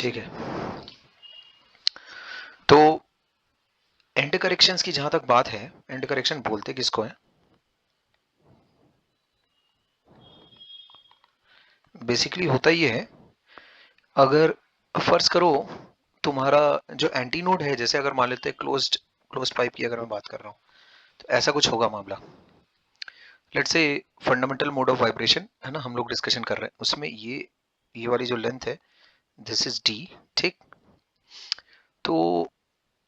ठीक है, तो एंड करेक्शंस की जहां तक बात है, एंड करेक्शन बोलते किसको है? बेसिकली होता ये है, अगर फर्ज करो तुम्हारा जो एंटी नोड है, जैसे अगर मान लेते हैं क्लोज्ड पाइप की अगर मैं बात कर रहा हूँ, तो ऐसा कुछ होगा मामला। Let's say fundamental mode of vibration है ना, हम लोग डिस्कशन कर रहे हैं, उसमें ये वाली जो लेंथ है, दिस इज डी। ठीक, तो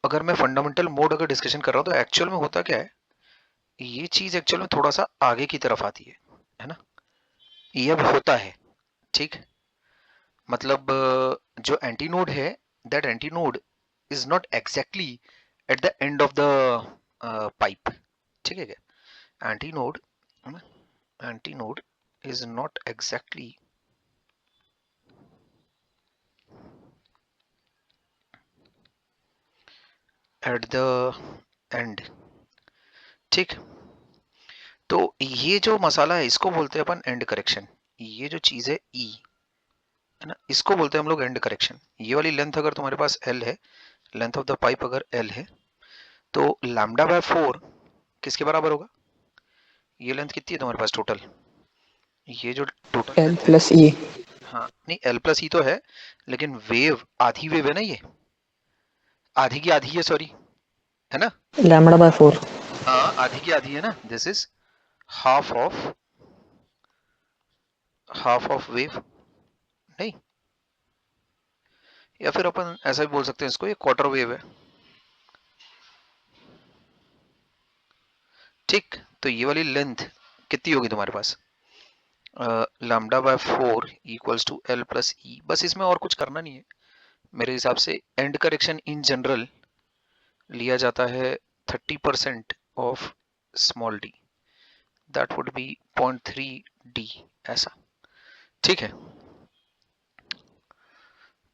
अगर मैं फंडामेंटल मोड अगर डिस्कशन कर रहा हूँ, तो एक्चुअल में होता क्या है, ये चीज एक्चुअल में थोड़ा सा आगे की तरफ आती है ना, ये अब होता है। ठीक, मतलब जो एंटी नोड है, that anti node is not exactly at the end of the pipe. ठीक है क्या? Anti node, anti node is not exactly at the end. ठीक, तो ये जो मसाला है इसको बोलते हैं अपन एंड करेक्शन। ये जो चीज है ई, है ना, इसको बोलते हैं हम लोग एंड करेक्शन। ये वाली लेंथ अगर तुम्हारे पास एल है, लेंथ ऑफ द पाइप अगर एल है, तो लैम्डा बाय 4 किसके बराबर होगा? ये लेंथ कितनी है तुम्हारे पास टोटल? ये जो टोटल एल लेंथ है, प्लस ई। हाँ नहीं, एल प्लस ई तो है, लेकिन वेव आधी वेव है ना, ये आधी की आधी है, सॉरी, है ना? Lambda by 4। हाँ आधी की आधी है ना, this is half of, half of wave, नहीं, या फिर अपन ऐसा भी बोल सकते हैं इसको, ये क्वार्टर वेव है। ठीक, तो ये वाली लेंथ कितनी होगी तुम्हारे पास? Lambda by 4 equals to L plus E. बस इसमें और कुछ करना नहीं है मेरे हिसाब से। एंड करेक्शन इन जनरल लिया जाता है 30% of small D, that would be 0.3 D, ऐसा। ठीक है,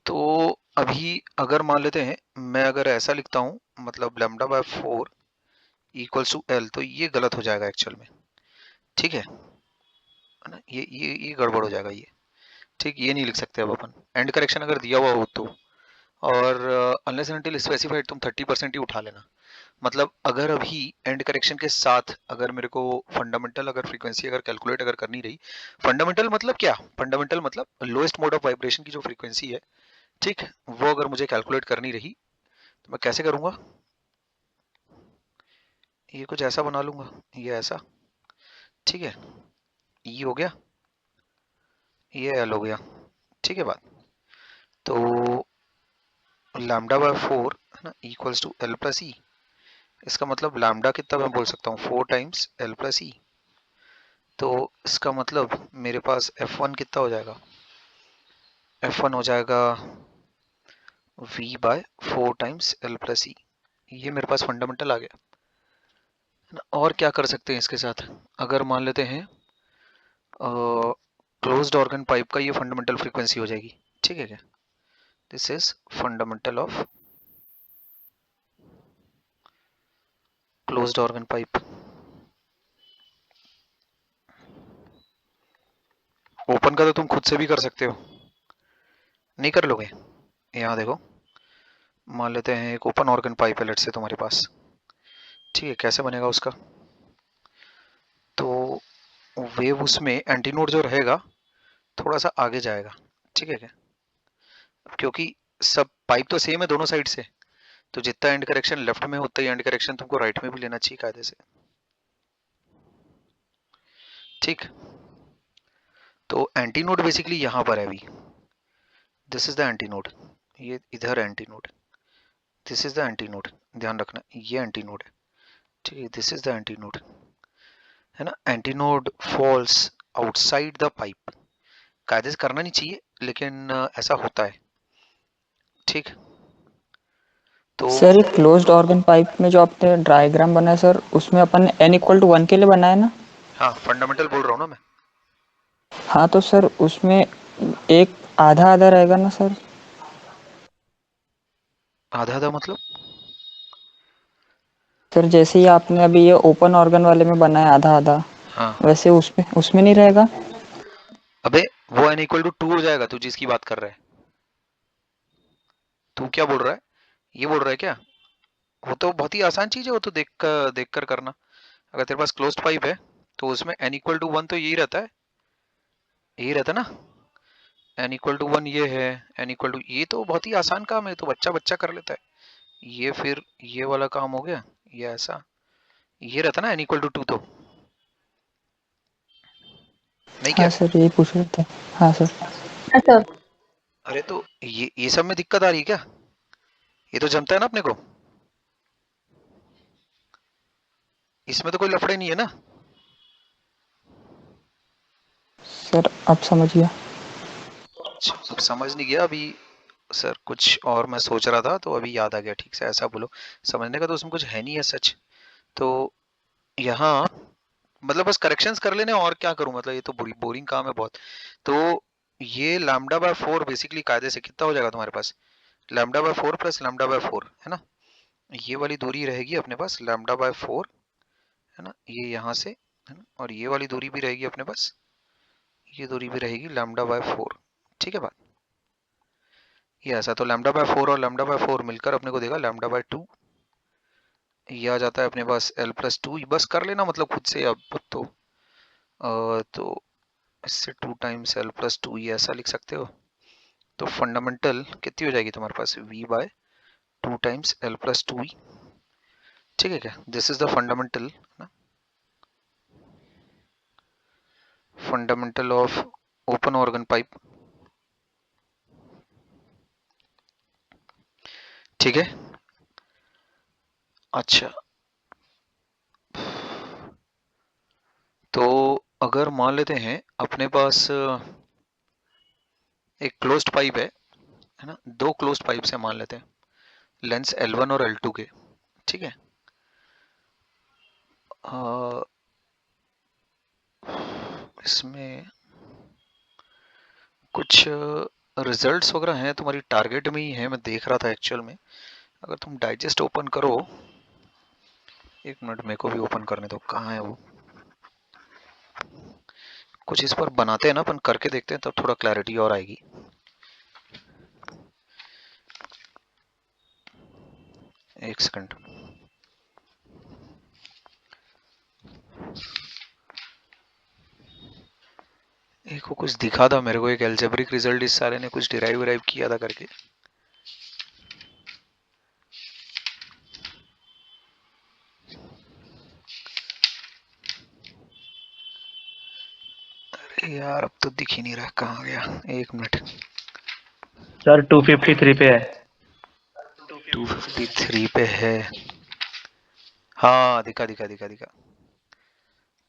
तो अभी अगर मान लेते हैं मैं अगर ऐसा लिखता हूँ, मतलब lambda by 4 equals to L, तो ये गलत हो जाएगा एक्चुअल में। ठीक है ना, ये गड़बड़ हो जाएगा ये। ठीक, ये नहीं लिख सकते अब अपन, एंड करेक्शन अगर दिया हुआ हो तो। और अनलेस एंड अनटिल स्पेसिफाइड तुम 30% ही उठा लेना। मतलब अगर अभी एंड करेक्शन के साथ अगर मेरे को फंडामेंटल अगर फ्रीक्वेंसी अगर कैलकुलेट अगर करनी रही, फंडामेंटल मतलब क्या, फंडामेंटल मतलब लोएस्ट मोड ऑफ वाइब्रेशन की जो फ्रीक्वेंसी है, ठीक, वो अगर मुझे कैलकुलेट करनी रही, तो मैं कैसे करूंगा? ये कुछ ऐसा बना लूंगा, ये ऐसा। ठीक है, ई हो गया, ये एल हो गया। ठीक है बात, तो लैम्डा बाय 4 है ना इक्वल्स टू एल प्लस ई। इसका मतलब लैम्डा कितना मैं बोल सकता हूँ, 4 टाइम्स एल प्लस ई। तो इसका मतलब मेरे पास F1 कितना हो जाएगा? F1 हो जाएगा V by 4 times L plus E. ये मेरे पास फंडामेंटल आ गया है ना। और क्या कर सकते हैं इसके साथ, अगर मान लेते हैं क्लोज्ड ऑर्गन पाइप का ये फंडामेंटल फ्रीक्वेंसी हो जाएगी। ठीक है क्या? This is fundamental of closed organ pipe. Open का तो तुम खुद से भी कर सकते हो, नहीं कर लोगे? यहाँ देखो, मान लेते हैं एक ओपन ऑर्गन पाइप है लेट से तुम्हारे पास। ठीक है, कैसे बनेगा उसका? तो वेव उसमें एंटीनोड जो रहेगा थोड़ा सा आगे जाएगा। ठीक है क्या? क्योंकि सब पाइप तो सेम है दोनों साइड से, तो जितना एंड करेक्शन लेफ्ट में उतना ही एंड करेक्शन तुमको राइट में भी लेना चाहिए कायदे से। ठीक, तो एंटीनोड बेसिकली यहाँ पर है अभी, दिस इज द एंटीनोड, ये इधर antinode, this is the antinode, ध्यान रखना ये एंटीनोड है। ठीक है, दिस इज द एंटीनोड, है ना। Antinode falls outside the pipe, कायदे से करना नहीं चाहिए लेकिन ऐसा होता है। ठीक, तो सर ये क्लोज्ड ऑर्गन पाइप में जो आपने डायग्राम बनाया सर, उसमें अपन n इक्वल टू 1 के लिए बनाया ना? हाँ फंडामेंटल बोल रहा हूँ ना मैं। हाँ तो सर उसमें एक आधा आधा रहेगा ना सर? आधा आधा मतलब? सर जैसे ही आपने अभी ये ओपन ऑर्गन वाले में बनाया आधा आधा, हाँ, वैसे उसमें उसमें नहीं रहेगा? अबे वो n इक्वल टू 2 हो जाएगा, तू जिसकी बात कर रहा है। तू क्या बोल रहा है, ये बोल रहा है क्या? वो तो बहुत ही आसान चीज है, वो तो देख कर करना। अगर तेरे पास क्लोज्ड पाइप है तो उसमें n इक्वल टू वन तो यही रहता है, यही रहता है ना। n इक्वल टू वन ये है, n इक्वल टू, ये तो बहुत ही आसान काम है, तो बच्चा बच्चा कर लेता है। ये फिर ये वाला काम हो गया, ये ऐसा, ये रहता ना n इक्वल टू टू, तो नहीं हाँ क्या? सर, यही पूछ रहे थे। हाँ सर। हाँ सर। अरे तो ये सब में दिक्कत आ रही है क्या? ये तो जमता है ना अपने को, इसमें तो कोई लफड़े नहीं है ना। सर अब समझ गया। अच्छा, अब समझ नहीं गया अभी? सर कुछ और मैं सोच रहा था, तो अभी याद आ गया, ठीक से ऐसा बोलो। समझने का तो उसमें कुछ है नहीं है सच। तो यहाँ मतलब बस करेक्शंस कर लेने, और क्या करूं, मतलब ये तो बोरिंग काम है बहुत। तो ये लैम्डा बाय फोर बेसिकली कायदे से कितना हो जाएगा तुम्हारे पास, lambda by four plus lambda by four है ना। ये वाली दूरी रहेगी अपने पास लैम्डा बाय फोर, है ना, ये यहाँ से, है ना, और ये वाली दूरी भी रहेगी अपने पास, ये दूरी भी रहेगी लैम्डा बाय फोर। ठीक है बात, ये ऐसा। तो लैम्डा बाय फोर और लैम्डा बाय फोर मिलकर अपने को देगा लैम्डा बाय टू। ये आ जाता है अपने पास एल प्लस टू, बस कर लेना मतलब खुद से अब तो। तो इससे to times L plus to, ये ऐसा लिख सकते हो। तो फंडामेंटल कितनी हो जाएगी तुम्हारे पास, v by two times L plus two E. ठीक है क्या, दिस इज द फंडामेंटल ना, fundamental of open organ pipe. ठीक है। अच्छा, तो अगर मान लेते हैं अपने पास एक क्लोज्ड पाइप है ना, दो क्लोज्ड पाइप से मान लेते हैं लेंस L1 और L2 के। ठीक है। इसमें कुछ रिजल्ट्स वगैरह हैं तुम्हारी टारगेट में ही है, मैं देख रहा था एक्चुअल में। अगर तुम डाइजेस्ट ओपन करो, एक मिनट मेरे को भी ओपन करने दो, कहाँ है वो। कुछ इस पर बनाते हैं ना अपन, करके देखते हैं तब थोड़ा क्लैरिटी और आएगी। एक सेकंड। एक वो कुछ दिखा था मेरे को, एक एल्जेब्रिक रिजल्ट इस सारे ने कुछ डिराइव विराइव किया था करके। अरे यार अब तो दिख ही नहीं रहा, कहाँ गया, एक मिनट। सर 253 पे है। 253 पे है, हाँ दिखा दिखा दिखा दिखा।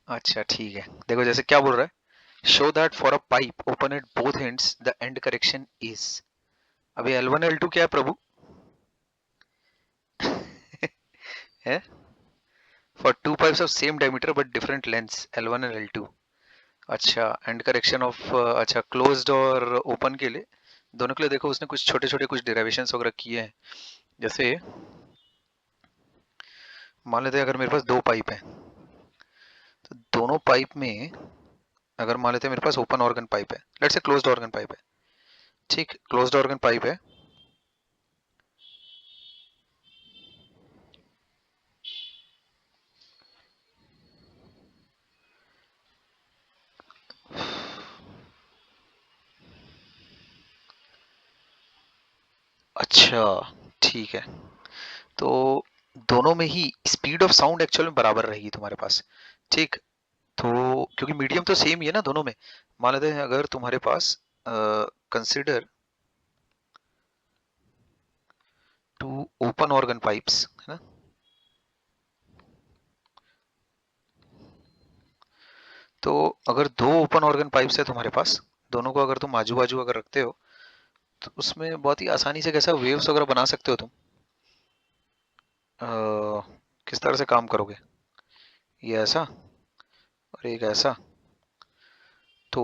अच्छा ठीक है, देखो जैसे क्या बोल रहा है, show that for a pipe open at both ends the end correction is. अभी L1 L2 क्या है प्रभु? है for to pipes of same diameter but different lengths L1 and L2। अच्छा, एंड करेक्शन ऑफ, अच्छा क्लोज्ड और open के लिए, दोनों के लिए देखो उसने कुछ छोटे छोटे कुछ डेरिवेशंस वगैरह किए हैं। जैसे मान लेते हैं अगर मेरे पास दो पाइप है, तो दोनों पाइप में अगर मान लेते हैं मेरे पास ओपन ऑर्गन पाइप है, let's say closed organ pipe है। ठीक, क्लोज्ड ऑर्गन पाइप है। अच्छा ठीक है, तो दोनों में ही स्पीड ऑफ साउंड एक्चुअल में बराबर रहेगी तुम्हारे पास। ठीक, तो क्योंकि मीडियम तो सेम ही है ना दोनों में। मान लेते हैं अगर तुम्हारे पास consider two open organ pipes, है ना, तो अगर दो ओपन ऑर्गन पाइप्स है तुम्हारे पास, दोनों को अगर तुम आजू बाजू अगर रखते हो, तो उसमें बहुत ही आसानी से कैसा वेव्स वगैरह बना सकते हो तुम। किस तरह से काम करोगे, ये ऐसा और एक ऐसा, तो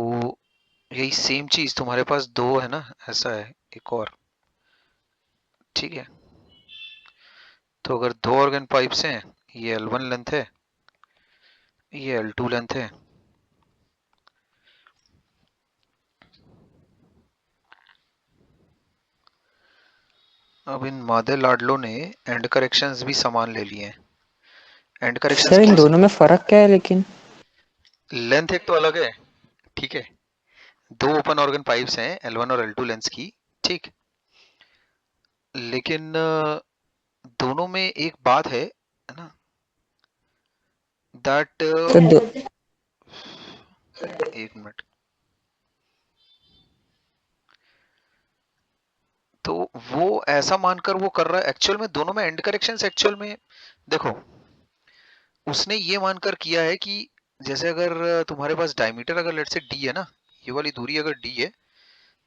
यही सेम चीज तुम्हारे पास दो है ना, ऐसा है एक और। ठीक है, तो अगर दो ऑर्गन पाइप्स हैं, ये L1 लेंथ है, ये L2 लेंथ है, अब इन मादे लाडलो ने एंड करेक्शंस भी सामान ले लिए हैं। एंड करेक्शंस सर इन कैसे? दोनों में फर्क क्या है लेकिन? लेंथ एक तो अलग है, ठीक है। दो ओपन ऑर्गन पाइप्स हैं L1 और L2 लेंस की, ठीक। लेकिन दोनों में एक बात है ना, दैट सर दो, एक मिनट। तो वो ऐसा मानकर वो कर रहा है, एक्चुअल में दोनों में एंड करेक्शंस एक्चुअल में देखो, उसने ये मानकर किया है कि जैसे अगर तुम्हारे पास डायमीटर अगर लेट से डी है ना, ये वाली दूरी अगर डी है,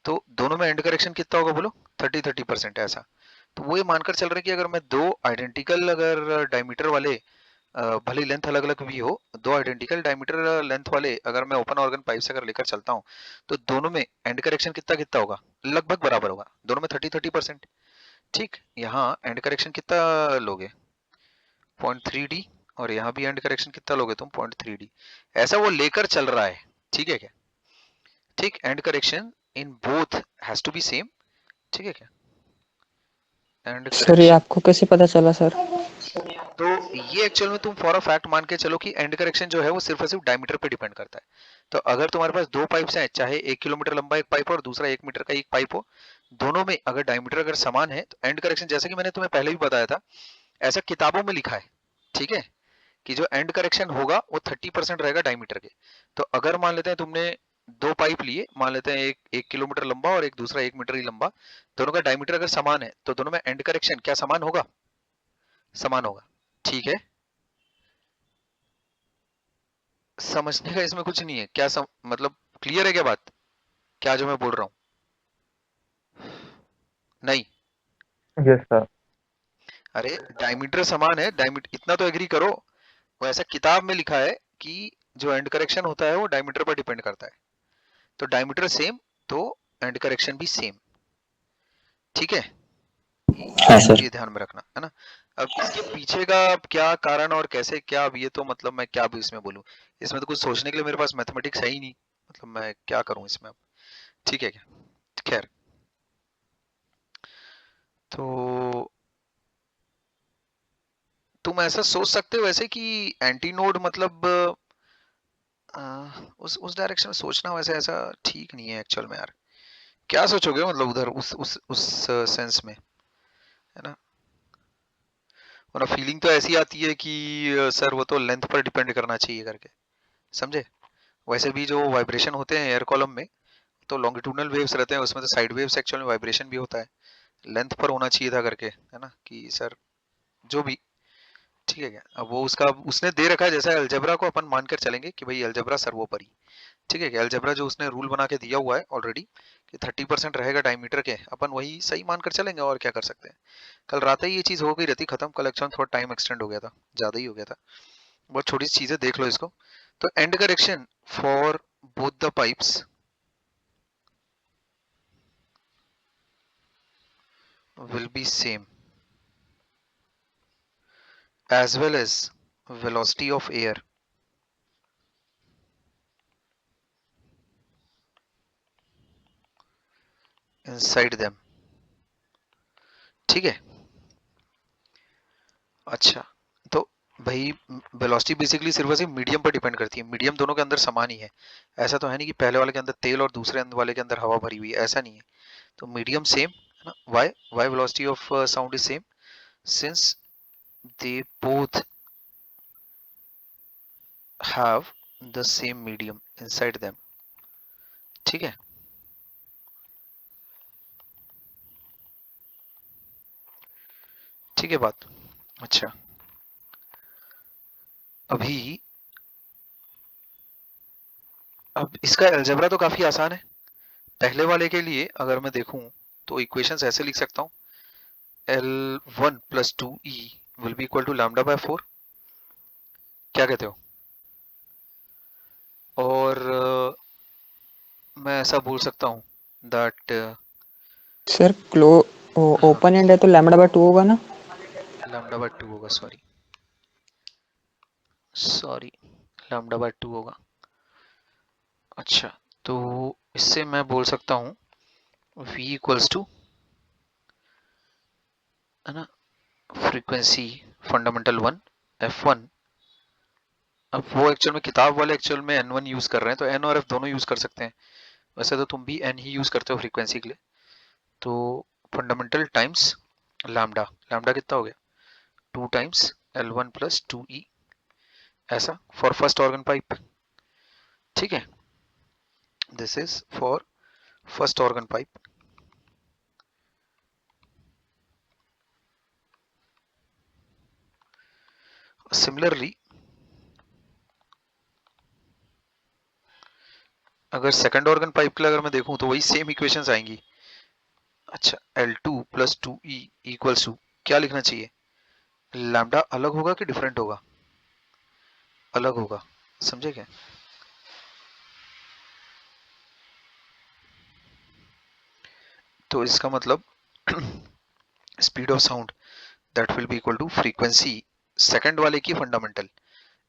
तो दोनों में एंड करेक्शन कितना होगा बोलो? 30-30% ऐसा। तो वो ये मानकर चल रहे हैं कि अगर मैं दो आइडेंटिकल अगर डायमीटर वाले भले लेंथ अलग अलग भी हो, दो आइडेंटिकल डायमीटर लेंथ वाले अगर मैं ओपन ऑर्गन पाइप से अगर लेकर चलता हूँ, तो दोनों में एंड करेक्शन कितना कितना होगा? लगभग बराबर होगा, दोनों में 30-30%। ठीक, यहाँ एंड करेक्शन कितना लोगे? 0.3D। और यहाँ भी एंड करेक्शन कितना लोगे तुम? 0.3D। ऐसा वो लेकर चल रहा है, ठीक है क्या? ठीक, and correction in both has to be same, ठीक है क्या? एंड सर ये करेक्शन, आपको कैसे पता चला सर? तो ये एक्चुअल में तुम फॉर अ फैक्ट मान के चलो कि एंड करेक्शन जो है वो सिर्फ और सिर्फ डायमीटर पे डिपेंड करता है। तो अगर तुम्हारे पास दो पाइप्स हैं, चाहे 1 किलोमीटर लंबा एक पाइप हो और दूसरा 1 मीटर का एक पाइप हो, दोनों में अगर डायमीटर अगर समान है तो एंड करेक्शन, जैसे कि मैंने तुम्हें पहले भी बताया था, ऐसा किताबों में लिखा है, ठीक है, कि जो एंड करेक्शन होगा वो 30% रहेगा डायमीटर के। तो अगर मान लेते हैं तुमने दो पाइप लिए, मान लेते हैं एक 1 किलोमीटर लंबा और एक दूसरा 1 मीटर ही लंबा, दोनों का डायमीटर अगर समान है तो दोनों में एंड करेक्शन क्या समान होगा? समान होगा, ठीक है। समझने का इसमें कुछ नहीं है क्या, मतलब क्लियर है क्या बात, क्या जो मैं बोल रहा हूँ? नहीं? Yes sir. अरे डायमीटर समान है, डायमीटर इतना तो एग्री करो। वो ऐसा किताब में लिखा है कि जो एंड करेक्शन होता है वो डायमीटर पर डिपेंड करता है। तो डायमीटर सेम, तो एंड करेक्शन भी सेम, ठीक है। हाँ सर। ये ध्यान में रखना है ना। अब इसके पीछे का क्या कारण और कैसे क्या, अब ये तो मतलब मैं क्या भी इसमें बोलूं, इसमें तो कुछ सोचने के लिए मेरे पास मैथमेटिक्स है ही नहीं, मतलब मैं क्या करूं इसमें अब, ठीक है क्या? खैर, तो तुम ऐसा सोच सकते हो वैसे कि एंटीनोड मतलब उस डायरेक्शन में सोचना वैसे ऐसा ठीक नहीं है एक्चुअल में यार। क्या सोचोगे मतलब उधर उस सेंस में, है ना? वरना फीलिंग तो ऐसी आती है कि सर वो तो लेंथ पर डिपेंड करना चाहिए करके, समझे? वैसे भी जो वाइब्रेशन होते हैं एयर कॉलम में, तो लॉन्गिट्यूडनल वेव्स रहते हैं, उसमें तो साइड वेव्स एक्चुअल में वाइब्रेशन भी होता है, लेंथ पर होना चाहिए था करके, है ना, कि सर जो भी, ठीक है क्या? अब वो उसका उसने दे रखा है, जैसा अलजेब्रा को अपन मानकर चलेंगे कि भाई अलजेब्रा सर्वोपरि, ठीक है क्या? अलजेब्रा जो उसने रूल बना के दिया हुआ है ऑलरेडी कि 30% रहेगा डायमीटर के, अपन वही सही मानकर चलेंगे और क्या कर सकते हैं। कल रात ही ये चीज हो गई रहती खत्म, कल एक्चुअली थोड़ा टाइम एक्सटेंड हो गया था, ज्यादा ही हो गया था। बहुत छोटी सी चीज है, देख लो इसको। तो and correction for both the pipes will be same as well as velocity of air inside them, ठीक है। अच्छा, तो भाई वेलोसिटी बेसिकली सिर्फ और सिर्फ मीडियम पर डिपेंड करती है, मीडियम दोनों के अंदर समान ही है। ऐसा तो है नहीं कि पहले वाले के अंदर तेल और दूसरे वाले के अंदर हवा भरी हुई है, ऐसा नहीं है। तो मीडियम सेम है ना। Why velocity of sound is same, since they both have the same medium inside them, ठीक है। ठीक है बात। अच्छा, अभी अब इसका अलजेब्रा तो काफी आसान है। पहले वाले के लिए अगर मैं देखूं तो इक्वेशंस ऐसे लिख सकता हूँ, L1 plus 2E will be equal to lambda by 4, क्या कहते हो? और मैं ऐसा बोल सकता हूँ दैट सर हाँ, ओपन एंड है तो लैम्बडा बाय 2 होगा ना? लैम्डा बाय 2 होगा, सॉरी सॉरी, लैम्डा बाय 2 होगा। अच्छा, तो इससे मैं बोल सकता हूँ V इक्वल्स टू है ना, फ्रीक्वेंसी फंडामेंटल 1 F1। अब वो एक्चुअल में किताब वाले एक्चुअल में N1 यूज कर रहे हैं, तो N और F दोनों यूज कर सकते हैं। वैसे तो तुम भी N ही यूज करते हो फ्रीक्वेंसी के लिए। तो फंडामेंटल टाइम्स लैम्डा, लैम्डा कितना हो गया 2 टाइम्स L1 प्लस 2E, ऐसा फॉर फर्स्ट ऑर्गन पाइप। ठीक है, this is for first organ pipe. Similarly अगर सेकंड ऑर्गन पाइप के लिए अगर मैं देखूं तो वही सेम इक्वेशंस आएंगी। अच्छा, L2 plus 2E equals to क्या लिखना चाहिए, लैम्डा अलग होगा कि डिफरेंट होगा, अलग होगा, समझे क्या। तो इसका मतलब speed of sound that will be equal to frequency second वाले की फंडामेंटल।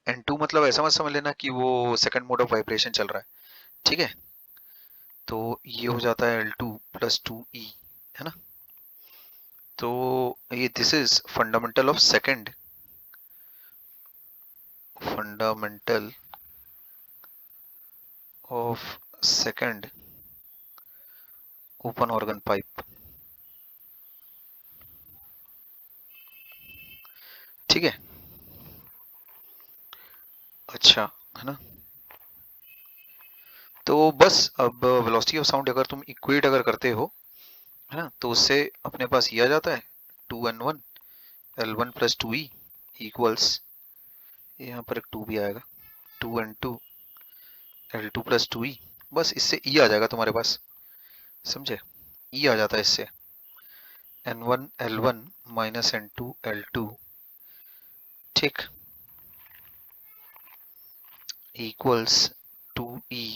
N2 मतलब ऐसा मत समझ लेना कि वो सेकंड मोड ऑफ वाइब्रेशन चल रहा है, ठीक है। तो ये हो जाता है L2 प्लस 2E, है ना। तो ये this is fundamental of second, fundamental of second open organ pipe, ठीक है। अच्छा, है ना। तो बस अब वेलोसिटी ऑफ साउंड अगर तुम इक्वेट अगर करते हो, है ना, तो उससे अपने पास ये आ जाता है 2N1 L1 plus 2E equals, यहाँ पर एक 2 भी आएगा, 2N2 L2 प्लस 2E। बस इससे E आ जाएगा तुम्हारे पास, समझे, E आ जाता है इससे N1 L1 minus N2 L2, ठीक, equals 2E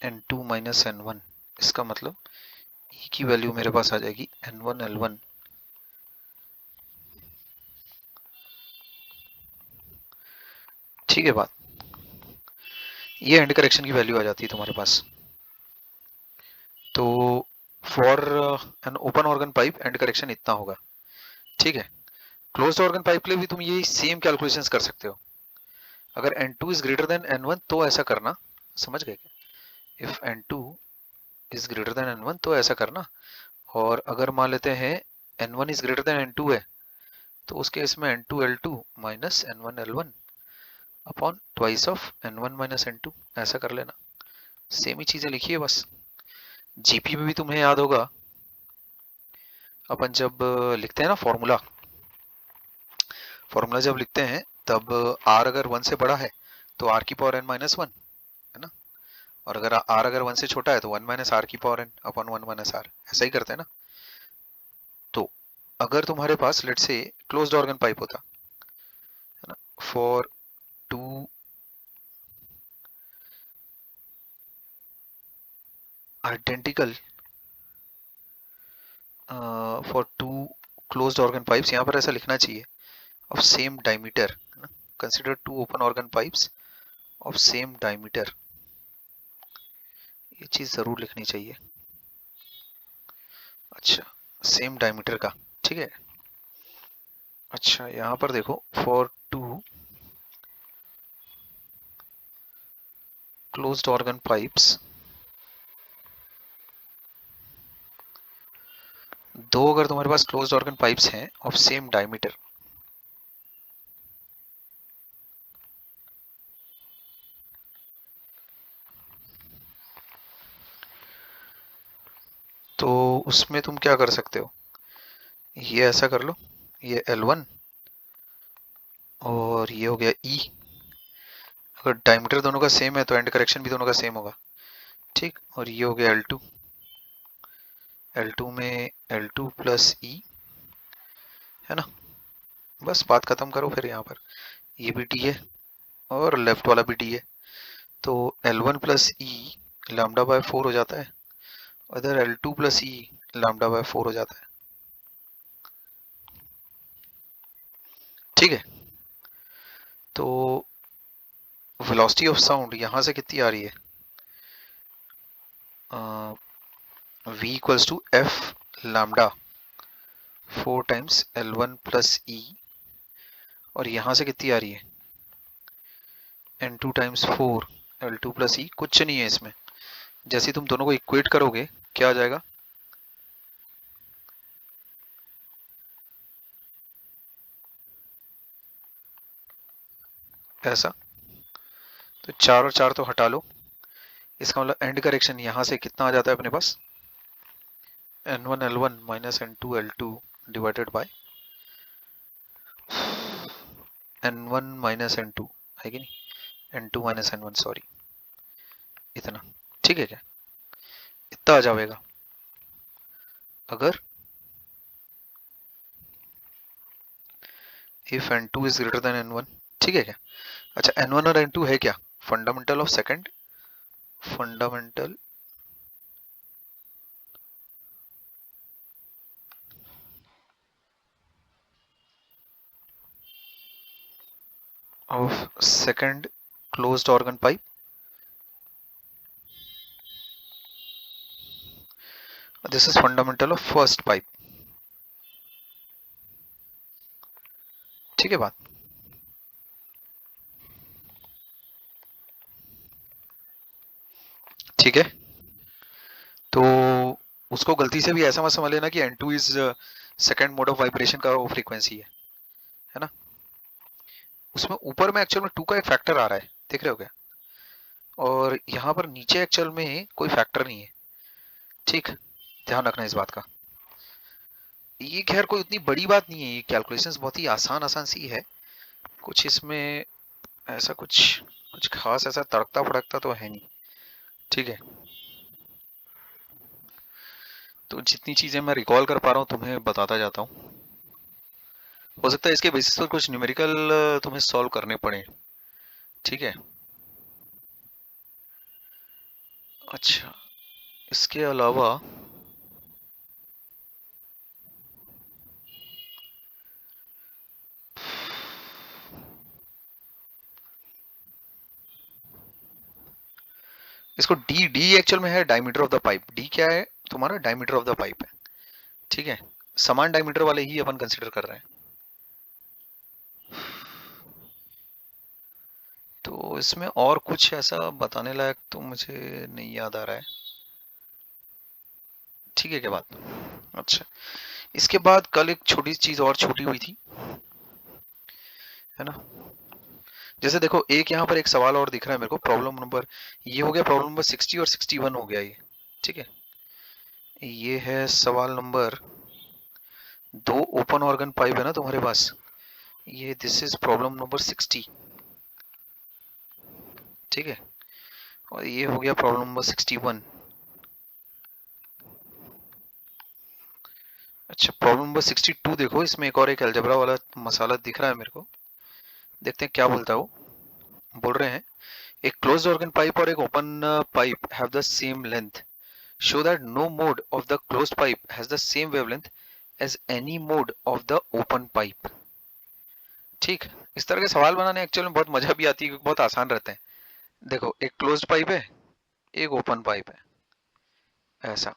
N2 minus N1। इसका मतलब E की वैल्यू मेरे पास आ जाएगी N1 L1 ठीक है बात। ये एंड करेक्शन की वैल्यू आ जाती है तुम्हारे पास। तो for an open organ pipe and correction इतना होगा, ठीक है। क्लोज्ड ऑर्गन पाइप के लिए भी तुम ये सेम कैलकुलेशंस कर सकते हो। अगर N2 is greater than N1 तो ऐसा करना, समझ गए क्या। If N2 is greater than N1 तो ऐसा करना। और अगर मान लेते हैं N1 is greater than N2 है, तो उस केस में N2 L2 minus N1 L1 upon twice of N1 minus N2, ऐसा कर लेना। सेम ही चीजें लिखी है बस। जीपी में भी तुम्हें याद होगा, अपन जब लिखते हैं ना फॉर्मूला, फॉर्मूला जब लिखते हैं तब r अगर 1 से बड़ा है तो r की पावर n माइनस 1, है ना। और अगर r अगर 1 से छोटा है तो 1 माइनस r की power n upon 1 minus r, ऐसा ही करते हैं ना। तो अगर तुम्हारे पास let's say closed organ pipe होता, है ना, for two identical for two closed organ pipes, यहाँ पर ऐसा लिखना चाहिए ऑफ सेम डायमीटर, है ना, consider two open organ pipes of same diameter, ये चीज जरूर लिखनी चाहिए। अच्छा, सेम डायमीटर का, ठीक है। अच्छा, यहाँ पर देखो for two closed organ pipes, दो अगर तुम्हारे पास क्लोज्ड ऑर्गन पाइप्स हैं ऑफ सेम डायमीटर, तो उसमें तुम क्या कर सकते हो, ये ऐसा कर लो, ये L1 और ये हो गया E। अगर डायमीटर दोनों का सेम है तो एंड करेक्शन भी दोनों का सेम होगा, ठीक। और ये हो गया L2, L2 में L2 प्लस E, है ना। बस बात खत्म करो फिर। यहाँ पर ये भी D है और लेफ्ट वाला भी D है, तो L1 plus E lambda by 4 हो जाता है, इधर L2 plus E lambda by 4 हो जाता है, ठीक है। तो वेलोसिटी ऑफ साउंड यहां से कितनी आ रही है, v equals to f lambda 4 times L1 plus E, और यहां से कितनी आ रही है N2 times 4 L2 plus E। कुछ नहीं है इसमें, जैसे ही तुम दोनों को इक्वेट करोगे क्या आ जाएगा, ऐसा। तो 4 और 4 तो हटा लो, इसका मतलब एंड करेक्शन यहां से कितना आ जाता है अपने पास, N1 L1 minus N2 L2 divided by N1 minus N2 है कि नहीं, N2 माइनस N1, सॉरी, इतना। ठीक है क्या, इतना आ जाएगा अगर if N2 is greater than N1। ठीक है क्या। अच्छा, N1 और N2 है क्या, fundamental of second, fundamental of second closed organ pipe, this is fundamental of first pipe. ठीक है बात। ठीक है, तो उसको गलती से भी ऐसा मत समझ लेना कि N2 is second mode of vibration का वो फ्रीक्वेंसी है ना। उसमें ऊपर में एक्चुअल में 2 का एक फैक्टर आ रहा है, देख रहे हो क्या, और यहाँ पर नीचे एक्चुअल में कोई फैक्टर नहीं है। ठीक, ध्यान रखना इस बात का। ये खैर कोई उतनी बड़ी बात नहीं है, ये कैलकुलेशंस बहुत ही आसान आसान सी है, कुछ इसमें ऐसा कुछ खास ऐसा तड़कता फड़कता तो है नहीं। ठीक है, तो जितनी चीजें मैं रिकॉल कर पा रहा हूँ तुम्हें बताता जाता हूँ। हो सकता है इसके बेसिस पर कुछ न्यूमेरिकल तुम्हें सॉल्व करने पड़े। ठीक है, अच्छा, इसके अलावा इसको डी एक्चुअल में है diameter of the pipe. D क्या है तुम्हारा, डायमीटर ऑफ द पाइप है। ठीक है, समान डायमीटर वाले ही अपन कंसीडर कर रहे हैं। तो इसमें और कुछ ऐसा बताने लायक तो मुझे नहीं याद आ रहा है। ठीक है क्या बात। अच्छा, इसके बाद कल एक छोटी चीज और छूटी हुई थी, है ना। जैसे देखो, एक यहाँ पर एक सवाल और दिख रहा है मेरे को, प्रॉब्लम नंबर, ये हो गया प्रॉब्लम नंबर 60 और 61 हो गया ये। ठीक है, ये है सवाल नंबर 2, ओपन ऑर्गन पाइप है ना तुम्हारे पास, ये दिस इज प्रॉब्लम नंबर 60। ठीक है, और ये हो गया प्रॉब्लम नंबर 61। अच्छा, प्रॉब्लम नंबर 62 देखो, इसमें एक और एक अलजेब्रा वाला मसाला दिख रहा है मेरे को, देखते हैं क्या बोलता है वो। बोल रहे हैं एक क्लोज्ड ऑर्गन पाइप और एक open pipe have the same length, show that no mode of the closed pipe has the same wavelength as any mode of the open pipe. ठीक, इस तरह के सवाल बनाने एक्चुअली में बहुत मजा भी आती है क्योंकि बहुत आसान रहते हैं। देखो, एक क्लोज्ड पाइप है, एक ओपन पाइप है, ऐसा।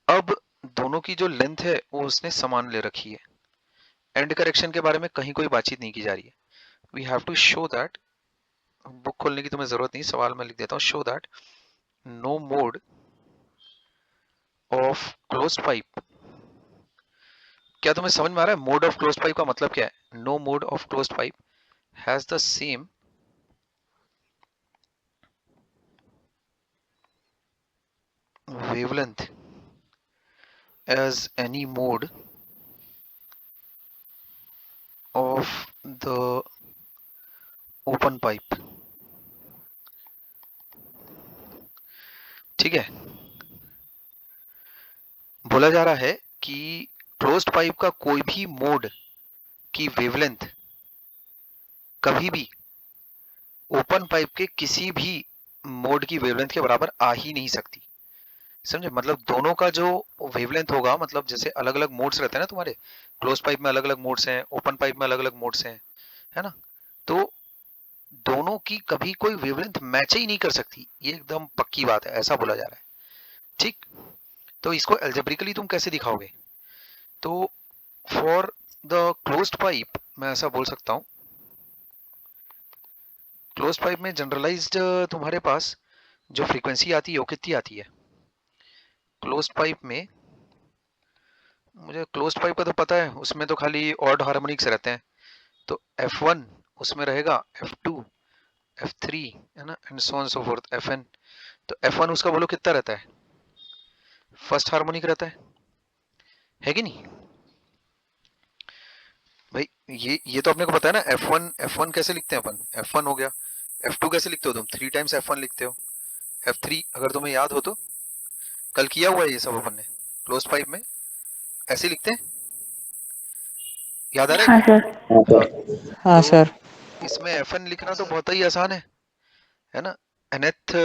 अब दोनों की जो लेंथ है वो उसने समान ले रखी है। एंड करेक्शन के बारे में कहीं कोई बातचीत नहीं की जा रही है। We have to show that, book खोलने की तुम्हें जरूरत नहीं, सवाल में लिख देता हूँ, show that no mode of closed pipe. क्या तुम्हें समझ में आ रहा है मोड ऑफ क्लोज्ड पाइप का मतलब क्या है। No mode of closed pipe has the same wavelength as any mode of the open pipe। ठीक है, बोला जा रहा है कि क्लोज्ड पाइप का कोई भी मोड की वेवलेंथ कभी भी ओपन पाइप के किसी भी मोड की वेवलेंथ के बराबर आ ही नहीं सकती। समझे, मतलब दोनों का जो वेवलेंथ होगा, मतलब जैसे अलग अलग मोड्स रहते हैं ना तुम्हारे, क्लोज पाइप में अलग अलग मोड्स हैं, ओपन पाइप में अलग अलग मोड्स हैं, है ना। तो दोनों की कभी कोई वेवलेंथ मैच ही नहीं कर सकती, ये एकदम पक्की बात है, ऐसा बोला जा रहा है। ठीक, तो इसको एल्जेब्रिकली तुम कैसे दिखाओगे, तो फॉर द क्लोज्ड पाइप मैं ऐसा बोल सकता हूँ, क्लोज्ड पाइप में जनरलाइज्ड तुम्हारे पास जो फ्रीक्वेंसी आती है वो कितनी आती है क्लोज्ड पाइप में? मुझे क्लोज्ड पाइप का तो पता है, उसमें तो खाली ऑड हार्मोनिक्स रहते हैं, तो F1 उसमें रहेगा, F2 F3 है ना, and so on so fourth Fn। तो F1 उसका बोलो कितना रहता है, फर्स्ट हार्मोनिक रहता है कि नहीं भाई? ये तो अपने को पता है ना, F1 कैसे लिखते हैं अपन, F1 हो गया। F2 कैसे लिखते हो तुम, 3 टाइम्स F1 लिखते हो। F3 अगर तुम्हें याद हो तो कल किया हुआ है ये सब अपन ने क्लोज पाइप में, ऐसे लिखते हैं, याद आ रहा है हाँ क्या? सर। हाँ, हाँ तो सर। इसमें Fn लिखना तो बहुत ही आसान है ना। nth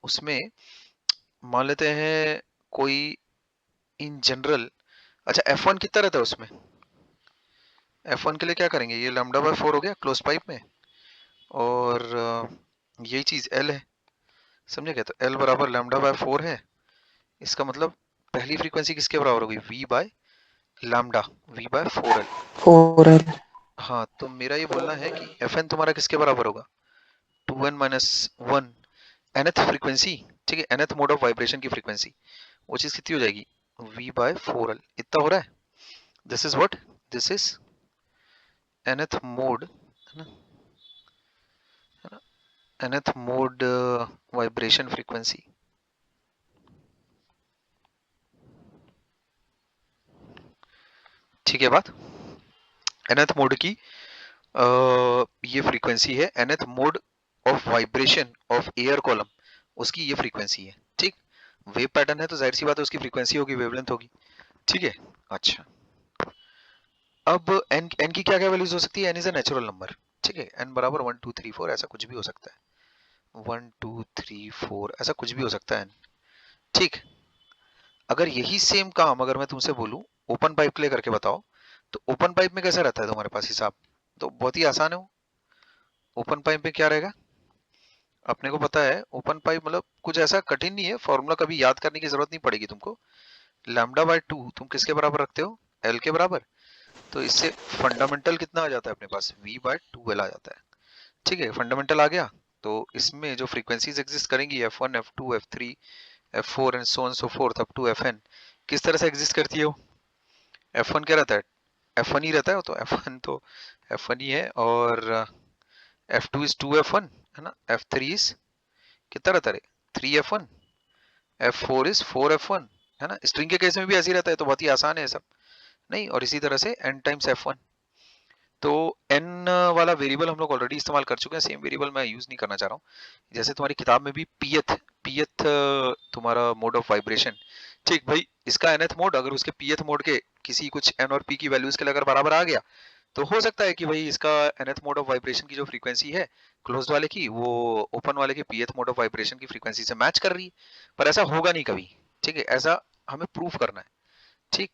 उसमें मान लेते हैं कोई इन जनरल, अच्छा F1 कितना रहता है उसमें, F1 के लिए क्या करेंगे, ये लैम्डा बाय 4 हो गया क्लोज पाइप में, और यही चीज L है, समझे क्या? तो L बराबर लैम्डा बाय 4 है, इसका मतलब पहली फ्रीक्वेंसी किसके बराबर होगी, V by lambda, V by 4L। 4L। हाँ, तो मेरा ये बोलना है कि Fn तुम्हारा किसके बराबर होगा, 2n माइनस 1 nth फ्रीक्वेंसी, ठीक है, nth मोड ऑफ वाइब्रेशन की फ्रीक्वेंसी, वो चीज कितनी हो जाएगी, V बाय 4L, इतना हो रहा है। This is what, this is nth mode, है ना, nth मोड वाइब्रेशन फ्रीक्वेंसी, ठीक है बात। nth मोड की ये फ्रीक्वेंसी है, nth mode of vibration of air column, उसकी ये फ्रीक्वेंसी है, ठीक। वेव पैटर्न है तो जाहिर सी बात है उसकी फ्रीक्वेंसी होगी, वेवलेंथ होगी, ठीक है। अच्छा, अब n की क्या क्या वैल्यूज हो सकती है, n is a natural number, ठीक है, n बराबर 1 2 3 4 ऐसा कुछ भी हो सकता है, 1 2 3 4 ऐसा कुछ भी हो सकता है n, ठीक। अगर यही सेम काम अगर मैं तुमसे बोलूं ओपन पाइप के लिए करके बताओ, तो ओपन पाइप में कैसा रहता है तुम्हारे पास हिसाब, तो बहुत ही आसान है वो। ओपन पाइप में क्या रहेगा, अपने को पता है ओपन पाइप मतलब कुछ ऐसा कठिन नहीं है, फॉर्मूला कभी याद करने की जरूरत नहीं पड़ेगी तुमको। लैम्डा बाय 2 तुम किसके बराबर रखते हो, एल के बराबर, तो इससे फंडामेंटल कितना आ जाता है अपने पास, वी बाय 2L आ जाता है, ठीक है। फंडामेंटल आ गया, तो इसमें जो फ्रीक्वेंसीज एग्जिस्ट करेंगी F1 F2 F3 F4 and so on so forth up to Fn, किस तरह से एग्जिस्ट करती है वो, F1 क्या रहता है, F1 ही रहता है, तो F1 तो F1 ही है, और F2 इज 2F1 है ना, F3 इज कितना रहता है, 3F1, F4 इज 4F1 है ना। स्ट्रिंग के केस में भी ऐसे ही रहता है, तो बहुत ही आसान है सब, नहीं, और इसी तरह से n टाइम्स F1, तो n वाला वेरिएबल हम लोग ऑलरेडी इस्तेमाल कर चुके हैं, सेम वेरिएबल मैं यूज नहीं करना चाह रहा हूँ। जैसे तुम्हारी किताब में भी pth तुम्हारा मोड ऑफ वाइब्रेशन, ठीक भाई, इसका nth मोड अगर उसके pth मोड के किसी कुछ n और p की वैल्यूज के लिए अगर बराबर आ गया, तो हो सकता है कि भाई इसका nth मोड ऑफ वाइब्रेशन की जो फ्रीक्वेंसी है क्लोज्ड वाले की, वो ओपन वाले के pth मोड ऑफ वाइब्रेशन की फ्रीक्वेंसी से मैच कर रही है, पर ऐसा होगा नहीं कभी, ठीक है, ऐसा हमें प्रूफ करना है, ठीक।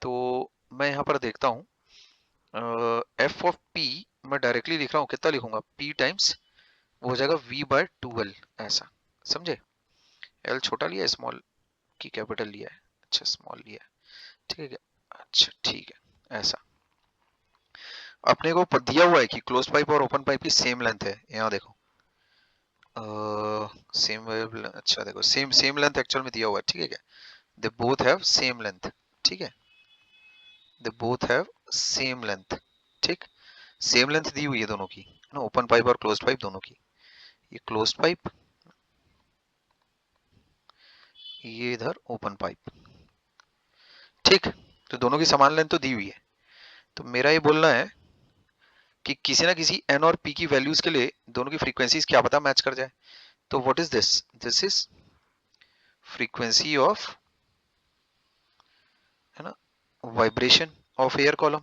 तो मैं यहाँ पर देखता हूँ, एफ ऑफ पी मैं डायरेक्टली लिख रहा हूँ, कितना लिखूंगा, पी टाइम्स वो हो जाएगा वी बाय 2L, ऐसा, समझे? एल छोटा लिया है, स्मॉल की कैपिटल लिया है, अच्छा स्मॉल लिया है, ठीक है, अच्छा ठीक है, ऐसा। अपने को दिया हुआ है कि क्लोज पाइप और ओपन पाइप की सेम लेंथ है, यहाँ देखो, सेम अच्छा देखो, सेम सेम लेंथ एक्चुअल में दिया हुआ है, ठीक है क्या, दे बोथ हैव सेम लेंथ, ठीक है, दे बोथ हैव सेम लेंथ, ठीक, सेम लेंथ दी हुई है दोनों की ना, ओपन पाइप और क्लोज्ड पाइप दोनों की, ये क्लोज्ड पाइप, ये इधर ओपन पाइप, ठीक। तो दोनों की समान लेंथ तो दी हुई है, तो मेरा ये बोलना है कि किसी ना किसी n और p की वैल्यूज के लिए दोनों की फ्रीक्वेंसीज क्या पता मैच कर जाए, तो what is this, this is frequency of, है ना, वाइब्रेशन ऑफ एयर कॉलम,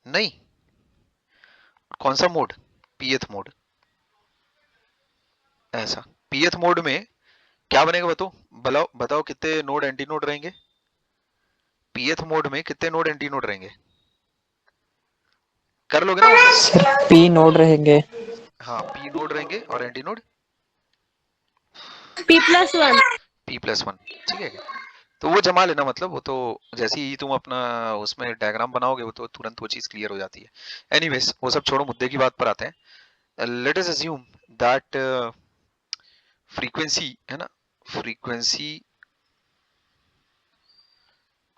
नहीं, कौन सा मोड, pth मोड, ऐसा, pth मोड में क्या बनेगा बताओ, बताओ बताओ कितने नोड एंटी नोड रहेंगे, pth मोड में कितने नोड एंटी नोड रहेंगे, कर लोगे ना वो सब, सर P नोड रहेंगे। हाँ p नोड रहेंगे और एंटी नोड P+1। p+1, ठीक है क्या? तो वो जमा लेना, मतलब वो तो जैसे ही तुम अपना उसमें डायग्राम बनाओगे वो तो तुरंत वो चीज क्लियर हो जाती है। एनीवेज वो सब छोड़ो, मुद्दे की बात पर आते हैं। Let us assume that frequency है ना, फ्रीक्वेंसी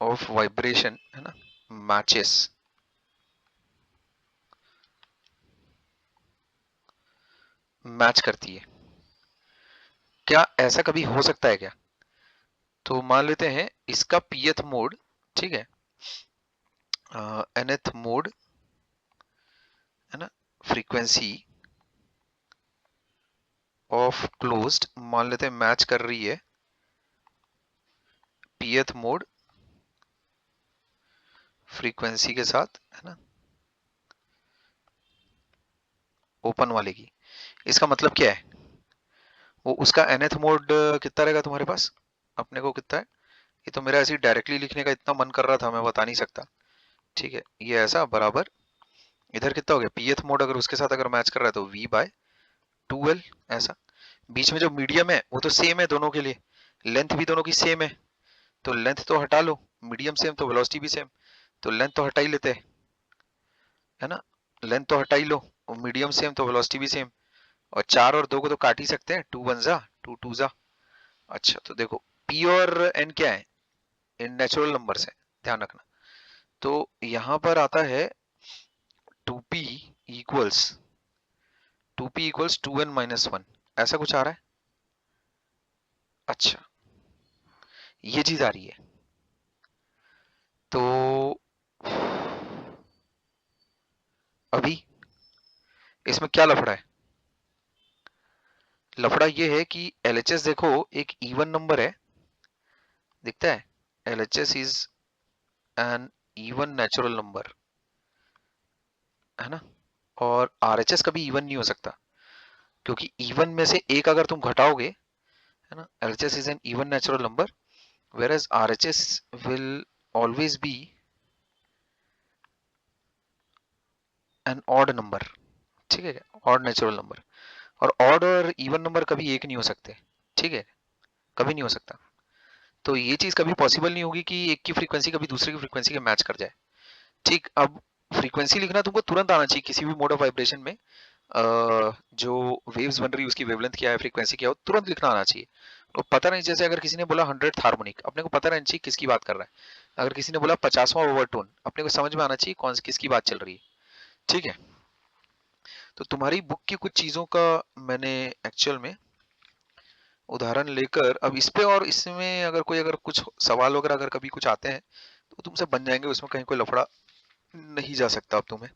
ऑफ वाइब्रेशन है ना मैचेस मैच करती है। क्या ऐसा कभी हो सकता है क्या? तो मान लेते हैं इसका pth मोड, ठीक है, nth मोड है ना, फ्रीक्वेंसी ऑफ क्लोज्ड मान लेते हैं मैच कर रही है pth मोड फ्रीक्वेंसी के साथ है ना ओपन वाले की। इसका मतलब क्या है? वो उसका nth मोड कितना रहेगा तुम्हारे पास, अपने को कितना है? ये तो मेरा ऐसे ही डायरेक्टली लिखने का इतना मन कर रहा था, मैं बता नहीं सकता। ठीक है, ये ऐसा बराबर इधर कितना हो गया, pth मोड अगर उसके साथ अगर मैच कर रहा है तो v/2l ऐसा। बीच में जो मीडियम है वो तो सेम है दोनों के लिए, लेंथ भी दोनों की सेम है, तो लेंथ तो हटा लो, मीडियम सेम तो वेलोसिटी भी सेम, तो लेंथ तो हटा ही लेते हैं है ना, लेंथ तो हटा ही लो, मीडियम सेम तो वेलोसिटी भी सेम, और 4 और 2 को तो काट ही सकते हैं, 2 1 जा 2 2 जा। अच्छा तो देखो p और n क्या है, इन नेचुरल नंबर्स है, ध्यान रखना। तो यहाँ पर आता है 2p इक्वल्स 2n-1, ऐसा कुछ आ रहा है। अच्छा ये चीज आ रही है, तो अभी इसमें क्या लफड़ा है? लफड़ा ये है कि LHS देखो एक इवन नंबर है, दिखता है, LHS is an even natural number है ना, और RHS कभी इवन नहीं हो सकता, क्योंकि इवन में से एक अगर तुम घटाओगे है ना, LHS is an even natural number whereas RHS will always be an odd number, ठीक है, ऑड नेचुरल नंबर। और ऑड और इवन नंबर कभी एक नहीं हो सकते, ठीक है, कभी नहीं हो सकता। तो ये चीज कभी पॉसिबल नहीं होगी कि एक की फ्रीक्वेंसी कभी दूसरे की फ्रीक्वेंसी के मैच कर जाए। ठीक, अब फ्रीक्वेंसी लिखना तुमको तुरंत आना चाहिए किसी भी मोड ऑफ वाइब्रेशन में, जो वेव्स बन रही है उसकी वेवलेंथ क्या है, फ्रीक्वेंसी क्या है, तुरंत लिखना आना चाहिए। तो पता नहीं, जैसे अगर किसी ने बोला 100th हार्मोनिक, अपने को पता रहना चाहिए किसकी बात कर रहा है। अगर किसी ने बोला 50वां ओवरटोन, अपने को समझ में आना चाहिए कौन किसकी बात चल रही है, ठीक है। तो तुम्हारी बुक की कुछ चीजों का मैंने एक्चुअल में उदाहरण लेकर अब इस पे, और इसमें अगर कोई अगर कुछ सवाल वगैरह अगर कभी कुछ आते हैं तो तुमसे बन जाएंगे, उसमें कहीं कोई लफड़ा नहीं जा सकता अब तुम्हें।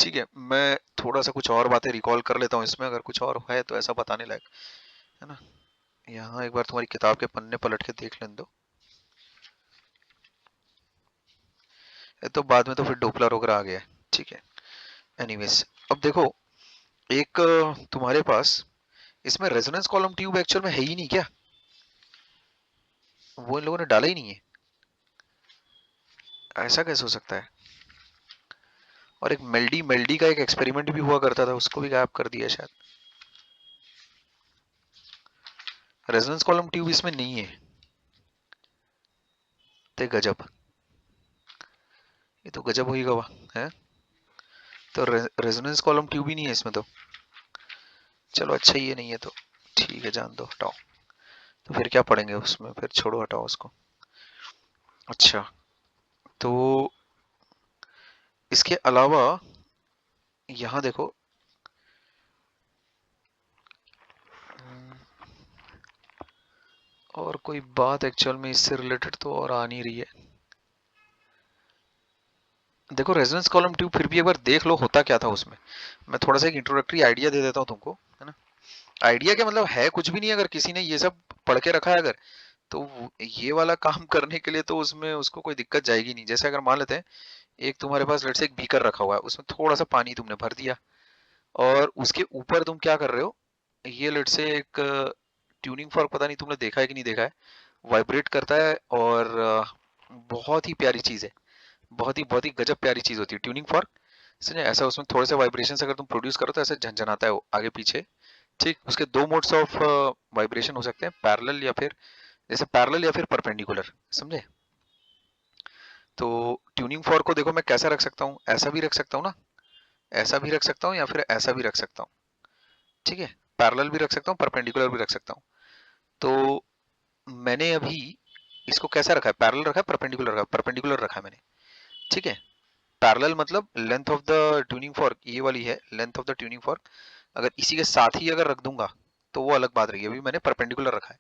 ठीक है, मैं थोड़ा सा कुछ और बातें रिकॉल कर लेता हूँ इसमें, अगर कुछ और है तो ऐसा बताने लायक है ना। यहाँ एक बार तुम्हारी किताब के पन्ने पलट के देख लेने दो, ये तो बाद में तो फिर डोपलर वगैरह आ गया है, ठीक है। एनीवेज अब देखो, एक तुम्हारे पास इसमें रेजोनेंस कॉलम ट्यूब एक्चुअल में है ही नहीं क्या, वो इन लोगों ने डाला ही नहीं है, ऐसा कैसे हो सकता है? और एक मेल्डी मेल्डी का एक एक्सपेरिमेंट भी हुआ करता था, उसको भी गायब कर दिया शायद। रेजोनेंस कॉलम ट्यूब इसमें नहीं है, ते गजब, ये तो गजब हुई गवा है। तो रेजोनेंस कॉलम ट्यूब ही नहीं है इसमें तो, चलो अच्छा ये नहीं है तो ठीक है, जान दो, हटाओ। तो फिर क्या पढ़ेंगे उसमें, फिर छोड़ो, हटाओ उसको। अच्छा तो इसके अलावा यहाँ देखो, और कोई बात एक्चुअल में इससे रिलेटेड तो और आ नहीं रही है। देखो रेजोनेंस कॉलम ट्यूब फिर भी एक बार देख लो होता क्या था उसमें। मैं थोड़ा सा एक इंट्रोडक्टरी आइडिया दे देता हूँ तुमको, है ना। आइडिया क्या मतलब है कुछ भी नहीं, अगर किसी ने ये सब पढ़ के रखा है अगर, तो ये वाला काम करने के लिए तो उसमें उसको कोई दिक्कत जाएगी नहीं। जैसे अगर मान लेते हैं एक तुम्हारे पास लेट से एक बीकर रखा हुआ है, उसमें थोड़ा सा पानी तुमने भर दिया, और उसके ऊपर तुम क्या कर रहे हो, ये लेट से एक ट्यूनिंग फॉर्क, पता नहीं तुमने देखा है कि नहीं देखा है, वाइब्रेट करता है, और बहुत ही प्यारी चीज है, बहुत ही गजब प्यारी चीज होती है ट्यूनिंग फॉर्क। समझे, ऐसा उसमें थोड़े से वाइब्रेशन अगर तुम प्रोड्यूस करो तो ऐसे झनझनाता है वो आगे पीछे। ठीक, उसके दो मोड्स ऑफ वाइब्रेशन हो सकते हैं, पैरेलल या फिर जैसे पैरेलल या फिर परपेंडिकुलर, समझे? तो ट्यूनिंग फॉर्क को देखो मैं कैसा रख सकता हूँ, ऐसा भी रख सकता हूँ ना, ऐसा भी रख सकता हूँ या फिर ऐसा भी रख सकता हूँ, ठीक है? पैरेलल भी रख सकता हूँ, परपेंडिकुलर भी रख सकता हूँ। तो मैंने अभी इसको कैसा रखा है, पैरेलल रखा है, परपेंडिकुलर रखा है, परपेंडिकुलर रखा है मैंने, ठीक है? पैरेलल मतलब length of the tuning fork ये वाली है, length of the tuning fork. अगर इसी के साथ ही अगर रख दूंगा तो वो अलग बात रही, अभी मैंने परपेंडिकुलर रखा है,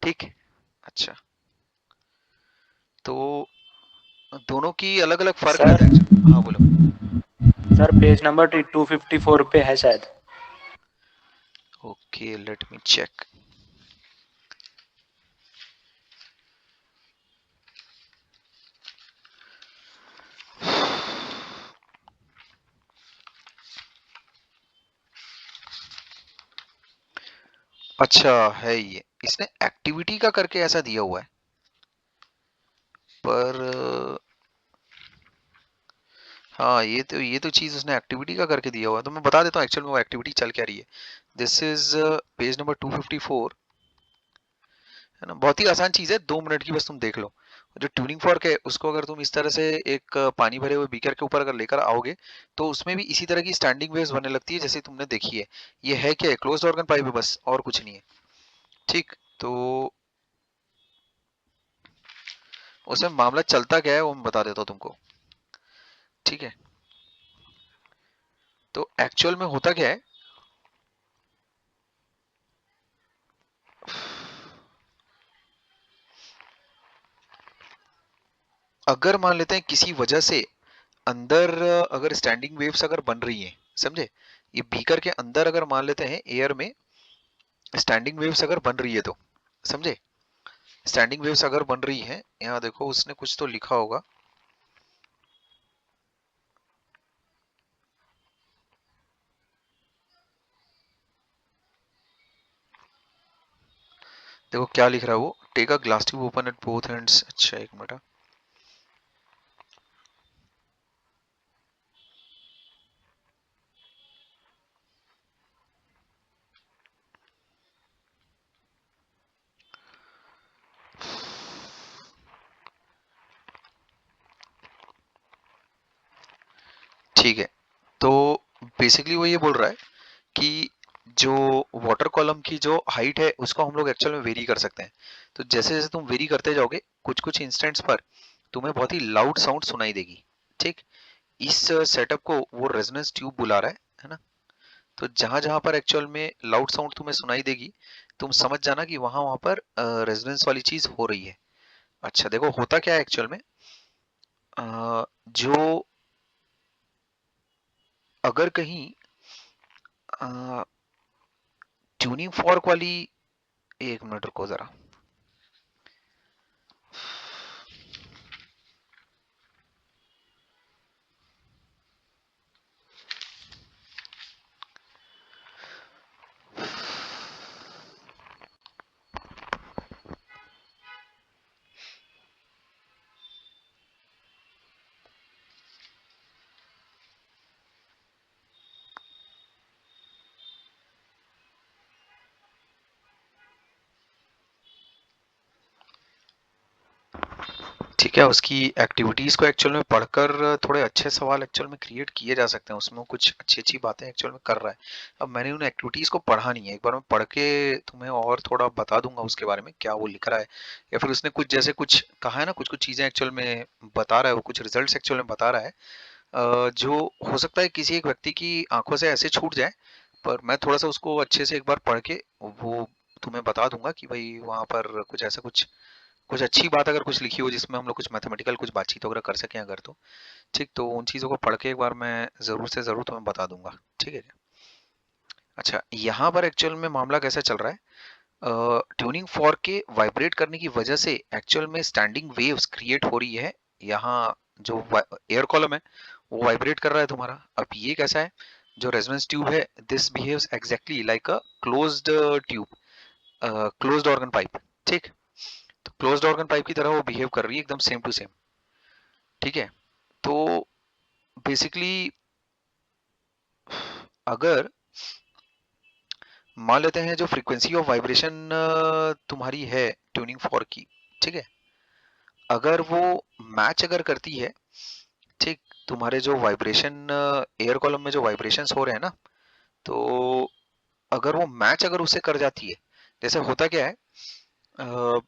ठीक है? अच्छा, तो दोनों की अलग अलग फर्क रहता सर है actually। हाँ बोलो। सर पेज नंबर 254 पे है शायद। Okay let me check. अच्छा है ये, इसने एक्टिविटी का करके ऐसा दिया हुआ है, पर हाँ ये तो चीज उसने एक्टिविटी का करके दिया हुआ है, तो मैं बता देता हूँ एक्चुअल में वो एक्टिविटी चल क्या रही है। दिस इज पेज नंबर 254, है ना? बहुत ही आसान चीज है, 2 मिनट की बस तुम देख लो। जो ट्यूनिंग फॉर्क है उसको अगर तुम इस तरह से एक पानी भरे हुए बीकर के ऊपर अगर लेकर आओगे तो उसमें भी इसी तरह की स्टैंडिंग वेव्स बनने लगती है जैसे तुमने देखी है। ये है क्या है, क्लोज्ड ऑर्गन पाइप है बस, और कुछ नहीं है, ठीक? तो उसमें मामला चलता क्या है वो मैं बता देता हूँ तुमको, ठीक है? तो एक्चुअल में होता क्या है, अगर मान लेते हैं किसी वजह से अंदर अगर स्टैंडिंग वेव्स अगर बन रही हैं, समझे? ये बीकर के अंदर अगर मान लेते हैं एयर में स्टैंडिंग वेव्स अगर बन रही है तो, समझे? स्टैंडिंग वेव्स अगर बन रही है, यहाँ देखो उसने कुछ तो लिखा होगा, देखो क्या लिख रहा है वो, take a glass tube open at both ends. अच्छा एक मिनट, ठीक है? तो बेसिकली वो ये बोल रहा है कि जो वाटर कॉलम की जो हाइट है उसको हम लोग एक्चुअल में वेरी कर सकते हैं। तो जैसे जैसे तुम वेरी करते जाओगे कुछ कुछ इंस्टेंट्स पर तुम्हें बहुत ही लाउड साउंड सुनाई देगी, ठीक? इस सेटअप को वो रेजोनेंस ट्यूब बुला रहा है ना? तो जहां जहां पर एक्चुअल में लाउड साउंड तुम्हें सुनाई देगी तुम समझ जाना कि वहां वहां पर रेजोनेंस वाली चीज हो रही है। अच्छा देखो होता क्या है एक्चुअल में, जो अगर कहीं ट्यूनिंग फॉर्क वाली, एक मिनट रुको जरा, ठीक है? उसकी एक्टिविटीज को एक्चुअल में पढ़कर थोड़े अच्छे सवाल एक्चुअल में क्रिएट किए जा सकते हैं, उसमें कुछ अच्छी अच्छी बातें एक्चुअल में कर रहा है। अब मैंने उन एक्टिविटीज को पढ़ा नहीं है, एक बार मैं पढ़ के तुम्हें और थोड़ा बता दूंगा उसके बारे में क्या वो लिख रहा है, या फिर उसने कुछ जैसे कुछ कहा है ना, कुछ कुछ चीजें एक्चुअल में बता रहा है वो, कुछ रिजल्ट्स एक्चुअल में बता रहा है, जो हो सकता है किसी एक व्यक्ति की आंखों से ऐसे छूट जाए, पर मैं थोड़ा सा उसको अच्छे से एक बार पढ़ के वो तुम्हें बता दूंगा कि भाई वहां पर कुछ ऐसा कुछ कुछ अच्छी बात अगर कुछ लिखी हो जिसमें हम लोग कुछ मैथमेटिकल कुछ बातचीत वगैरह कर सकें अगर, तो ठीक, तो उन चीज़ों को पढ़ के एक बार मैं ज़रूर से ज़रूर तुम्हें बता दूंगा, ठीक है? अच्छा यहाँ पर एक्चुअल में मामला कैसा चल रहा है, ट्यूनिंग फॉर्क के वाइब्रेट करने की वजह से एक्चुअल में स्टैंडिंग वेव्स क्रिएट हो रही है। यहाँ जो एयर कॉलम है वो वाइब्रेट कर रहा है तुम्हारा। अब ये कैसा है, जो रेजोनेंस ट्यूब है this behaves exactly like a closed tube, closed organ pipe, ठीक? तो क्लोज्ड ऑर्गन पाइप की तरह वो बिहेव कर रही है एकदम सेम टू सेम, ठीक है? तो बेसिकली अगर मान लेते हैं जो फ्रीक्वेंसी ऑफ वाइब्रेशन तुम्हारी है ट्यूनिंग फॉर्क की, ठीक है, अगर वो मैच अगर करती है, ठीक, तुम्हारे जो वाइब्रेशन एयर कॉलम में जो वाइब्रेशंस हो रहे हैं ना, तो अगर वो मैच अगर उससे कर जाती है, जैसे होता क्या है, अ,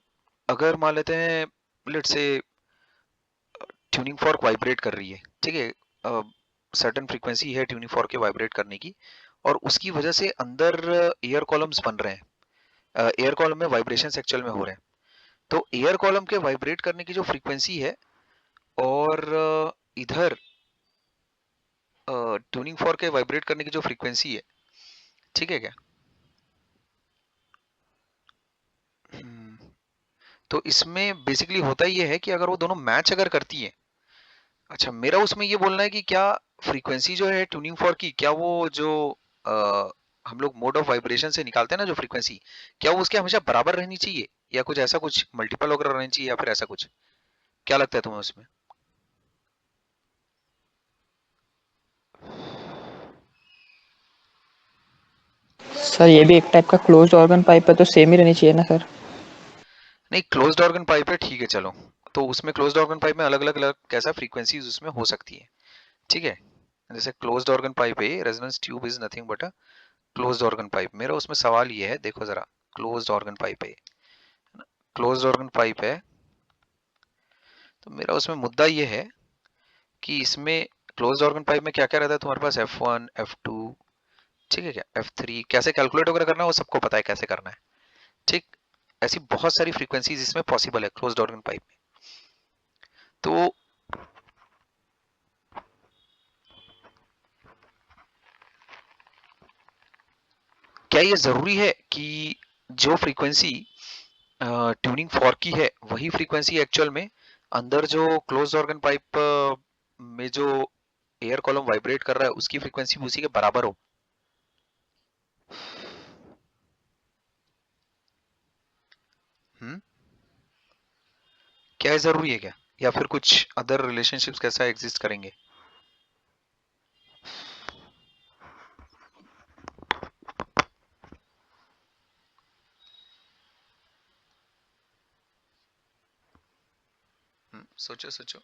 अगर मान लेते हैं let's say tuning fork vibrate कर रही है, ठीक है, सर्टेन फ्रीक्वेंसी है ट्यूनिंग फॉर्क के वाइब्रेट करने की, और उसकी वजह से अंदर एयर कॉलम्स बन रहे हैं, एयर कॉलम में वाइब्रेशन एक्चुअल में हो रहे हैं, तो एयर कॉलम के वाइब्रेट करने की जो फ्रीक्वेंसी है और इधर ट्यूनिंग फॉर्क के वाइब्रेट करने की जो फ्रीक्वेंसी है, ठीक है क्या, तो इसमें बेसिकली होता ये है कि अगर वो दोनों मैच अगर करती है, अच्छा मेरा उसमें ये बोलना है कि क्या फ्रीक्वेंसी जो है ट्यूनिंग फॉर्क की, क्या वो जो अ, हम लोग मोड ऑफ वाइब्रेशन से निकालते हैं ना जो फ्रीक्वेंसी, क्या वो उसके हमेशा बराबर रहनी चाहिए, या कुछ ऐसा कुछ मल्टीपल वगैरह रहनी चाहिए, या फिर ऐसा कुछ, क्या लगता है तुम्हें उसमें? सर ये भी एक टाइप का क्लोज्ड ऑर्गन पाइप है, तो सेम ही रहनी चाहिए ना सर? नहीं, क्लोज्ड ऑर्गन पाइप है, ठीक है चलो, तो उसमें क्लोज्ड ऑर्गन पाइप में अलग अलग अलग कैसा फ्रीक्वेंसीज उसमें हो सकती है, ठीक है, जैसे क्लोज्ड ऑर्गन पाइप है, resonance tube is nothing but a closed organ pipe. मेरा उसमें सवाल ये है, देखो जरा, क्लोज्ड ऑर्गन पाइप है, क्लोज्ड ऑर्गन पाइप है, तो मेरा उसमें मुद्दा ये है कि इसमें क्लोज्ड ऑर्गन पाइप में क्या क्या रहता है तुम्हारे पास, F1 F2, ठीक है क्या, F3, कैसे कैलकुलेट वगैरह करना है वो सबको पता है कैसे करना है, ठीक, ऐसी बहुत सारी फ्रीक्वेंसीज इसमें पॉसिबल है क्लोज्ड ऑर्गन पाइप में, तो क्या ये जरूरी है कि जो फ्रीक्वेंसी ट्यूनिंग फॉर्क की है वही फ्रीक्वेंसी एक्चुअल में अंदर जो क्लोज्ड ऑर्गन पाइप में जो एयर कॉलम वाइब्रेट कर रहा है उसकी फ्रीक्वेंसी भी उसी के बराबर हो? हम्म, क्या ये जरूरी है क्या, या फिर कुछ अदर रिलेशनशिप्स कैसा एग्जिस्ट करेंगे? सोचो सोचो।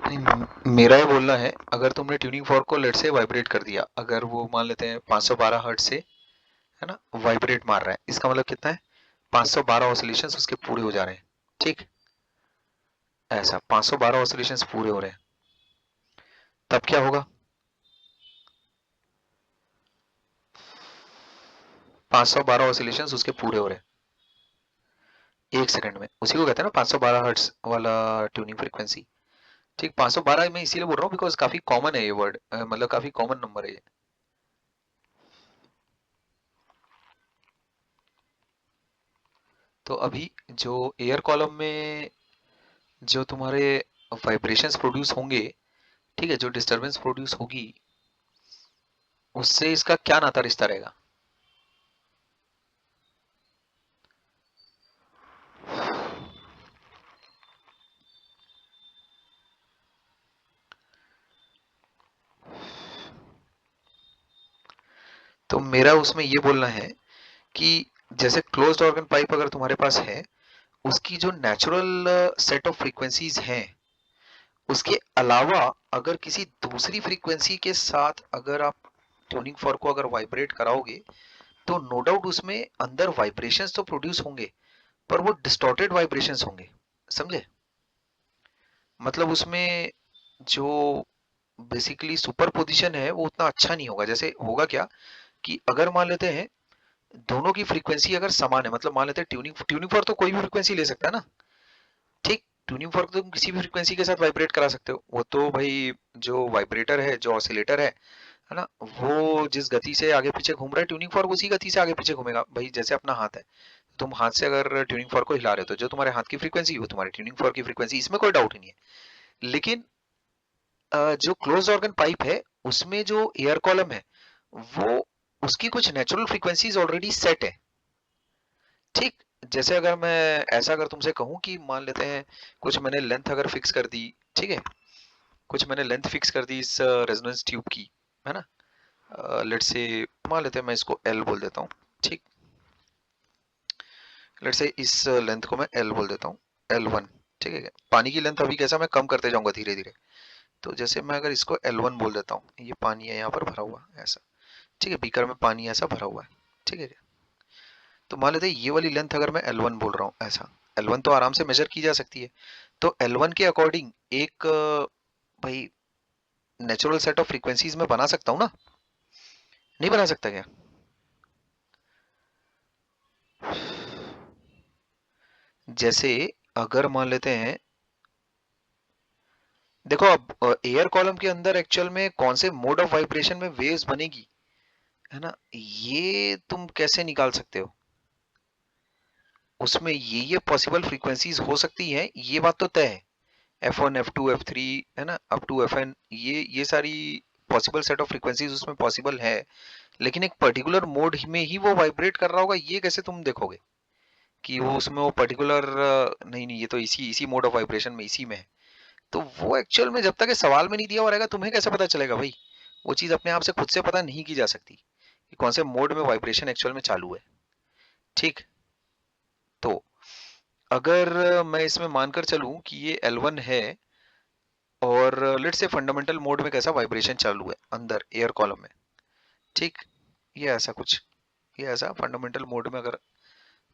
नहीं, मेरा ये बोलना है, अगर तुमने ट्यूनिंग फॉर्क को लेट से वाइब्रेट कर दिया, अगर वो मान लेते हैं 512 हर्ट्ज से, है ना, वाइब्रेट मार रहा है, इसका मतलब कितना है, 512 ऑसिलेशंस उसके पूरे हो जा रहे हैं, ठीक, ऐसा 512 ऑसिलेशंस पूरे हो रहे हैं, तब क्या होगा, 512 ऑसिलेशंस उसके पूरे हो रहे हैं एक सेकंड में, उसी को कहते हैं ना 512 हर्ट्ज वाला ट्यूनिंग फ्रीक्वेंसी, ठीक, 512 मैं इसीलिए बोल रहा हूँ बिकॉज काफी कॉमन है ये वर्ड, मतलब काफी कॉमन नंबर है ये, तो अभी जो एयर कॉलम में जो तुम्हारे वाइब्रेशंस प्रोड्यूस होंगे, ठीक है, जो डिस्टरबेंस प्रोड्यूस होगी, उससे इसका क्या नाता रिश्ता रहेगा? तो मेरा उसमें ये बोलना है कि जैसे क्लोज्ड ऑर्गन पाइप अगर तुम्हारे पास है, उसकी जो नेचुरल सेट ऑफ फ्रीक्वेंसीज हैं, उसके अलावा अगर किसी दूसरी फ्रीक्वेंसी के साथ अगर आप ट्यूनिंग फॉर्क को अगर वाइब्रेट कराओगे, तो नो डाउट उसमें अंदर वाइब्रेशंस तो प्रोड्यूस होंगे, पर वो डिस्टॉर्टेड वाइब्रेशंस होंगे, समझे, मतलब उसमें जो बेसिकली सुपर पोजिशन है वो उतना अच्छा नहीं होगा, जैसे होगा क्या कि अगर मान लेते हैं दोनों की फ्रीक्वेंसी अगर समान है, मतलब मान लेते हैं ट्यूनिंग ट्यूनिंग फॉर्क तो कोई भी फ्रीक्वेंसी ले सकता है ना, ठीक, ट्यूनिंग फॉर्क तो तुम किसी भी फ्रीक्वेंसी के साथ वाइब्रेट करा सकते हो, वो तो भाई जो वाइब्रेटर है जो ऑसिलेटर है है ना, वो जिस गति से आगे पीछे घूम रहा है ट्यूनिंग फॉर्क उसी गति से आगे पीछे घूमेगा भाई। जैसे अपना हाथ है, तुम हाथ से अगर ट्यूनिंग फॉर्क को हिला रहे हो तो जो तुम्हारे हाथ की फ्रीक्वेंसी वो तुम्हारे ट्यूनिंग फॉर्क की फ्रीक्वेंसी, इसमें कोई डाउट ही नहीं है। लेकिन जो क्लोज ऑर्गन पाइप है उसमें जो एयर कॉलम है वो उसकी कुछ नेचुरल फ्रीक्वेंसीज ऑलरेडी सेट है। ठीक, जैसे अगर मैं ऐसा अगर तुमसे कहूं कि मान लेते हैं कुछ मैंने लेंथ अगर फिक्स कर दी, ठीक है, कुछ मैंने लेंथ फिक्स कर दी इस रेजोनेंस ट्यूब की, है ना, लेट्स से मान लेते हैं मैं इसको एल बोल देता हूँ। ठीक, लेट्स से इस लेंथ को मैं एल बोल देता हूँ, L1। ठीक है, पानी की लेंथ अभी कैसा मैं कम करते जाऊंगा धीरे धीरे। तो जैसे मैं अगर इसको L1 बोल देता हूँ, ये पानी है यहाँ पर भरा हुआ ऐसा, ठीक है, बीकर में पानी ऐसा भरा हुआ है, ठीक है। तो मान लेते हैं ये वाली लेंथ अगर मैं L1 बोल रहा हूँ ऐसा, L1 तो आराम से मेजर की जा सकती है। तो L1 के अकॉर्डिंग एक भाई नेचुरल सेट ऑफ फ्रीक्वेंसीज में बना सकता हूँ ना, नहीं बना सकता क्या? जैसे अगर मान लेते हैं, देखो अब एयर कॉलम के अंदर एक्चुअल में कौन से मोड ऑफ वाइब्रेशन में वेव्स बनेगी, है ना, ये तुम कैसे निकाल सकते हो? उसमें ये पॉसिबल फ्रीक्वेंसीज हो सकती हैं, ये बात तो तय है। F1 F2 F3, है ना, अप टू Fn, ये सारी पॉसिबल सेट ऑफ फ्रीक्वेंसीज उसमें पॉसिबल है। लेकिन एक पर्टिकुलर मोड में ही वो वाइब्रेट कर रहा होगा, ये कैसे तुम देखोगे कि वो उसमें वो पर्टिकुलर, नहीं नहीं, ये तो इसी इसी मोड ऑफ वाइब्रेशन में इसी में है। तो वो एक्चुअल में जब तक ये सवाल में नहीं दिया हुआ रहेगा तुम्हें कैसे पता चलेगा भाई? वो चीज अपने आप से खुद से पता नहीं की जा सकती कि कौन से मोड में वाइब्रेशन एक्चुअल में चालू है। ठीक, तो अगर मैं इसमें मानकर चलूं कि ये L1 है और लेट्स से फंडामेंटल मोड में कैसा वाइब्रेशन चालू है अंदर एयर कॉलम में, ठीक, ये ऐसा कुछ, ये ऐसा फंडामेंटल मोड में अगर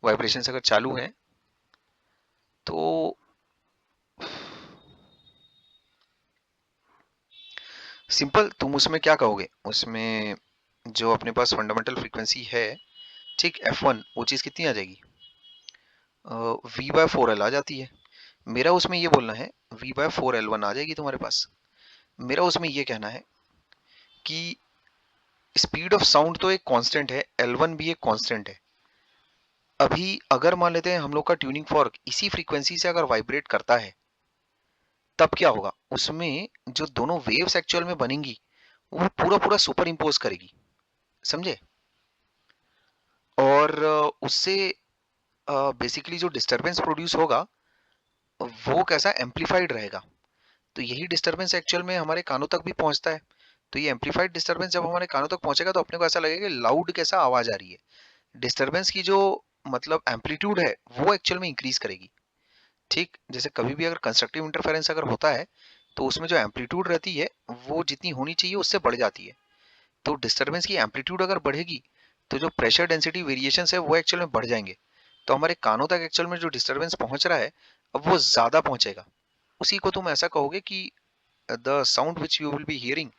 वाइब्रेशन अगर चालू है तो सिंपल तुम उसमें क्या कहोगे, उसमें जो अपने पास फंडामेंटल फ्रीक्वेंसी है, ठीक, F1, वो चीज कितनी आ जाएगी, V/4L आ जाती है। मेरा उसमें ये बोलना है V/4L1 आ जाएगी तुम्हारे पास। मेरा उसमें ये कहना है कि स्पीड ऑफ साउंड तो एक कांस्टेंट है, L1 भी एक कांस्टेंट है। अभी अगर मान लेते हैं हम लोग का ट्यूनिंग फॉर्क इसी फ्रीक्वेंसी से अगर वाइब्रेट करता है, तब क्या होगा, उसमें जो दोनों वेव्स एक्चुअल में बनेंगी वो पूरा पूरा सुपर इम्पोज करेगी, समझे? और उससे बेसिकली जो डिस्टरबेंस प्रोड्यूस होगा वो कैसा एम्पलीफाइड रहेगा। तो यही डिस्टरबेंस एक्चुअल में हमारे कानों तक भी पहुंचता है। तो ये एम्पलीफाइड डिस्टरबेंस जब हमारे कानों तक पहुंचेगा तो अपने को ऐसा लगेगा कि लाउड कैसा आवाज आ रही है। डिस्टरबेंस की जो मतलब एम्पलीट्यूड है वो एक्चुअल में इंक्रीज करेगी। ठीक, जैसे कभी भी अगर कंस्ट्रक्टिव इंटरफेरेंस अगर होता है तो उसमें जो एम्पलीट्यूड रहती है वो जितनी होनी चाहिए उससे बढ़ जाती है। तो डिस्टरबेंस की एम्पलीट्यूड अगर बढ़ेगी तो जो प्रेशर डेंसिटी वेरिएशन है वो एक्चुअल में बढ़ जाएंगे। तो हमारे कानों तक एक्चुअल में जो डिस्टरबेंस पहुंच रहा है अब वो ज्यादा पहुंचेगा। उसी को तुम ऐसा कहोगे कि the sound which you will be hearing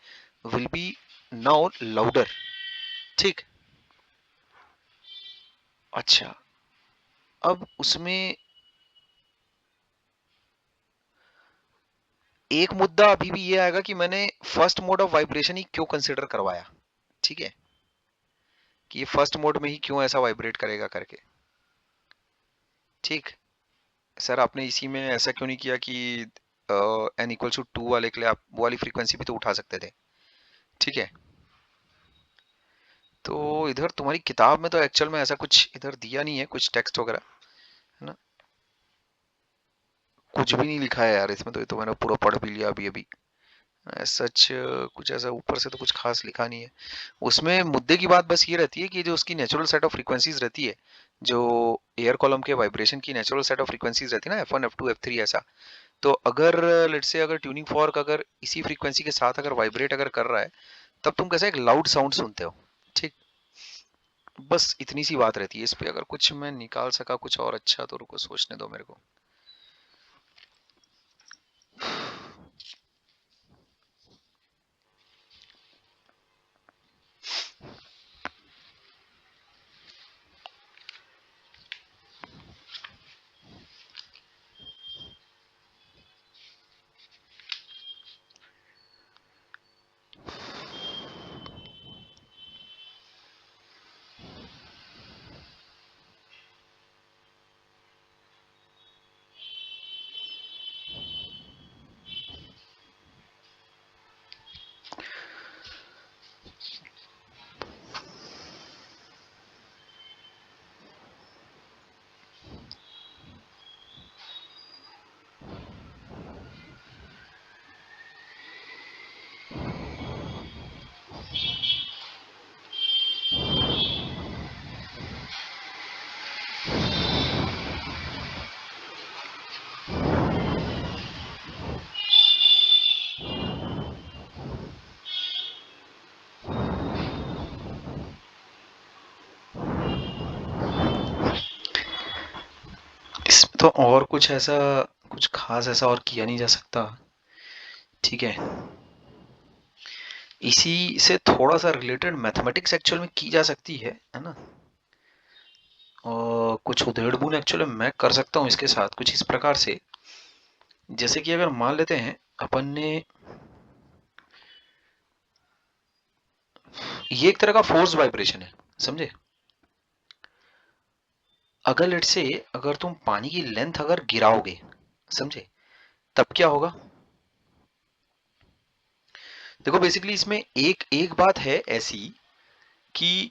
will be now louder. ठीक, अच्छा, अब उसमें एक मुद्दा अभी भी ये आएगा कि मैंने फर्स्ट मोड ऑफ वाइब्रेशन ही क्यों कंसिडर करवाया, ठीक है, कि ये फर्स्ट मोड में ही क्यों ऐसा वाइब्रेट करेगा करके। ठीक, सर आपने इसी में ऐसा क्यों नहीं किया कि n=2 वाले के लिए आप वो वाली फ्रीक्वेंसी भी तो उठा सकते थे, ठीक है। तो इधर तुम्हारी किताब में तो एक्चुअल में ऐसा कुछ इधर दिया नहीं है, कुछ टेक्स्ट वगैरह, है ना, कुछ भी नहीं लिखा है यार इसमें। तो ये तो मैंने पूरा पढ़ भी लिया अभी अभी। सच कुछ ऐसा ऊपर से तो कुछ खास लिखा नहीं है उसमें। मुद्दे की बात बस ये रहती है कि जो उसकी नेचुरल सेट ऑफ फ्रीक्वेंसीज रहती है, जो एयर कॉलम के वाइब्रेशन की नेचुरल सेट ऑफ फ्रीक्वेंसीज रहती है ना, F1 F2 F3 ऐसा। तो अगर लेट्स से अगर ट्यूनिंग फॉर्क अगर इसी फ्रीक्वेंसी के साथ अगर वाइब्रेट अगर कर रहा है तब तुम कैसे एक लाउड साउंड सुनते हो। ठीक, बस इतनी सी बात रहती है इस पे। अगर कुछ मैं निकाल सका कुछ और अच्छा तो रुको सोचने दो मेरे को। तो और कुछ ऐसा, कुछ खास ऐसा और किया नहीं जा सकता, ठीक है। इसी से थोड़ा सा रिलेटेड मैथमेटिक्स एक्चुअल में की जा सकती है ना। और कुछ उधेड़-बुन एक्चुअली मैं कर सकता हूँ इसके साथ कुछ इस प्रकार से, जैसे कि अगर मान लेते हैं अपन ने, ये एक तरह का फोर्स वाइब्रेशन है, समझे। अगर लेट से अगर तुम पानी की लेंथ अगर गिराओगे, समझे, तब क्या होगा। देखो बेसिकली इसमें एक एक बात है ऐसी कि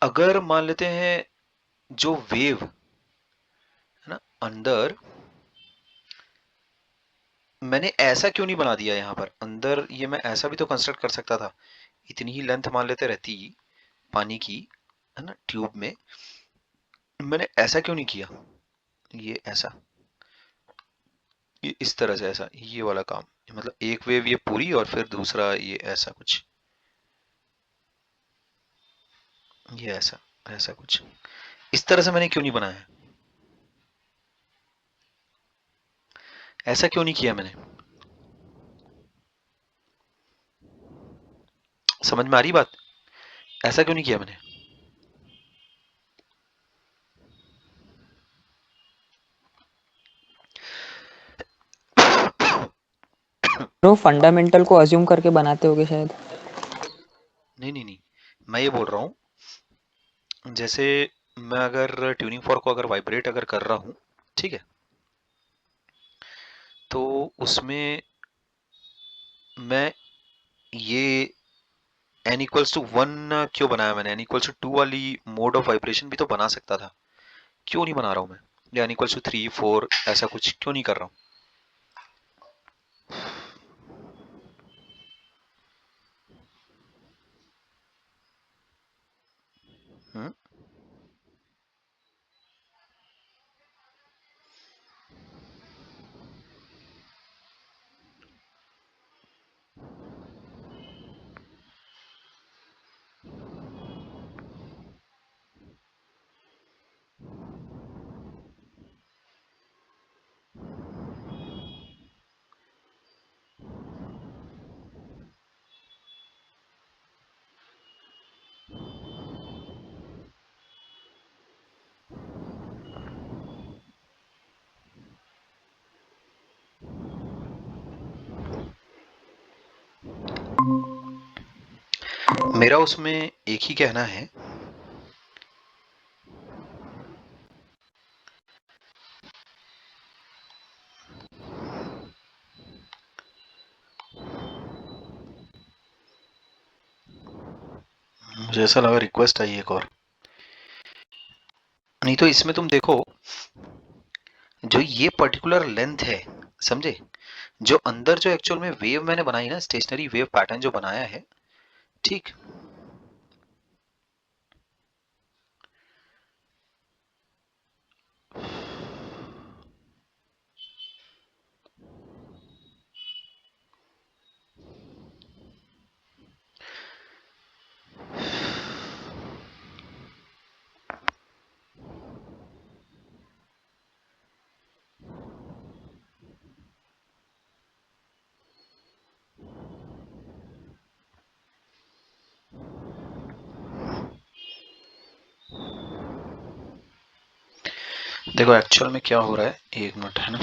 अगर मान लेते हैं जो वेव है ना अंदर, मैंने ऐसा क्यों नहीं बना दिया यहाँ पर अंदर, ये मैं ऐसा भी तो कंस्ट्रक्ट कर सकता था। इतनी ही लेंथ मान लेते रहती पानी की, है ना, ट्यूब में, मैंने ऐसा क्यों नहीं किया, ये ऐसा, ये इस तरह से ऐसा, ये वाला काम, मतलब एक वेव ये पूरी और फिर दूसरा ये ऐसा कुछ, ये ऐसा, ऐसा कुछ इस तरह से मैंने क्यों नहीं बनाया है, ऐसा क्यों नहीं किया मैंने, समझ में आ रही बात, ऐसा क्यों नहीं किया मैंने। वो फंडामेंटल को अज्यूम करके बनाते होगे शायद। नहीं नहीं नहीं, मैं ये बोल रहा हूँ जैसे मैं अगर ट्यूनिंग फॉर्क को अगर वाइब्रेट अगर कर रहा हूँ, ठीक है, तो उसमें मैं ये n इक्वल्स टू 1 क्यों बनाया मैंने, n इक्वल्स टू 2 वाली मोड ऑफ वाइब्रेशन भी तो बना सकता था, क्यों नहीं बना रहा हूँ मैं, या n इक्वल्स टू 3 4 ऐसा कुछ क्यों नहीं कर रहा हूँ। मेरा उसमें एक ही कहना है, मुझे ऐसा लगा रिक्वेस्ट आई एक और, नहीं तो इसमें तुम देखो जो ये पर्टिकुलर लेंथ है, समझे, जो अंदर जो एक्चुअल में वेव मैंने बनाई ना, स्टेशनरी वेव पैटर्न जो बनाया है, ठीक, देखो एक्चुअल में क्या हो रहा है, एक मिनट है ना,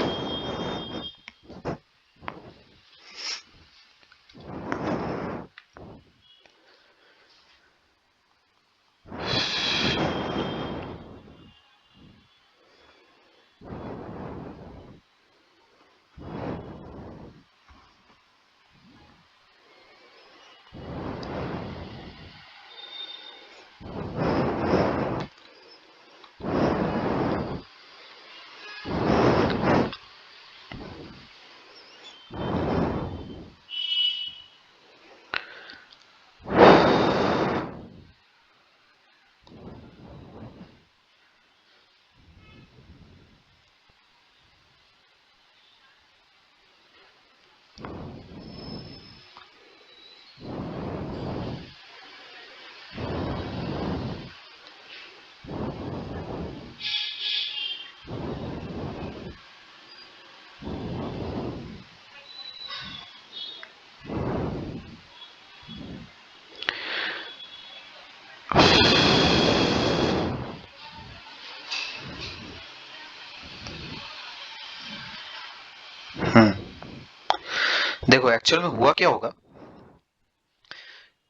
देखो एक्चुअल में हुआ क्या होगा,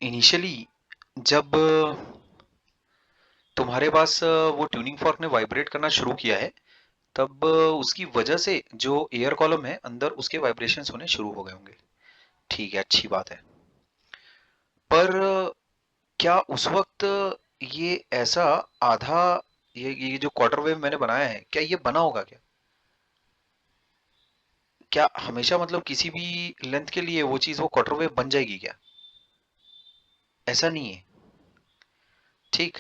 इनिशियली जब तुम्हारे पास वो ट्यूनिंग फॉर्क ने वाइब्रेट करना शुरू किया है, तब उसकी वजह से जो एयर कॉलम है अंदर उसके वाइब्रेशंस होने शुरू हो गए होंगे। ठीक है, अच्छी बात है। पर क्या उस वक्त ये ऐसा आधा, ये जो क्वार्टर वेव मैंने बनाया है, क्या ये बना होगा क्या? क्या हमेशा मतलब किसी भी लेंथ के लिए वो चीज वो क्वार्टर वेव बन जाएगी क्या? ऐसा नहीं है। ठीक,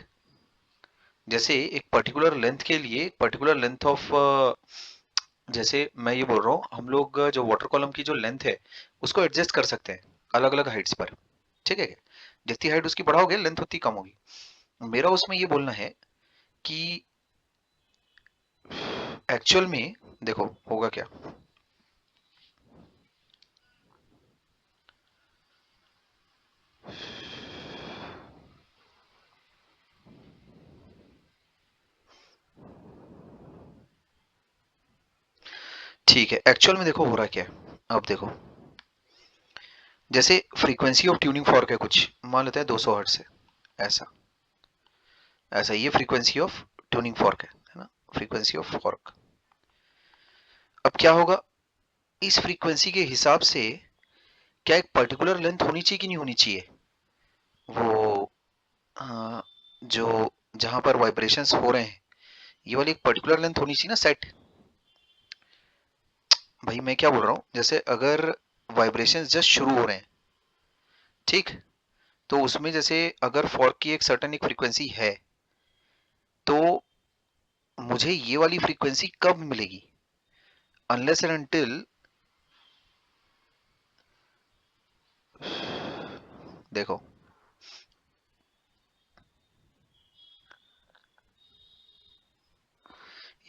जैसे एक पर्टिकुलर लेंथ के लिए एक पर्टिकुलर लेंथ ऑफ, जैसे मैं ये बोल रहा हूँ, हम लोग जो वाटर कॉलम की जो लेंथ है उसको एडजस्ट कर सकते हैं अलग अलग हाइट्स पर। ठीक है, जितनी हाइट उसकी बढ़ाओगे लेंथ उतनी कम होगी। मेरा उसमें ये बोलना है कि एक्चुअल में देखो होगा क्या। ठीक है, एक्चुअल में देखो हो रहा क्या है। अब देखो, जैसे फ्रीक्वेंसी ऑफ ट्यूनिंग फॉर्क है कुछ, मान लेते हैं 200 हर्ट्ज से, ऐसा ऐसा ये फ्रीक्वेंसी ऑफ ट्यूनिंग फॉर्क है ना, फ्रीक्वेंसी ऑफ फॉर्क। अब क्या होगा, इस फ्रीक्वेंसी के हिसाब से क्या एक पर्टिकुलर लेंथ होनी चाहिए कि नहीं होनी चाहिए? वो जो जहां पर वाइब्रेशंस हो रहे हैं, ये वाली एक पर्टिकुलर लेंथ होनी चाहिए ना, सेट। भाई मैं क्या बोल रहा हूँ, जैसे अगर वाइब्रेशंस जस्ट शुरू हो रहे हैं, ठीक, तो उसमें जैसे अगर फॉर्क की एक सर्टेन एक फ्रीक्वेंसी है, तो मुझे ये वाली फ्रीक्वेंसी कब मिलेगी? अनलेस एंड अनटिल, देखो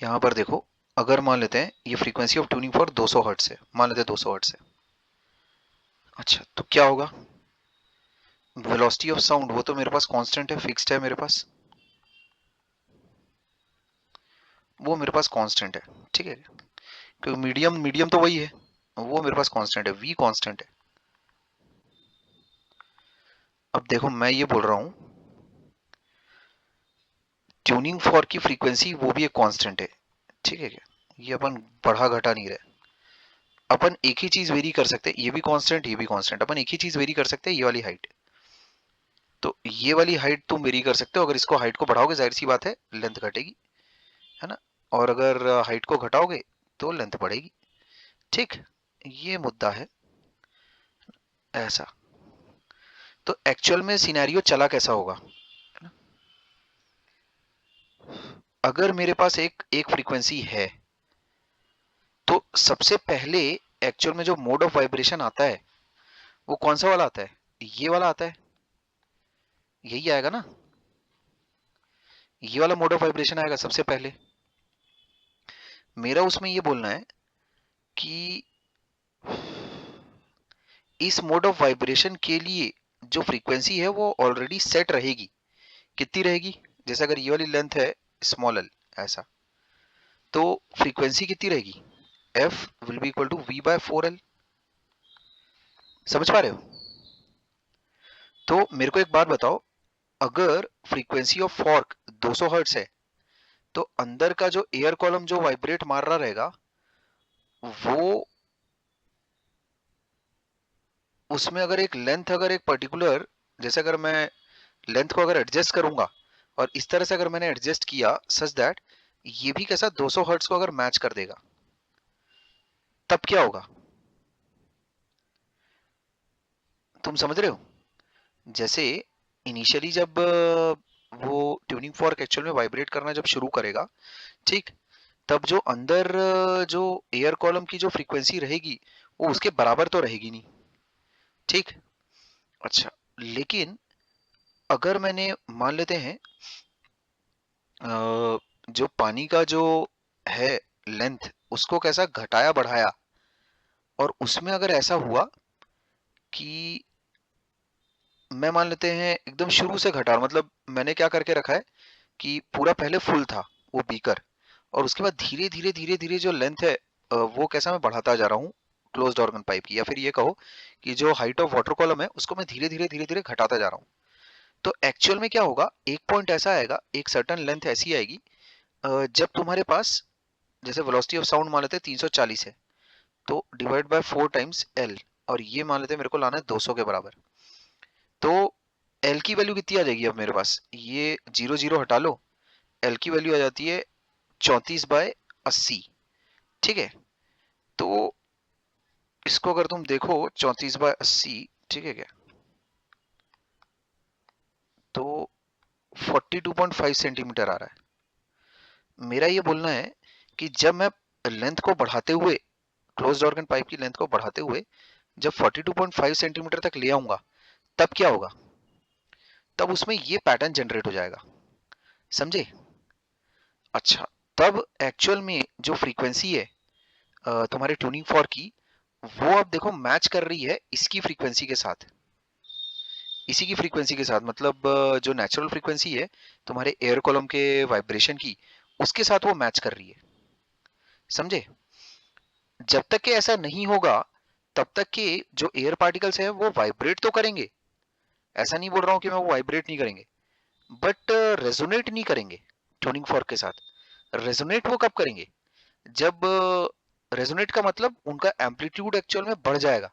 यहां पर देखो, अगर मान लेते हैं ये frequency of tuning for 200 hertz है, मान लेते हैं 200 हर्ट्ज है। अच्छा, तो क्या होगा, वेलोसिटी ऑफ साउंड वो तो मेरे पास कांस्टेंट है, फिक्स्ड है मेरे पास, वो मेरे पास कांस्टेंट है। ठीक है, क्योंकि मीडियम मीडियम तो वही है, वो मेरे पास कांस्टेंट है, वी कांस्टेंट है। अब देखो मैं ये बोल रहा हूं, ट्यूनिंग फॉर्क की फ्रीक्वेंसी वो भी एक कांस्टेंट है। ठीक है क्या, ये अपन बढ़ा घटा नहीं रहे, अपन एक ही चीज वेरी कर सकते हैं, ये भी कांस्टेंट ये भी कांस्टेंट, अपन एक ही चीज वेरी कर सकते हैं, ये वाली हाइट। तो ये वाली हाइट तुम वेरी कर सकते हो, अगर इसको हाइट को बढ़ाओगे जाहिर सी बात है लेंथ घटेगी, है ना, और अगर हाइट को घटाओगे तो लेंथ बढ़ेगी। ठीक, ये मुद्दा है ऐसा। तो एक्चुअल में सिनेरियो चला कैसा होगा, अगर मेरे पास एक एक फ्रीक्वेंसी है, तो सबसे पहले एक्चुअल में जो मोड ऑफ वाइब्रेशन आता है वो कौन सा वाला आता है? ये वाला आता है, यही आएगा ना, ये वाला मोड ऑफ वाइब्रेशन आएगा सबसे पहले। मेरा उसमें ये बोलना है कि इस मोड ऑफ वाइब्रेशन के लिए जो फ्रीक्वेंसी है वो ऑलरेडी सेट रहेगी। कितनी रहेगी, जैसे अगर ये वाली लेंथ है स्मॉल एल, ऐसा, तो फ्रीक्वेंसी कितनी रहेगी, f will be equal to v by 4L। समझ पा रहे हो? तो मेरे को एक बात बताओ, अगर फ्रीक्वेंसी ऑफ फॉर्क 200 हर्ट्ज है, तो अंदर का जो एयर कॉलम जो वाइब्रेट मार रहा रहेगा, वो उसमें अगर एक लेंथ, अगर एक पर्टिकुलर, जैसे अगर मैं लेंथ को अगर एडजस्ट करूंगा, और इस तरह से अगर मैंने एडजस्ट किया सच दैट ये भी कैसा 200 हर्ट्ज को अगर मैच कर देगा, तब क्या होगा, तुम समझ रहे हो? जैसे इनिशियली जब वो ट्यूनिंग फॉर्क एक्चुअल में वाइब्रेट करना जब शुरू करेगा, ठीक, तब जो अंदर जो एयर कॉलम की जो फ्रीक्वेंसी रहेगी वो उसके बराबर तो रहेगी नहीं। ठीक, अच्छा, लेकिन अगर मैंने मान लेते हैं जो पानी का जो है लेंथ, उसको कैसा घटाया बढ़ाया, और उसमें अगर ऐसा हुआ कि मैं मान लेते हैं एकदम शुरू से घटा, मतलब मैंने क्या करके रखा है कि पूरा पहले फुल था वो बीकर, और उसके बाद धीरे धीरे धीरे धीरे जो लेंथ है वो कैसा मैं बढ़ाता जा रहा हूँ क्लोज्ड ऑर्गन पाइप की, या फिर ये कहो कि जो हाइट ऑफ वाटर कॉलम है उसको मैं धीरे धीरे घटाता जा रहा हूँ। तो एक्चुअल में क्या होगा, एक पॉइंट ऐसा आएगा, एक सर्टन लेंथ ऐसी आएगी जब तुम्हारे पास जैसे वेलोसिटी ऑफ साउंड मान लेते हैं 340 है, तो डिवाइड बाय 4 टाइम्स एल, और ये मान लेते हैं मेरे को लाना है 200 के बराबर। तो एल की वैल्यू कितनी आ जाएगी अब मेरे पास, ये 0 हटा लो, एल की वैल्यू आ जाती है 34/80। ठीक है, तो इसको अगर तुम देखो 34/80, ठीक है क्या, तो 42.5 सेंटीमीटर आ रहा है। मेरा ये बोलना है कि जब मैं लेंथ को बढ़ाते हुए, क्लोज्ड ऑर्गन पाइप की लेंथ को बढ़ाते हुए जब 42.5 सेंटीमीटर तक ले आऊंगा, तब क्या होगा, तब उसमें ये पैटर्न जनरेट हो जाएगा, समझे। अच्छा, तब एक्चुअल में जो फ्रीक्वेंसी है तुम्हारे ट्यूनिंग फॉर की, वो अब देखो मैच कर रही है इसकी फ्रीक्वेंसी के साथ, इसी की फ्रीक्वेंसी के साथ, मतलब जो नेचुरल फ्रीक्वेंसी है तुम्हारे एयर कॉलम के वाइब्रेशन की, उसके साथ वो मैच कर रही है, समझे। जब तक कि ऐसा नहीं होगा तब तक कि जो एयर पार्टिकल्स हैं वो वाइब्रेट तो करेंगे, ऐसा नहीं बोल रहा हूं कि मैं वो वाइब्रेट नहीं करेंगे, बट रेजोनेट नहीं करेंगे ट्यूनिंग फॉर्क के साथ। रेजोनेट वो कब करेंगे, जब रेजोनेट का मतलब उनका एम्पलीट्यूड एक्चुअल में बढ़ जाएगा,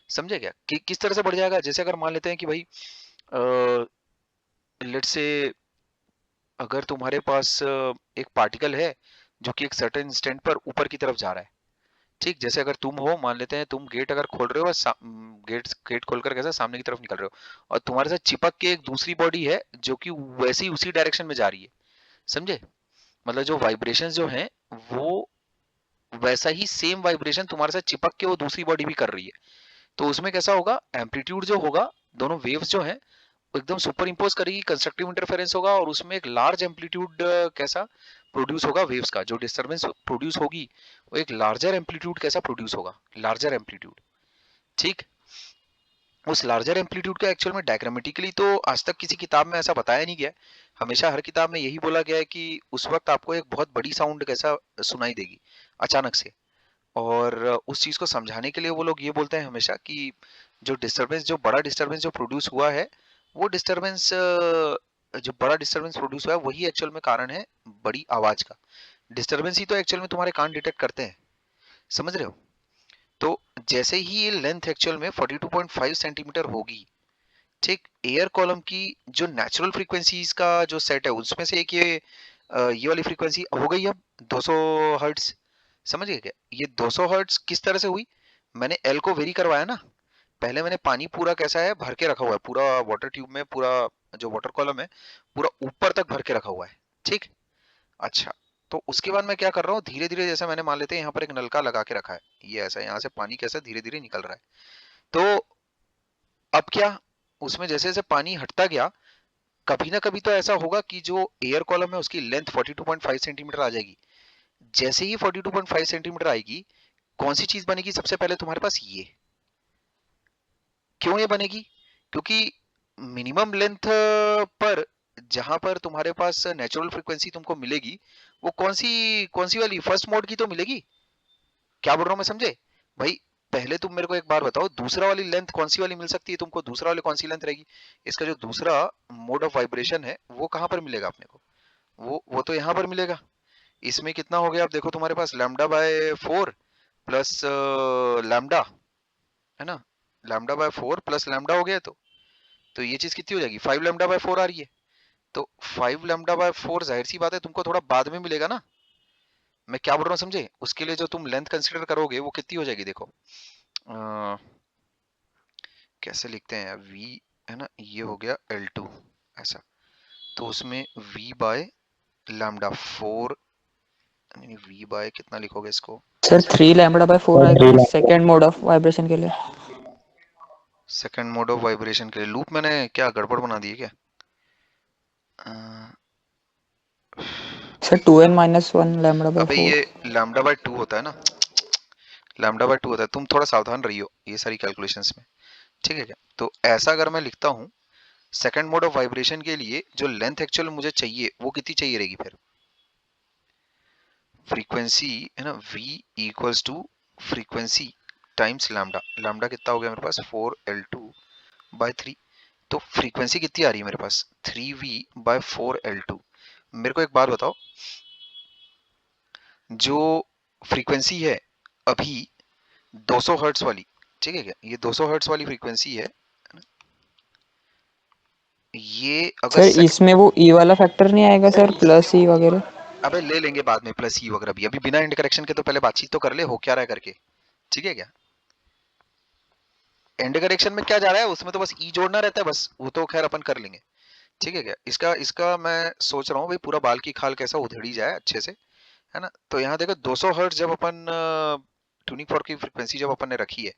समझे क्या, कि किस तरह से बढ़ जाएगा। जैसे अगर मान लेते हैं कि भाई लेट्स से अगर तुम्हारे पास एक पार्टिकल है जो कि एक सर्टेन इंस्टेंट पर ऊपर की तरफ जा रहा है, ठीक, जैसे अगर तुम हो, मान लेते हैं तुम गेट अगर खोल रहे हो, गेट खोलकर कैसे सामने की तरफ निकल रहे हो, और तुम्हारे साथ चिपक के एक दूसरी बॉडी है जो कि वैसे ही उसी डायरेक्शन में जा रही है, समझे। मतलब जो वाइब्रेशन जो है वो वैसा ही सेम वाइब्रेशन तुम्हारे साथ चिपक के वो दूसरी बॉडी भी कर रही है। तो उसमें कैसा होगा, एम्पलीट्यूड जो होगा, दोनों वेव्स जो है एकदम सुपर इम्पोज करेगी, कंस्ट्रक्टिव इंटरफेरेंस होगा, और उसमें एक लार्ज एम्पलीट्यूड कैसा प्रोड्यूस होगा वेव्स का, जो डिस्टरबेंस प्रोड्यूस होगी वो एक लार्जर एम्पलीट्यूड कैसा प्रोड्यूस होगा, लार्जर एम्पलीट्यूड, ठीक। उस लार्जर एम्पलीट्यूड का एक्चुअल में डायग्रामेटिकली तो आज तक किसी किताब में ऐसा बताया नहीं गया, हमेशा हर किताब में यही बोला गया है कि उस वक्त आपको एक बहुत बड़ी साउंड कैसा सुनाई देगी अचानक से, और उस चीज को समझाने के लिए वो लोग ये बोलते हैं हमेशा कि जो डिस्टरबेंस, जो बड़ा डिस्टरबेंस जो प्रोड्यूस हुआ है, वो डिस्टरबेंस जो बड़ा डिस्टरबेंस प्रोड्यूस हुआ है वही एक्चुअल में कारण है बड़ी आवाज का। डिस्टरबेंस ही तो एक्चुअल में तुम्हारे कान डिटेक्ट करते हैं, समझ रहे हो। तो जैसे ही ये लेंथ एक्चुअल में 42.5 सेंटीमीटर होगी, ठीक, एयर कॉलम की जो नेचुरल फ्रीक्वेंसीज का जो सेट है उसमें से एक ये वाली फ्रीक्वेंसी हो गई अब 200 हर्ट्ज, समझ गए क्या। ये 200 हर्ट्ज किस तरह से हुई, मैंने एल को वेरी करवाया ना, पहले मैंने पानी पूरा कैसा है भर के रखा हुआ है, पूरा वाटर ट्यूब में, पूरा जो वाटर कॉलम है पूरा ऊपर तक भर के रखा हुआ है, ठीक। अच्छा, तो उसके बाद मैं क्या कर रहा हूँ, धीरे धीरे, जैसे मैंने मान लेते हैं यहाँ पर एक नलका लगा के रखा है, ये ऐसा यहाँ से पानी कैसा धीरे धीरे निकल रहा है, तो अब क्या, उसमें जैसे जैसे पानी हटता गया, कभी ना कभी तो ऐसा होगा कि जो एयर कॉलम है उसकी लेंथ 42.5 सेंटीमीटर आ जाएगी। जैसे ही 42.5 सेंटीमीटर आएगी, कौन सी चीज बनेगी सबसे पहले तुम्हारे पास, ये। क्यों ये बनेगी, क्योंकि मिनिमम लेंथ पर जहां पर तुम्हारे पास नेचुरल फ्रीक्वेंसी तुमको मिलेगी, वो कौन सी वाली, फर्स्ट मोड की तो मिलेगी। क्या बोल रहा हूं मैं, समझे भाई। पहले तुम मेरे को एक बार बताओ, दूसरा वाली लेंथ कौन सी वाली मिल सकती है तुमको, दूसरा वाली कौन सी लेंथ रहेगी, इसका जो दूसरा मोड ऑफ वाइब्रेशन है वो कहां पर मिलेगा अपने को, वो तो यहाँ पर मिलेगा। इसमें कितना हो गया, आप देखो तुम्हारे पास λ/4 प्लस लैम्डा, है ना, λ/4 प्लस लैम्डा हो गया, तो ये चीज कितनी हो जाएगी, 5 λ/4 आ रही है। तो 5 λ/4 जाहिर सी बात है तुमको थोड़ा बाद में मिलेगा ना, मैं क्या बोल रहा हूँ समझे। उसके लिए जो तुम लेंथ कंसिडर करोगे वो कितनी हो जाएगी, देखो कैसे लिखते हैं, v है ना, ये हो गया L2 ऐसा, तो उसमें v बाय λ/4, नहीं v बाय कितना लिखोगे इसको, सर 3 λ/4 आएगा सेकेंड मोड ऑफ वाइब्रेशन के लिए। सेकंड मोड ऑफ वाइब्रेशन के लिए लूप मैंने क्या गड़बड़ बना दी है क्या, सर 2n-1 अबे λ/4। ये λ/2 होता है ना, λ/2 होता है, तुम थोड़ा सावधान रहियो ये सारी कैलकुलेशंस में, ठीक है क्या। तो ऐसा अगर मैं लिखता हूँ, सेकंड मोड ऑफ वाइब्रेशन के लिए जो लेंथ एक्चुअल मुझे चाहिए वो कितनी चाहिए रहेगी, फिर फ्रीक्वेंसी है ना, v equals to frequency times lambda, lambda कितना हो गया मेरे पास 4L2/3। तो फ्रीक्वेंसी कितनी आ रही है मेरे पास 3V/4L2। मेरे को एक बात बताओ, जो फ्रीक्वेंसी है अभी 200 हर्ट्ज वाली, ठीक है क्या, ये 200 हर्ट्ज वाली फ्रीक्वेंसी है ना? ये अगर सर इसमें वो ई वाला फैक्टर नहीं आएगा सर, प्लस ई वगैरह? अबे ले लेंगे बाद में प्लस ई वगैरह भी, अभी बिना एंड करेक्शन के तो पहले बातचीत तो कर ले हो क्या रहा है करके, ठीक है क्या। एंड करेक्शन में क्या जा रहा है, उसमें तो बस ई जोड़ना रहता है बस, वो तो खैर अपन कर लेंगे, ठीक है क्या। इसका इसका मैं सोच रहा हूँ भाई पूरा बाल की खाल कैसा उधेड़ी जाए अच्छे से, है ना। तो यहाँ देखो 200 हर्ट्ज जब अपन ट्यूनिंग फॉर्क की फ्रीक्वेंसी जब अपन ने रखी है,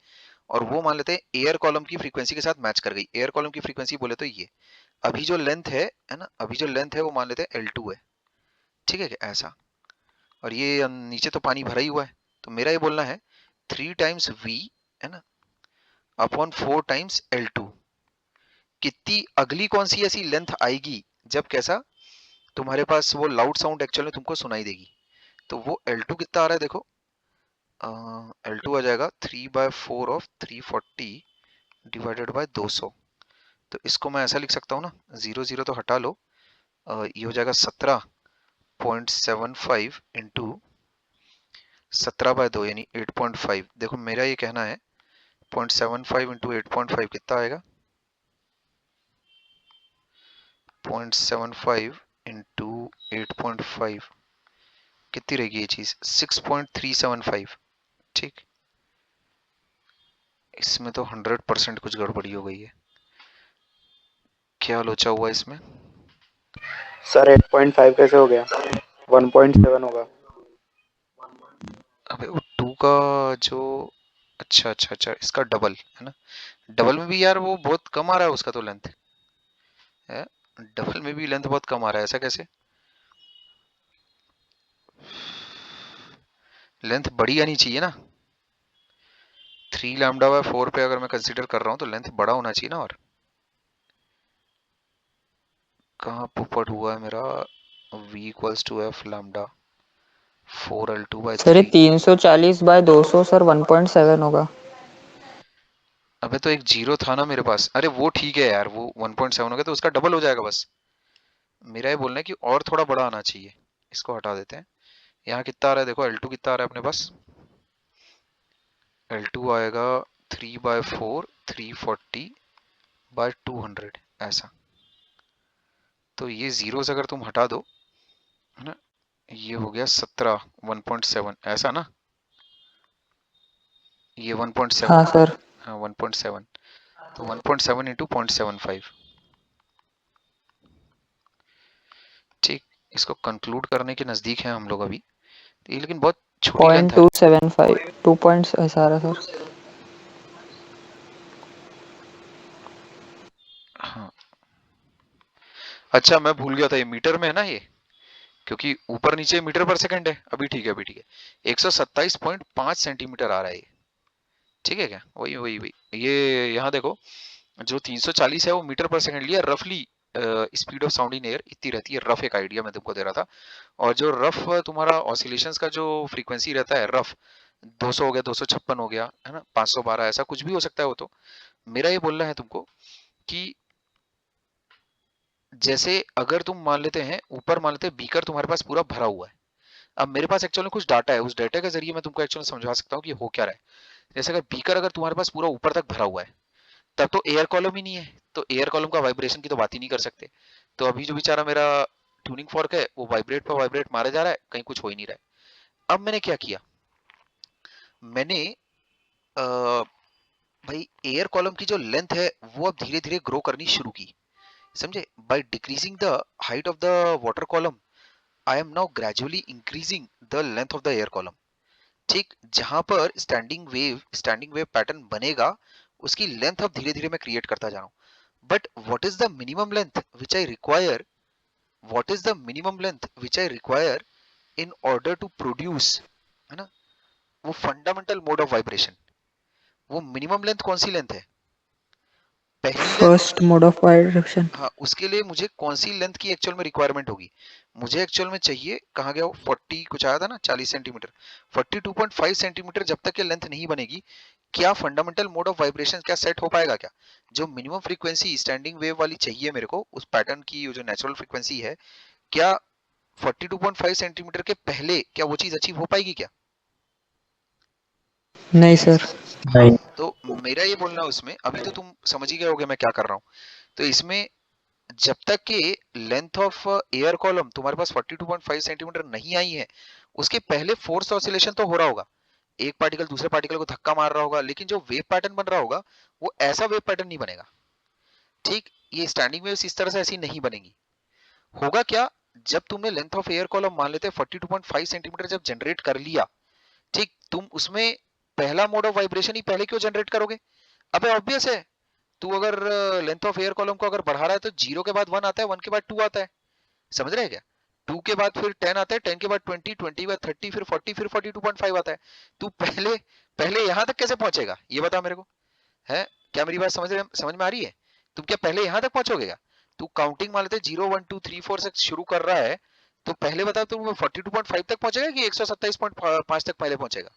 और वो मान लेते हैं एयर कॉलम की फ्रीक्वेंसी के साथ मैच कर गई। एयर कॉलम की फ्रीक्वेंसी बोले तो ये अभी जो लेंथ है ना, अभी जो लेंथ है वो मान लेते हैं L2 है, ठीक है क्या, ऐसा। और ये नीचे तो पानी भरा ही हुआ है, तो मेरा ये बोलना है 3 टाइम्स V, है ना, अपॉन 4 टाइम्स L2। कितनी अगली कौन सी ऐसी लेंथ आएगी जब कैसा तुम्हारे पास वो लाउड साउंड एक्चुअल में तुमको सुनाई देगी। तो वो L2 कितना आ रहा है देखो, L2 आ जाएगा 3/4 ऑफ 340 डिवाइडेड बाय 200। तो इसको मैं ऐसा लिख सकता हूँ ना, 0 0 तो हटा लो, ये हो जाएगा 17.75 इंटू 17/2 यानी 8.5। देखो मेरा ये कहना है 0.75 इंटू 8.5 कितना आएगा, 0.75 इंटू 8.5 कितनी रहेगी ये चीज 6.375, ठीक। इसमें तो 100% कुछ गड़बड़ी हो गई है, क्या लोचा हुआ इसमें। सर 8.5 कैसे हो गया? 1.7 होगा। अबे वो 2 का जो, अच्छा अच्छा अच्छा इसका डबल है ना, डबल में भी यार वो बहुत कम आ रहा है उसका तो लेंथ है, डबल में भी लेंथ बहुत कम आ रहा है, ऐसा कैसे। लेंथ बड़ी आनी चाहिए ना, 3λ/4 पे अगर मैं कंसीडर कर रहा हूँ तो लेंथ बड़ा होना चाहिए ना। और कहाँ पुपट हुआ है मेरा, v equals to f lambda 4L2/3। Sir ये 340/200 सर 1.7 होगा। अबे तो एक जीरो था ना मेरे पास, अरे वो ठीक है यार, वो 1.7 हो गया तो उसका डबल हो जाएगा बस। मेरा ये बोलना है कि और थोड़ा बड़ा आना चाहिए, इसको हटा देते हैं। यहाँ कितना आ रहा है देखो, L2 कितना आ रहा है अपने पास, L2 आएगा 3/4 340/200 ऐसा। तो ये जीरोस अगर तुम हटा दो, है ना, ये हो गया 17 1.7 ऐसा ना, ये 1.7, हाँ सर। हाँ 1.7, तो 1.7 इंटू 0.75, ठीक। इसको कंक्लूड करने के नजदीक है हम लोग अभी, ये लेकिन बहुत छोटी लेंथ है। 0.275 2 पॉइंट्स ऐसा आ रहा सर। हाँ अच्छा मैं भूल गया था, ये मीटर में है ना ये, क्योंकि ऊपर नीचे मीटर पर सेकंड है। अभी ठीक है, अभी ठीक है, 127.5 सेंटीमीटर आ रहा है ये, ठीक है क्या, वही वही वही। ये यहाँ देखो, जो 340 है वो मीटर पर सेकंड लिया रफली, speed of sound in air इतनी रहती है, रफ एक आइडिया मैं तुमको दे रहा था। और जो रफ तुम्हारा ऑसिलेशंस का जो फ्रीक्वेंसी रहता है रफ, 200 हो गया, 256 हो गया, है ना, 512 ऐसा कुछ भी हो सकता है वो तो। मेरा ये बोलना है तुमको कि जैसे अगर तुम मान लेते हैं ऊपर, मान लेते हैं बीकर तुम्हारे पास पूरा भरा हुआ है। अब मेरे पास एक्चुअली कुछ डाटा है, उस डाटा के जरिए मैं तुमको एक्चुअली समझा सकता हूँ कि हो क्या रहा है। जैसे अगर बीकर अगर तुम्हारे पास पूरा ऊपर तक भरा हुआ है, तब तो एयर कॉलम ही नहीं है, तो एयर कॉलम का वाइब्रेशन की तो बात ही नहीं कर सकते। तो अभी जो बेचारा मेरा ट्यूनिंग फॉर्क है वो वाइब्रेट पर वाइब्रेट मारा जा रहा है, कहीं कुछ हो ही नहीं रहा है। अब मैंने क्या किया, मैंने भाई एयर कॉलम की जो लेंथ है वो अब धीरे धीरे ग्रो करनी शुरू की, समझे। By decreasing the height of the water column I am now gradually increasing the length of the air column, ठीक। जहां पर स्टैंडिंग वेव पैटर्न बनेगा उसकी लेंथ अब धीरे धीरे मैं क्रिएट करता जा रहा हूँ। But what is the minimum length which I require, what is the minimum length which I require in order to produce, है ना, वो फंडामेंटल मोड ऑफ वाइब्रेशन, वो मिनिमम लेंथ कौन सी लेंथ है, पहली length. First mode of vibration. हाँ उसके लिए मुझे कौन सी लेंथ की एक्चुअल में रिक्वायरमेंट होगी, मुझे एक्चुअल में चाहिए, कहाँ गया वो 40 कुछ आया था ना 40 सेंटीमीटर, 42.5 सेंटीमीटर जब तक ये लेंथ नहीं बनेगी, क्या फंडामेंटल मोड ऑफ वाइब्रेशन क्या सेट हो पाएगा क्या? जो मिनिमम फ्रीक्वेंसी स्टैंडिंग वेव वाली चाहिए मेरे को उस पैटर्न की जो नेचुरल फ्रीक्वेंसी है, क्या 42.5 सेंटीमीटर के पहले क्या वो चीज अचीव हो पाएगी क्या? नहीं सर। हाँ, नहीं। तो मेरा ये बोलना उसमें, अभी तो तुम समझ ही गए होगे मैं क्या कर रहा हूँ। तो इसमें जब तक कि लेंथ ऑफ एयर कॉलम तुम्हारे पास 42.5 सेंटीमीटर नहीं आई है, उसके पहले फोर्स ऑसिलेशन तो हो रहा होगा, एक पार्टिकल दूसरे पार्टिकल को धक्का मार रहा होगा, लेकिन जो वेव पैटर्न बन रहा होगा वो ऐसा वेव पैटर्न नहीं बनेगा। ठीक, ये स्टैंडिंग वेव्स इस तरह से ऐसी नहीं बनेगी। होगा क्या, जब तुमने लेंथ ऑफ एयर कॉलम मान लेते 42.5 सेंटीमीटर जब जनरेट कर लिया, ठीक, तुम उसमें पहला मोड ऑफ वाइब्रेशन ही पहले क्यों जनरेट करोगे? अबे ऑब्वियस है, तू अगर लेंथ ऑफ एयर कॉलम को अगर बढ़ा रहा है तो 0 के बाद 1 आता है, 1 के बाद 2 आता है, समझ रहे हैं क्या? 2 के बाद फिर 10 आता है, 10 के बाद 20, 20 के बाद 30, फिर 40, फिर 42.5 आता है। तू पहले पहले यहां तक कैसे पहुंचेगा ये बता मेरे को, है? क्या मेरी बात समझ में आ रही है? तुम क्या पहले यहां तक पहुंचोगे क्या? तू काउंटिंग मान लेते 0 1 2 3 4 से शुरू कर रहा है, तो पहले बता तुम 42.5 तक पहुंचेगा कि 127.5 तक पहले पहुंचेगा?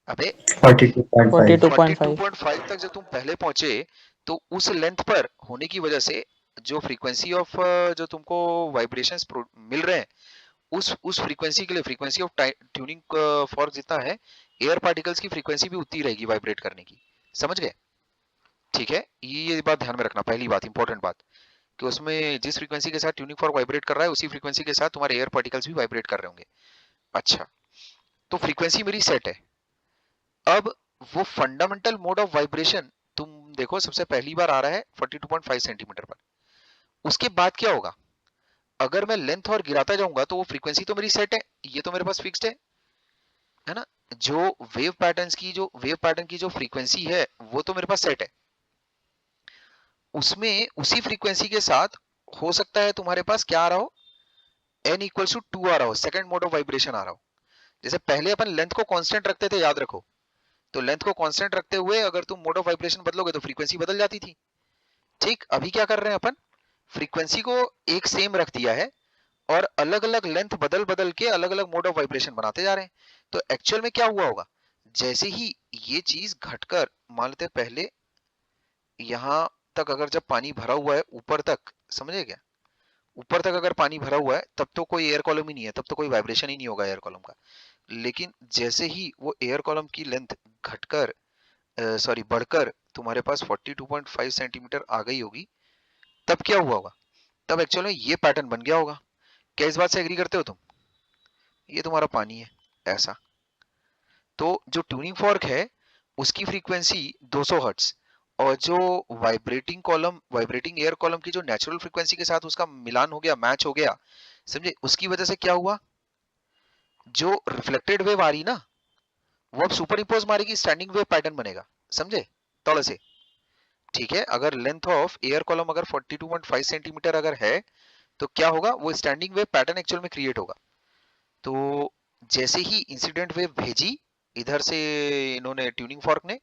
अबे 42.5। 42.5। 42.5 तक जब तुम पहले पहुंचे, तो उस लेंथ पर होने की वजह से जो फ्रीक्वेंसी ऑफ जो तुमको वाइब्रेशंस मिल रहे हैं, उस फ्रीक्वेंसी के लिए फ्रीक्वेंसी ऑफ ट्यूनिंग फॉर्क जितना है, एयर पार्टिकल्स की फ्रीक्वेंसी भी उतनी रहेगी वाइब्रेट करने की। समझ गए? ठीक है, ये बात ध्यान में रखना, पहली बात, इंपॉर्टेंट बात, कि उसमें जिस फ्रीक्वेंसी के साथ ट्यूनिंग फॉर्क वाइब्रेट कर रहा है उसी फ्रीक्वेंसी के साथ तुम्हारे एयर पार्टिकल्स भी वाइब्रेट कर रहे होंगे। अच्छा, तो फ्रीक्वेंसी मेरी सेट है। अब वो फंडामेंटल मोड ऑफ वाइब्रेशन तुम देखो सबसे पहली बार आ रहा है 42.5 सेंटीमीटर पर। उसके बाद क्या होगा? अगर मैं लेंथ और गिराता जाऊंगा तो वो फ्रीक्वेंसी तो मेरी सेट है, ये तो मेरे पास फिक्स्ड है ना? जो वेव पैटर्न की जो फ्रीक्वेंसी है वो तो मेरे पास सेट है। उसमें उसी फ्रीक्वेंसी के साथ हो सकता है तुम्हारे पास क्या आ रहा हो, n इक्वल्स टू 2 आ रहा हो, सेकंड मोड ऑफ वाइब्रेशन आ रहा हो। जैसे पहले अपन लेंथ को कांस्टेंट रखते थे, याद रखो, तो लेंथ को कांस्टेंट रखते हुए अगर तुम मोड ऑफ वाइब्रेशन बदलोगे तो फ्रीक्वेंसी बदल जाती थी। ठीक, अभी क्या कर रहे हैं अपन, फ्रीक्वेंसी को एक सेम रख दिया है और अलग अलग लेंथ बदल बदल के अलग अलग मोड ऑफ वाइब्रेशन बनाते जा रहे हैं। तो एक्चुअल में क्या हुआ होगा, जैसे ही ये चीज घटकर मान लेते पहले यहां तक अगर जब पानी भरा हुआ है ऊपर तक, समझे क्या, ऊपर तक अगर पानी भरा हुआ है तब तो कोई एयर कॉलम ही नहीं है, तब तो कोई वाइब्रेशन ही नहीं होगा एयर कॉलम का। लेकिन जैसे ही वो एयर कॉलम की लेंथ घटकर सॉरी बढ़कर तुम्हारे पास 42.5 सेंटीमीटर आ गई होगी, तब क्या हुआ होगा, तब एक्चुअल में ये पैटर्न बन गया होगा। क्या इस बात से एग्री करते हो तुम? ये तुम्हारा पानी है ऐसा, तो जो ट्यूनिंग फॉर्क है उसकी फ्रीक्वेंसी 200 हर्ट्ज, और जो वाइब्रेटिंग एयर कॉलम की जो नेचुरल फ्रीक्वेंसी के साथ उसका मिलान हो गया, मैच हो गया, समझे? उसकी वजह से क्या हुआ, जो रिफ्लेक्टेड वेव आ रही ना, वो अब सुपर इम्पोज मारेगी, स्टैंडिंग वेव पैटर्न बनेगा, समझे? थोड़ा से, ठीक है, अगर लेंथ ऑफ एयर कॉलम अगर 42.5 सेंटीमीटर अगर है, तो क्या होगा, वो स्टैंडिंग वेव पैटर्न एक्चुअल में क्रिएट होगा। तो जैसे ही इंसिडेंट वेव भेजी इधर से इन्होंने ट्यूनिंग फॉर्क ने,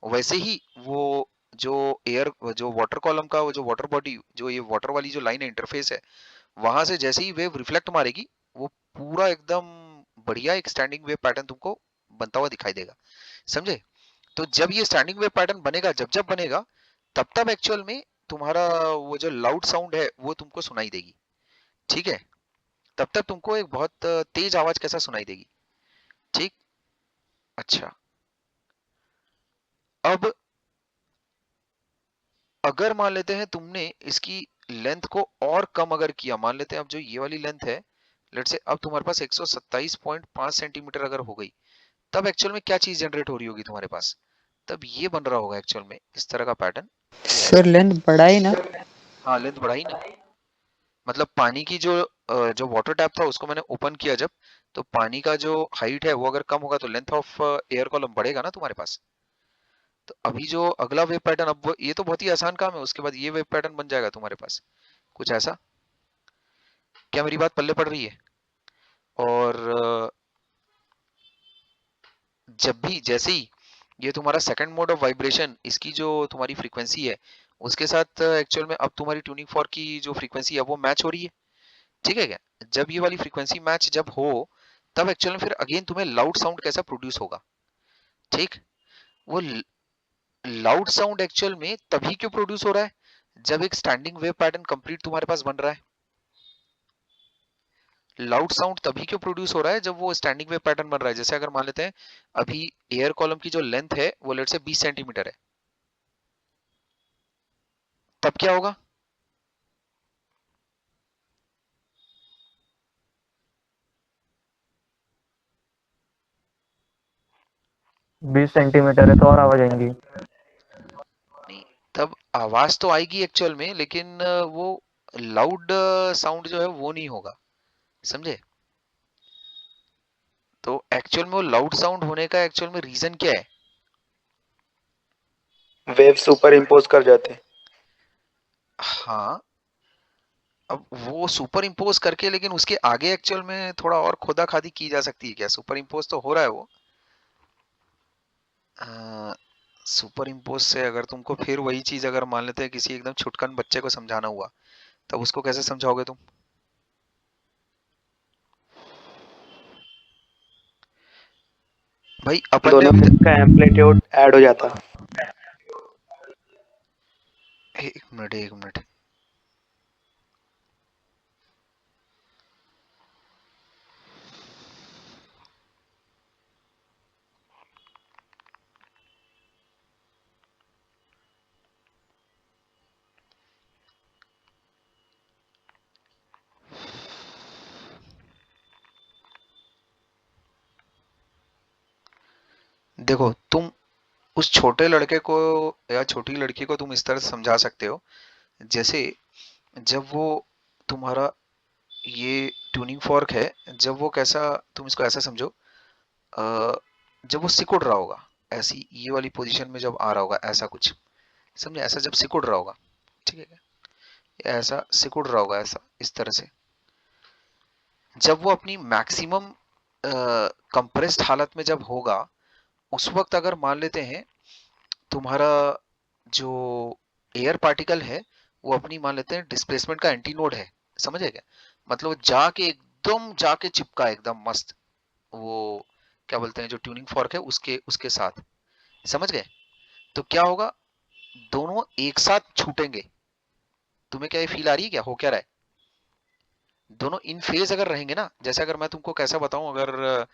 वैसे ही वो जो जो वाटर कॉलम का वो जो वाटर बॉडी, जो ये वाटर वाली जो लाइन है, इंटरफेस है, वहां से जैसे ही वेव रिफ्लेक्ट मारेगी, वो पूरा एकदम बढ़िया एक स्टैंडिंग वेव पैटर्न तुमको बनता हुआ दिखाई देगा, समझे? तो जब ये स्टैंडिंग वेव पैटर्न बनेगा, जब जब बनेगा, तब तब एक्चुअल में तुम्हारा वो जो लाउड साउंड है वो तुमको सुनाई देगी। ठीक है, तब तक तुमको एक बहुत तेज आवाज कैसा सुनाई देगी। ठीक, अच्छा, अब अगर मान लेते हैं तुमने इसकी लेंथ को और कम अगर किया, मान लेते हैं अब जो ये वाली लेंथ है, लेट से अब तुम्हारे पास 127.5 सेंटीमीटर अगर हो गई, तब एक्चुअल में क्या चीज जनरेट हो रही होगी तुम्हारे पास, तब ये बन रहा होगा एक्चुअल में इस तरह का पैटर्न, ये सर ऐसा। लेंथ बढ़ाई ना। हाँ, लेंथ बढ़ाई ना, मतलब पानी की जो वाटर टैप था उसको मैंने ओपन किया जब, तो पानी का जो हाइट है वो अगर कम होगा तो लेंथ ऑफ एयर कॉलम बढ़ेगा ना तुम्हारे पास। तो अभी जो अगला वेव पैटर्न, अब ये तो बहुत ही आसान काम है, उसके बाद ये वेव पैटर्न बन जाएगा तुम्हारे पास कुछ ऐसा। क्या मेरी बात पल्ले पड़ रही है? और जब भी जैसे ही ये तुम्हारा सेकंड मोड ऑफ वाइब्रेशन, इसकी जो तुम्हारी फ्रीक्वेंसी है उसके साथ एक्चुअल में अब तुम्हारी ट्यूनिंग फॉर्क की जो फ्रीक्वेंसी है वो मैच हो रही है, ठीक है क्या? जब ये वाली फ्रीक्वेंसी मैच जब हो, तब एक्चुअल में फिर अगेन तुम्हें लाउड साउंड कैसा प्रोड्यूस होगा, ठीक। वो लाउड साउंड एक्चुअल में तभी क्यों प्रोड्यूस हो रहा है जब एक स्टैंडिंग वेव पैटर्न कंप्लीट तुम्हारे पास बन रहा है। लाउड साउंड तभी क्यों प्रोड्यूस हो रहा है जब वो स्टैंडिंग वेव पैटर्न बन रहा है। जैसे अगर मान लेते हैं अभी एयर कॉलम की जो लेंथ है वो लेट से 20 सेंटीमीटर है, तब क्या होगा? 20 सेंटीमीटर है तो और आवाज आएंगी। नहीं, तब आवाज तो आएगी एक्चुअल में, लेकिन वो लाउड साउंड जो है वो नहीं होगा, समझे? तो एक्चुअल में वो लाउड साउंड होने का एक्चुअल में रीजन क्या है? वेव सुपर इम्पोज कर जाते हैं। हाँ, अब वो सुपर इम्पोज करके, लेकिन उसके आगे एक्चुअल में थोड़ा और खोदा खादी की जा सकती है क्या? सुपर इम्पोज तो हो रहा है वो। सुपर इम्पोज से अगर तुमको फिर वही चीज अगर मान लेते हैं किसी एकदम छुटकन बच्चे को समझाना हुआ, तब उसको कैसे समझाओगे तुम? भाई अपन ने दोनों अभी वेव का एम्पलीट्यूड ऐड हो जाता। एक मिनट एक मिनट। देखो, तुम उस छोटे लड़के को या छोटी लड़की को तुम इस तरह से समझा सकते हो, जैसे जब वो तुम्हारा ये ट्यूनिंग फॉर्क है, जब वो कैसा, तुम इसको ऐसा समझो, अ, जब वो सिकुड़ रहा होगा, ऐसी ये वाली पोजीशन में जब आ रहा होगा, ऐसा कुछ समझे, ऐसा जब सिकुड़ रहा होगा, ठीक है, ऐसा सिकुड़ रहा होगा, ऐसा इस तरह से, जब वो अपनी मैक्सिमम कंप्रेस्ड हालत में जब होगा, उस वक्त अगर मान लेते हैं तुम्हारा जो एयर पार्टिकल है वो अपनी मान लेते हैं डिस्प्लेसमेंट का एंटीनोड है, समझे क्या? मतलब वो जाके एकदम जाके चिपका एकदम मस्त, वो क्या बोलते हैं जो ट्यूनिंग फॉर्क है उसके उसके साथ, समझ गए? तो क्या होगा, दोनों एक साथ छूटेंगे। तुम्हें क्या ये फील आ रही है, क्या हो क्या रहा है? दोनों इन फेज अगर रहेंगे ना, जैसे अगर मैं तुमको कैसा बताऊं, अगर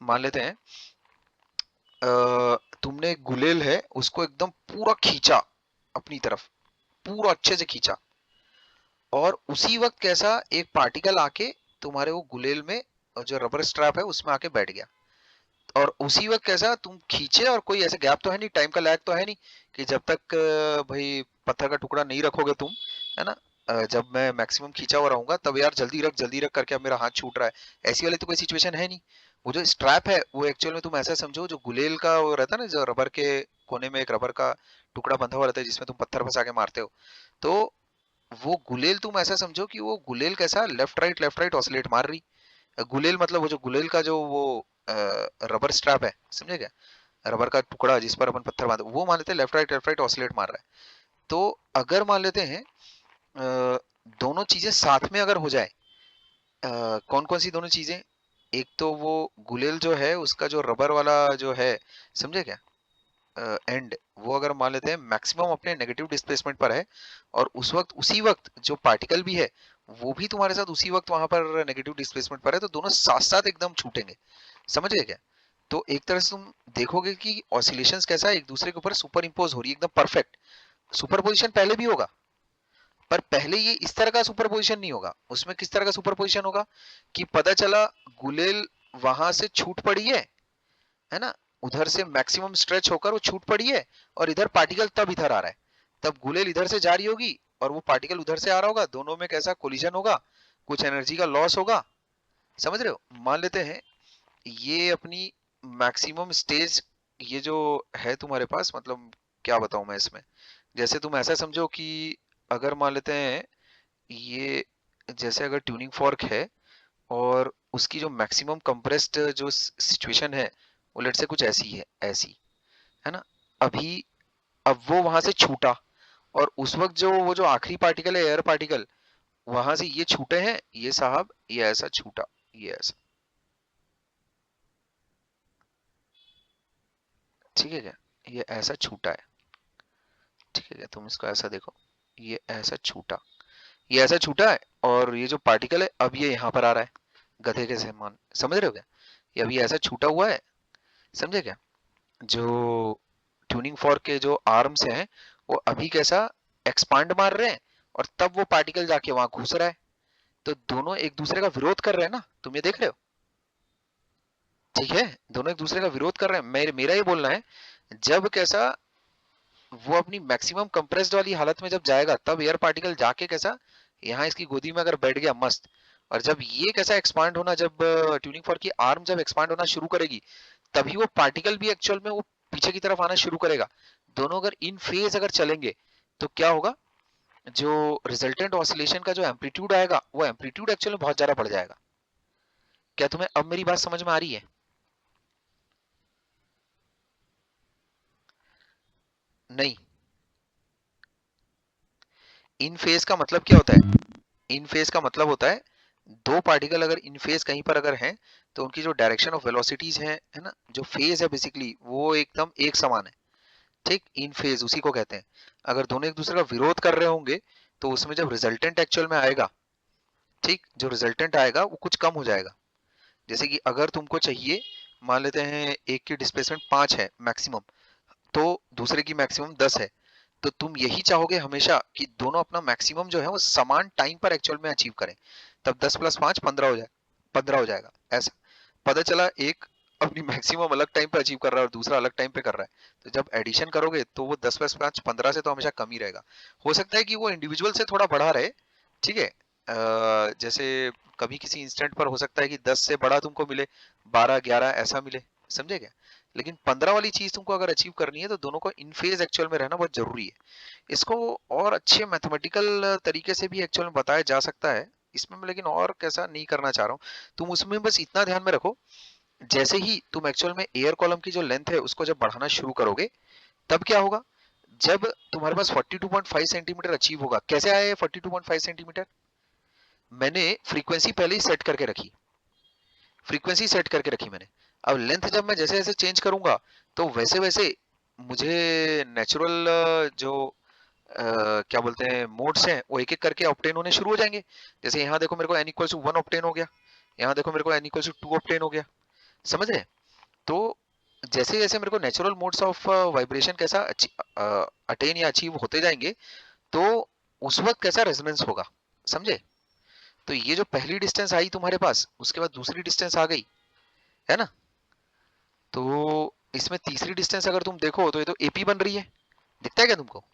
मान लेते हैं तुमने एक गुलेल है उसको एकदम पूरा खींचा अपनी तरफ, पूरा अच्छे से खींचा, और उसी वक्त कैसा एक पार्टिकल आके तुम्हारे वो गुलेल में, और जो रबर स्ट्रैप है उसमें आके बैठ गया, और उसी वक्त कैसा तुम खींचे, और कोई ऐसे गैप तो है नहीं, टाइम का लैग तो है नहीं कि जब तक भाई पत्थर का टुकड़ा नहीं रखोगे तुम, है ना, जब मैं मैक्सिमम खींचा हुआ रहूंगा तब यार जल्दी रख करके अब मेरा हाथ छूट रहा है, ऐसी वाली तो कोई सिचुएशन है नहीं। वो जो स्ट्रैप है वो एक्चुअल में तुम ऐसा समझो, जो गुलेल का वो रहता है ना, जो रबर के कोने में एक रबर का टुकड़ा बंधा हुआ रहता है जिसमें तुम पत्थर फंसा के मारते हो, तो वो गुलेल तुम ऐसा समझो कि वो गुलेल कैसा लेफ्ट राइट ऑसिलेट मार रही। गुलेल मतलब वो जो गुलेल का जो वो रबर स्ट्रैप है, समझे क्या, रबर का टुकड़ा जिस पर अपन पत्थर बांधे, वो मान लेते हैं लेफ्ट राइट ऑसिलेट मार रहा है। तो अगर मान लेते हैं दोनों चीजें साथ में अगर हो जाए, कौन कौन सी दोनों चीजें, एक तो वो गुलेल जो है उसका जो रबर वाला जो है, समझे क्या, एंड वो अगर मान लेते हैं मैक्सिमम अपने नेगेटिव डिस्प्लेसमेंट पर है, और उस वक्त उसी वक्त जो पार्टिकल भी है वो भी तुम्हारे साथ उसी वक्त वहां पर नेगेटिव डिस्प्लेसमेंट पर है, तो दोनों साथ साथ एकदम छूटेंगे, समझ गए क्या? तो एक तरह से तुम देखोगे कि ऑसिलेशंस कैसा है, एक दूसरे के ऊपर सुपर इम्पोज हो रही है एकदम परफेक्ट। सुपरपोजिशन पहले भी होगा, पर पहले ये इस तरह का सुपरपोजिशन नहीं होगा। उसमें किस तरह का सुपरपोजिशन होगा कि पता चला गुलेल वहां से छूट पड़ी है ना, उधर से मैक्सिमम स्ट्रेच होकर वो छूट पड़ी है, और इधर पार्टिकल तब इधर आ रहा है, तब गुलेल इधर से जा रही होगी और वो पार्टिकल उधर से आ रहा होगा, दोनों में कैसा कोलिजन होगा, कुछ एनर्जी का लॉस होगा, समझ रहे हो? मान लेते हैं ये अपनी मैक्सिमम स्टेज, ये जो है तुम्हारे पास, मतलब क्या बताऊं मैं इसमें, जैसे तुम ऐसा समझो कि अगर मान लेते हैं ये, जैसे अगर ट्यूनिंग फॉर्क है और उसकी जो मैक्सिमम कंप्रेस्ड जो सिचुएशन है वो लेट से कुछ ऐसी है, ऐसी, है ना, अभी अब वो वहां से छूटा, और उस वक्त जो वो जो आखिरी पार्टिकल है एयर पार्टिकल, वहां से ये छूटे हैं, ये साहब ये ऐसा छूटा, ये ऐसा, ठीक है क्या, ये ऐसा छूटा है, ठीक है क्या, तुम इसको ऐसा देखो, ये ऐसा छूटा, ये ऐसा छूटा है, और ये जो पार्टिकल है अब ये यहाँ पर आ रहा है गधे के समान, समझ रहे हो क्या, ये अभी ऐसा छूटा हुआ है, समझे क्या, जो ट्यूनिंग फॉर्क के जो आर्म्स हैं वो अभी कैसा एक्सपांड मार रहे हैं, और तब वो पार्टिकल जाके वहां घुस रहा है, तो दोनों एक दूसरे का विरोध कर रहे हैं ना, तुम ये देख रहे हो, ठीक है, दोनों एक दूसरे का विरोध कर रहे हैं, मेरा ये बोलना है, जब कैसा वो अपनी मैक्सिमम कंप्रेस्ड वाली हालत में जब जाएगा तब एयर पार्टिकल जाके कैसा यहाँ इसकी गोदी में अगर बैठ गया मस्त, और जब ये कैसा एक्सपांड होना, जब ट्यूनिंग फॉर्क की आर्म जब एक्सपांड होना शुरू करेगी, तभी वो पार्टिकल भी एक्चुअल में वो पीछे की तरफ आना शुरू करेगा, दोनों अगर इन फेज अगर चलेंगे तो क्या होगा, जो रिजल्टेंट ऑसिलेशन का जो एम्पलीट्यूड आएगा वो एम्पलीट्यूड एक्चुअल में बहुत ज्यादा बढ़ जाएगा। क्या तुम्हें अब मेरी बात समझ में आ रही है? नहीं। इन फेज का मतलब क्या होता है, इन फेज का मतलब होता है दो पार्टिकल अगर इन फेज कहीं पर अगर हैं तो उनकी जो डायरेक्शन ऑफ वेलोसिटीज है ना, जो फेज है बेसिकली वो एकदम एक समान है, ठीक, इन फेज उसी को कहते हैं। अगर दोनों एक दूसरे का विरोध कर रहे होंगे तो उसमें जब रिजल्टेंट एक्चुअल में आएगा, ठीक, जो रिजल्टेंट आएगा वो कुछ कम हो जाएगा। जैसे कि अगर तुमको चाहिए, मान लेते हैं एक की डिस्प्लेसमेंट 5 है मैक्सिमम, तो दूसरे की मैक्सिमम 10 है, तो तुम यही चाहोगे हमेशा कि दोनों अपना मैक्सिमम जो है वो समान टाइम पर एक्चुअल में अचीव करें, तब 10 + 5 15 हो जाए, 15 हो जाएगा। ऐसा पता चला एक अपनी मैक्सिमम अलग टाइम पे अचीव कर रहा है और दूसरा अलग टाइम पे कर रहा है, तो जब एडिशन करोगे तो वो 10 + 5 15 से तो हमेशा कम ही रहेगा। हो सकता है कि वो इंडिविजुअल से थोड़ा बढ़ा रहे, ठीक है, जैसे कभी किसी इंस्टेंट पर हो सकता है कि 10 से बड़ा तुमको मिले, 12 11 ऐसा मिले, समझे क्या, लेकिन 15 वाली चीज तुमको अगर अचीव करनी है तो दोनों को इन फेज एक्चुअल में रहना बहुत जरूरी है। इसको और अच्छे मैथमेटिकल तरीके से भी एक्चुअल में बताया जा सकता है इसमें मैं, लेकिन और कैसा नहीं करना चाह रहा हूँ। तुम उसमें बस इतना ध्यान में रखो, जैसे ही तुम एक्चुअल में एयर कॉलम की जो लेंथ है उसको जब बढ़ाना शुरू करोगे तब क्या होगा, जब तुम्हारे पास 42.5 सेंटीमीटर अचीव होगा, कैसे आया है 42.5 सेंटीमीटर, मैंने फ्रीक्वेंसी पहले ही सेट करके रखी, फ्रीक्वेंसी सेट करके रखी मैंने, अब लेंथ जब मैं जैसे जैसे चेंज करूंगा तो वैसे वैसे मुझे नेचुरल जो क्या बोलते हैं मोड्स हैं वो एक एक करके ऑप्टेन होने शुरू हो जाएंगे। जैसे यहाँ देखो मेरे को n = 1 ऑप्टेन हो गया, यहाँ देखो मेरे को n = 2 ऑप्टेन हो गया, समझ रहे हैं? तो जैसे जैसे मेरे को नेचुरल मोड्स ऑफ वाइब्रेशन कैसा अटेन या अचीव होते जाएंगे तो उस वक्त कैसा रेजोनेंस होगा, समझे? तो ये जो पहली डिस्टेंस आई तुम्हारे पास उसके बाद दूसरी डिस्टेंस आ गई, है ना, तो इसमें तीसरी डिस्टेंस अगर तुम देखो तो ये तो एपी बन रही है, दिखता है क्या तुमको,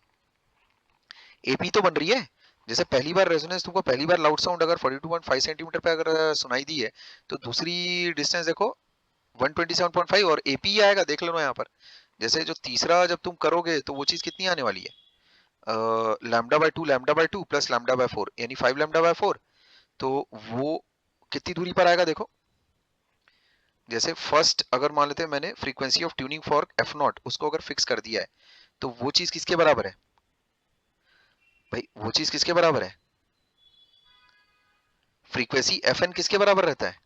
एपी तो बन रही है। जैसे पहली बार रेजोनेंस तुमको पहली बार लाउड साउंड अगर 42.5 सेंटीमीटर पे अगर सुनाई दी है तो दूसरी डिस्टेंस देखो 127.5 और एपी आएगा, देख लेना यहाँ पर। जैसे जो तीसरा जब तुम करोगे तो वो चीज कितनी आने वाली है, λ/2 प्लस λ/4 यानी 5 λ/4, तो वो कितनी दूरी पर आएगा देखो। जैसे फर्स्ट अगर मान लेते हैं मैंने frequency of tuning fork f0 उसको अगर फिक्स कर दिया है तो वो चीज किसके बराबर है भाई, वो चीज किसके बराबर है, फ्रीक्वेंसी fn किसके बराबर रहता है,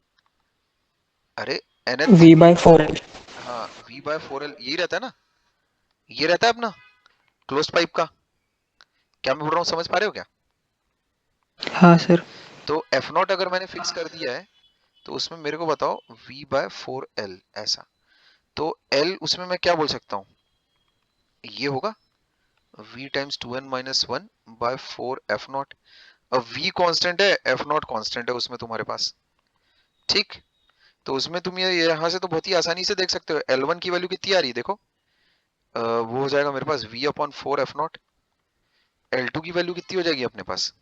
अरे nth, V/4L। हाँ v/4l यही रहता है ना, ये रहता है अपना क्लोज पाइप का, क्या मैं बोल रहा हूँ समझ पा रहे हो क्या? हाँ सर। तो f0 अगर मैंने फिक्स कर दिया है तो उसमें मेरे को बताओ v/4l ऐसा, तो l उसमें मैं क्या बोल सकता हूँ, ये होगा v × 2n-1/4 f0। अब v कांस्टेंट है, f0 कांस्टेंट है उसमें तुम्हारे पास, ठीक, तो उसमें तुम ये यहाँ से तो बहुत ही आसानी से देख सकते हो L1 की वैल्यू कितनी आ रही है देखो, वो हो जाएगा मेरे पास v/4 f0। L2 की वैल्यू कितनी हो जाएगी अपने पास,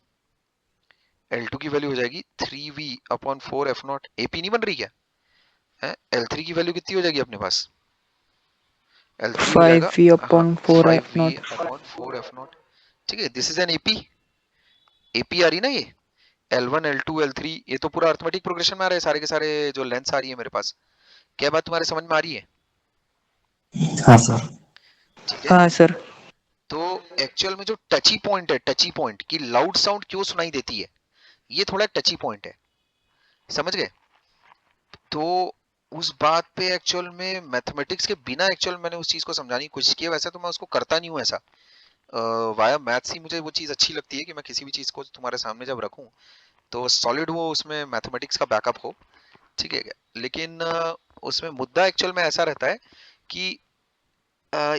L2 की वैल्यू हो जाएगी 3v/4 f0, AP नहीं बन रही क्या है? L3 की वैल्यू कितनी हो जाएगी अपने पास, L3 हो जाएगा, हाँ 5v/4 f0। 5v/4 f0, ठीक है, this is an AP, AP आ रही ना ये, L1 L2 L3 ये तो पूरा अरिथमेटिक प्रोग्रेशन में आ रहे हैं सारे के सारे, जो लेंथ्स आ रही है मेरे पास, क्या बात तुम्हारे समझ में आ रही है? हाँ सर। ठीक है, हाँ सर। तो एक्चुअल में जो टची पॉइंट है, टची पॉइंट की लाउड साउंड क्यों सुनाई देती है, ये थोड़ा टची पॉइंट है, समझ गए? तो उस बात पे एक्चुअल में मैथमेटिक्स के बिना एक्चुअल मैंने उस चीज को समझाने की कोशिश की है। वैसे तो मैं उसको करता नहीं हूँ ऐसा, वाया मैथ्स ही मुझे वो चीज अच्छी लगती है कि मैं किसी भी चीज को तुम्हारे सामने जब रखूं तो सॉलिड वो उसमें मैथमेटिक्स का बैकअप हो, ठीक है क्या। लेकिन उसमें मुद्दा एक्चुअल में ऐसा रहता है कि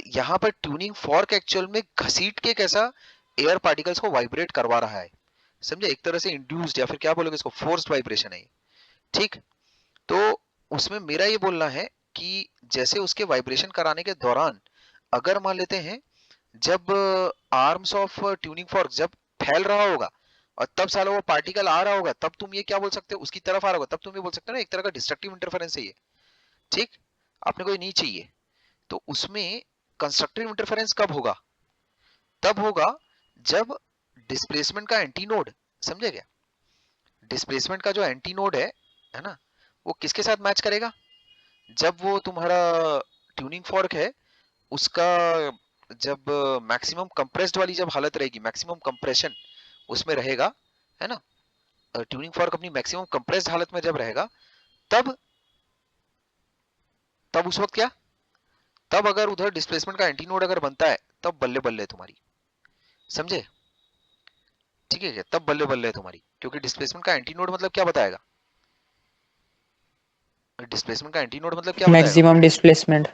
यहाँ पर ट्यूनिंग फॉर्क एक्चुअल में घसीट के कैसा एयर पार्टिकल्स को वाइब्रेट करवा रहा है, समझे। एक तरह से इंड्यूस्ड या फिर क्या बोलोगे इसको, फोर्स्ड वाइब्रेशन है ये, ठीक। तो उसमें मेरा ये बोलना है कि जैसे उसके वाइब्रेशन कराने के दौरान अगर मान लेते हैं जब आर्म्स ऑफ ट्यूनिंग फॉर्क जब फैल रहा होगा और तब साला वो पार्टिकल आ रहा होगा, तब तुम ये क्या बोल सकते हो, उसकी तरफ आ रहा होगा, तब तुम ये बोल सकते हो ना एक तरह का डिस्ट्रक्टिव इंटरफेरेंस है ये, ठीक। आपने कोई नहीं चाहिए तो उसमें कंस्ट्रक्टिव इंटरफेरेंस कब होगा, तब होगा जब डिस्प्लेसमेंट का एंटी नोड, समझे क्या। डिस्प्लेसमेंट का जो एंटी नोड है ना, वो किसके साथ मैच करेगा, जब वो तुम्हारा ट्यूनिंग फॉर्क है उसका जब मैक्सिमम कंप्रेस्ड वाली जब हालत रहेगी, मैक्सिमम कंप्रेशन उसमें रहेगा, है ना। ट्यूनिंग फॉर्क अपनी मैक्सिमम कंप्रेस्ड हालत में जब रहेगा तब तब उस वक्त क्या, तब अगर उधर डिस्प्लेसमेंट का एंटी नोड अगर बनता है तब बल्ले बल्ले तुम्हारी, समझे, ठीक है क्या, तब बल्ले बल्ले तुम्हारी। क्योंकि डिस्प्लेसमेंट का एंटी नोड मतलब क्या बताएगा, डिस्प्लेसमेंट का एंटी नोड मतलब क्या बताएगा, मैक्सिमम डिस्प्लेसमेंट।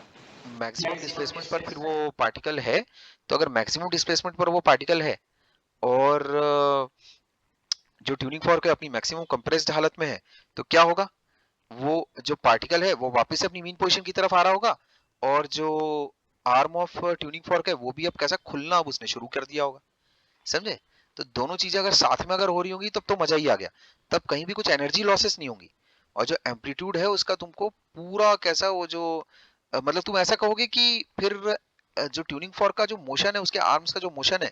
मैक्सिमम डिस्प्लेसमेंट पर फिर वो पार्टिकल है। तो अगर मैक्सिमम डिस्प्लेसमेंट पर वो पार्टिकल है और जो ट्यूनिंग फॉर्क है अपनी मैक्सिमम कंप्रेस्ड हालत में है, तो क्या होगा, वो जो पार्टिकल है वो वापस से अपनी मीन पोजीशन की तरफ आ रहा होगा और जो आर्म ऑफ ट्यूनिंग फॉर्क है वो भी अब कैसा खुलना अब उसने शुरू कर दिया होगा, समझे। तो दोनों चीजें अगर साथ में अगर हो रही होंगी तब तो मजा ही आ गया, तब कहीं भी कुछ एनर्जी लॉसेस नहीं होंगी। और जो एम्पलीट्यूड है उसका तुमको पूरा कैसा वो जो मतलब तुम ऐसा कहोगे कि फिर जो ट्यूनिंग फॉर्क का जो मोशन है उसके आर्म्स का जो मोशन है,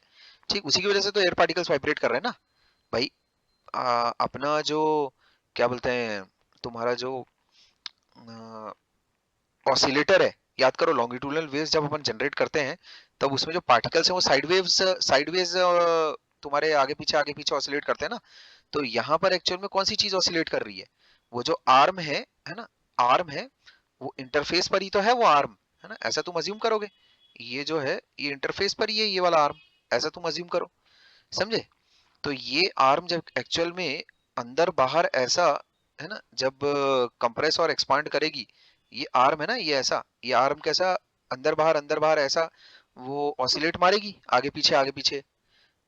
ठीक उसी की वजह से तो एयर पार्टिकल्स वाइब्रेट कर रहे हैं ना भाई। अपना जो क्या बोलते हैं तुम्हारा जो ऑसिलेटर है, याद करो लॉन्गिट्यूडनल वेव्स जब अपन जनरेट करते हैं तब उसमें जो पार्टिकल्स हैं वो साइडवेज तुम्हारे आगे पीछे ऑसिलेट करते हैं ना। तो यहाँ पर एक्चुअल में कौन सी चीज ऑसिलेट कर रही है, वो जो आर्म है ना, आर्म है, वो इंटरफेस पर ही तो है वो आर्म, है ना, ऐसा तुम अज्यूम करोगे। ये जो है ये इंटरफेस पर ही है ये वाला आर्म, ऐसा तुम अज्यूम करो, समझे। तो ये आर्म जब एक्चुअल में अंदर बाहर ऐसा, है ना, जब कंप्रेस और एक्सपांड करेगी, ये आर्म है ना, ये ऐसा, ये आर्म कैसा अंदर बाहर ऐसा वो ऑसिलेट मारेगी आगे पीछे।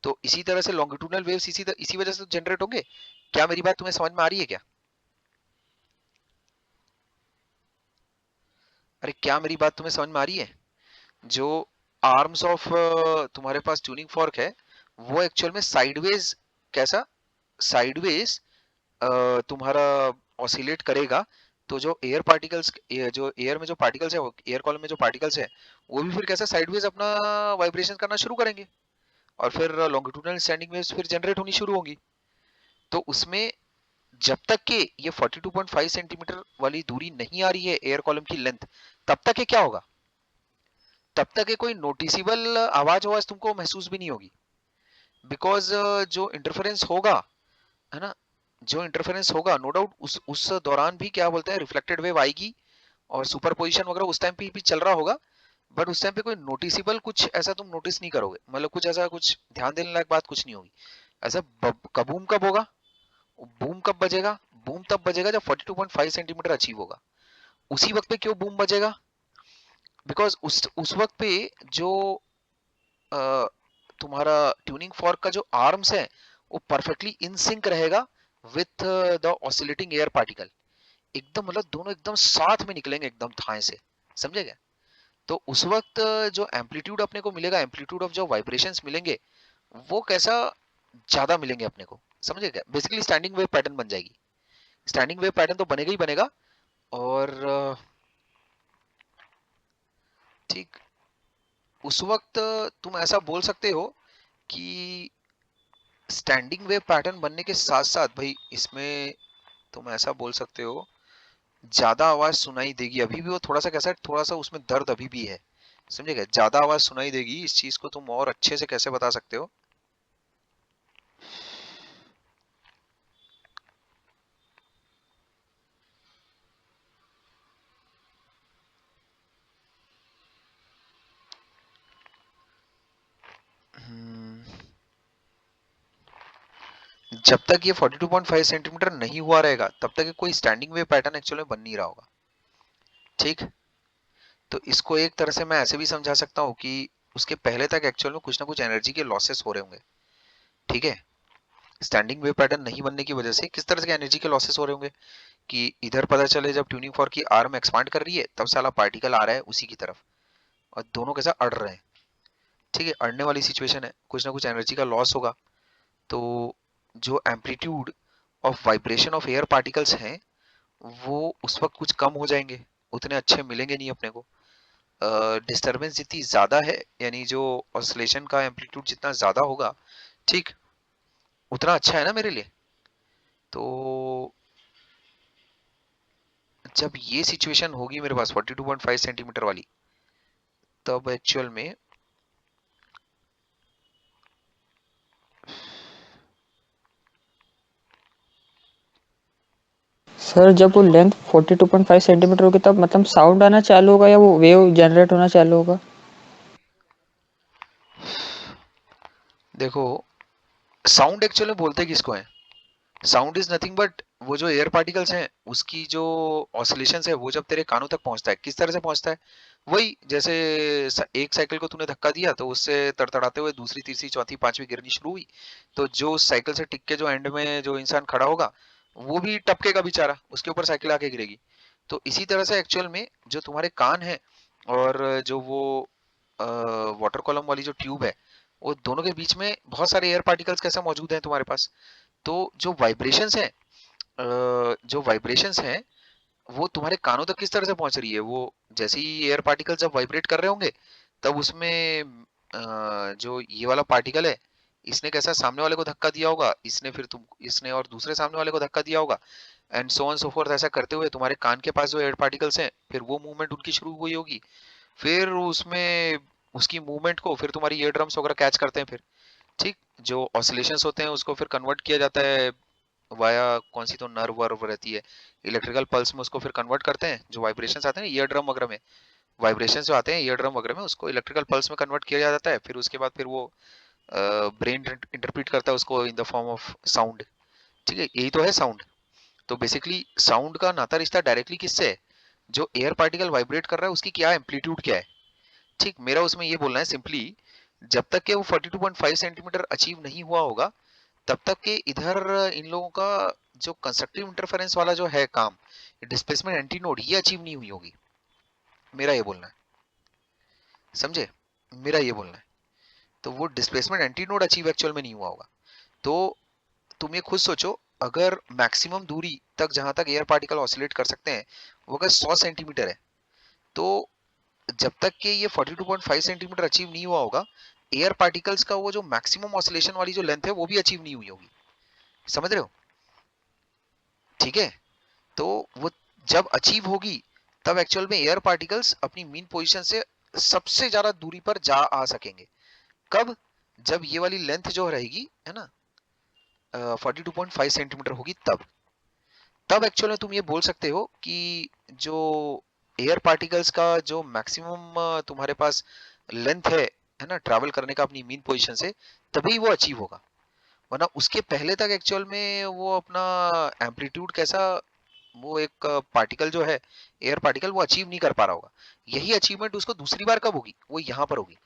तो इसी तरह से लॉन्गिट्यूडनल वेव्स इसी वजह से जनरेट होंगे। क्या मेरी बात तुम्हें समझ में आ रही है क्या, अरे क्या मेरी बात तुम्हें समझ में आ रही है। जो आर्म्स ऑफ तुम्हारे पास ट्यूनिंग फॉर्क है वो एक्चुअल में साइडवेज कैसा, साइडवेज तुम्हारा ऑसिलेट करेगा। तो जो एयर पार्टिकल्स, जो एयर में जो पार्टिकल्स है, एयर कॉलम में जो पार्टिकल्स है वो भी फिर कैसा साइडवेज अपना वाइब्रेशन करना शुरू करेंगे और फिर लॉन्गिट्यूडनल स्टैंडिंग वेव्स फिर जनरेट होनी शुरू होंगी। तो उसमें जब तक के ये 42.5 सेंटीमीटर वाली दूरी नहीं आ रही है एयर कॉलम की लेंथ, तब तक ये क्या होगा, तब तक ये कोई नोटिसेबल आवाज आवाज तुमको महसूस भी नहीं होगी। बिकॉज जो इंटरफेरेंस होगा, है ना, जो इंटरफेरेंस होगा नो डाउट उस दौरान भी क्या बोलते हैं रिफ्लेक्टेड वेव आएगी और सुपरपोजिशन वगैरह उस टाइम पे भी चल रहा होगा। बट उस टाइम पे कोई नोटिसेबल कुछ ऐसा तुम नोटिस नहीं करोगे, मतलब कुछ ऐसा कुछ ध्यान देने लायक बात कुछ नहीं होगी। ऐसा कबूम कब होगा, बूम कब बजेगा, बूम तब बजेगा जब 42.5 सेंटीमीटर अचीव होगा। उसी वक्त पे क्यों बूम बजेगा, बिकॉज उस वक्त पे जो अ, तुम्हारा ट्यूनिंग फॉर्क का जो आर्म्स है वो परफेक्टली इन सिंक रहेगा with the oscillating air particle, एकदम मतलब दोनों एकदम साथ में निकलेंगे एकदम थाए से, समझे क्या। तो उस वक्त जो एम्पलीट्यूड अपने को मिलेगा, एम्पलीट्यूड ऑफ जो वाइब्रेशंस मिलेंगे वो कैसा ज्यादा मिलेंगे अपने को, समझे क्या। बेसिकली स्टैंडिंग वेव पैटर्न बन जाएगी, स्टैंडिंग वेव पैटर्न तो बनेगा ही बनेगा। और ठीक उस वक्त तुम ऐसा बोल सकते हो कि स्टैंडिंग वेव पैटर्न बनने के साथ साथ भाई इसमें तुम ऐसा बोल सकते हो ज्यादा आवाज सुनाई देगी, अभी भी वो थोड़ा सा कैसा है, थोड़ा सा उसमें दर्द अभी भी है, समझेगा, ज्यादा आवाज सुनाई देगी। इस चीज को तुम और अच्छे से कैसे बता सकते हो, जब तक ये 42.5 सेंटीमीटर नहीं हुआ रहेगा तब तक कोई स्टैंडिंग वेव पैटर्न एक्चुअली बन नहीं रहा होगा। ठीक, तो इसको एक तरह से मैं ऐसे भी समझा सकता हूँ कि उसके पहले तक एक्चुअल में कुछ ना कुछ एनर्जी के लॉसेस हो रहे होंगे। ठीक है, स्टैंडिंग वेव पैटर्न नहीं बनने की वजह से किस तरह के एनर्जी के लॉसेस हो रहे होंगे कि इधर पता चले जब ट्यूनिंग फॉर्क की आर्म एक्सपांड कर रही है तब साला पार्टिकल आ रहा है उसी की तरफ और दोनों कैसा अड़ रहे हैं। ठीक है, अड़ने वाली सिचुएशन है, कुछ ना कुछ एनर्जी का लॉस होगा। तो जो amplitude of vibration of air particles हैं वो उस वक्त कुछ कम हो जाएंगे, उतने अच्छे मिलेंगे नहीं अपने को। डिस्टरबेंस जितनी ज्यादा है यानी जो ऑसिलेशन का एम्पलीट्यूड जितना ज्यादा होगा, ठीक, उतना अच्छा है ना मेरे लिए। तो जब ये सिचुएशन होगी मेरे पास 42.5 सेंटीमीटर वाली, तब एक्चुअल में सर जब वो लेंथ 42.5 सेंटीमीटर होगी तब मतलब साउंड आना चालू होगा या वो वेव जनरेट होना चालू होगा? देखो, साउंड एक्चुअली बोलते किसको है? साउंड इज नथिंग बट वो जो एयर पार्टिकल्स हैं उसकी जो ऑसिलेशंस है वो जब तेरे कानों तक पहुंचता है, किस तरह से पहुंचता है? वही जैसे एक साइकिल को तूने धक्का दिया तो उससे तड़तड़ाते हुए दूसरी तीसरी चौथी पांचवी गिरनी शुरू हुई, तो जो उस साइकिल से टिक के जो एंड में जो इंसान खड़ा होगा वो भी टपकेगा बेचारा, उसके ऊपर साइकिल आके गिरेगी। तो इसी तरह से एक्चुअल में जो तुम्हारे कान है और जो वो वाटर कॉलम वाली जो ट्यूब है, वो दोनों के बीच में बहुत सारे एयर पार्टिकल्स कैसे मौजूद हैं तुम्हारे पास। तो जो वाइब्रेशंस हैं, जो वाइब्रेशंस हैं वो तुम्हारे कानों तक किस तरह से पहुंच रही है? वो जैसे ही एयर पार्टिकल जब वाइब्रेट कर रहे होंगे तब उसमें जो ये वाला पार्टिकल है इसने कैसा सामने वाले को धक्का दिया होगा, इसने फिर तुम इसने और दूसरे सामने वाले को धक्का दिया होगा and so on so fourth. ऐसा करते हुए तुम्हारे कान के पास जो एयर पार्टिकल्स हैं फिर वो मूवमेंट उनकी शुरू हुई होगी, फिर उसमें उसकी मूवमेंट को फिर तुम्हारी ईयर ड्रम्स वगैरह कैच करते हैं। फिर ठीक, जो ऑसिलेशंस होते हैं उसको फिर कन्वर्ट किया जाता है वाया कौन सी तो नर्व वर्व रहती है, इलेक्ट्रिकल पल्स में उसको फिर कन्वर्ट करते हैं। जो वाइब्रेशंस आते हैं ईयर ड्रम वगैरह में, वाइब्रेशंस जो आते हैं ईयर ड्रम वगैरह में उसको इलेक्ट्रिकल पल्स में कन्वर्ट किया जाता है। फिर उसके बाद फिर वो ब्रेन इंटरप्रेट करता है उसको in the form of sound. ठीक है, यही तो है साउंड। तो बेसिकली साउंड का नाता रिश्ता डायरेक्टली किससे है? जो एयर पार्टिकल वाइब्रेट कर रहा है उसकी क्या एम्पलीट्यूड क्या है। ठीक, मेरा उसमें ये बोलना है सिंपली, जब तक के वो 42.5 सेंटीमीटर अचीव नहीं हुआ होगा तब तक के इधर इन लोगों का जो कंस्ट्रक्टिव इंटरफेरेंस वाला जो है काम, डिस्प्लेसमेंट एंटी नोड, ये अचीव नहीं हुई होगी। मेरा ये बोलना है, समझे? मेरा ये बोलना है। तो वो displacement anti node achieve actual में नहीं हुआ होगा। तो तुम ये खुद सोचो, अगर मैक्सिमम दूरी तक जहां तक एयर पार्टिकल ऑसिलेट कर सकते हैं वो अगर 100 सेंटीमीटर है, तो जब तक कि ये 42.5 सेंटीमीटर अचीव नहीं हुआ होगा, एयर पार्टिकल्स का वो जो मैक्सिमम ऑसिलेशन वाली जो लेंथ है वो भी अचीव नहीं हुई होगी। समझ रहे हो? ठीक है, तो वो जब अचीव होगी तब एक्चुअल में एयर पार्टिकल्स अपनी मीन पोजीशन से सबसे ज्यादा दूरी पर जा आ सकेंगे। कब? जब ये वाली लेंथ जो रहेगी है ना 42.5 सेंटीमीटर होगी, तब तब एक्चुअल में तुम ये बोल सकते हो कि जो एयर पार्टिकल्स का जो मैक्सिमम तुम्हारे पास लेंथ है ना ट्रैवल करने का अपनी मीन पोजीशन से, तभी वो अचीव होगा। वरना उसके पहले तक एक्चुअल में वो अपना एम्पलीट्यूड कैसा, वो एक पार्टिकल जो है एयर पार्टिकल वो अचीव नहीं कर पा रहा होगा। यही अचीवमेंट उसको दूसरी बार कब होगी? वो यहाँ पर होगी।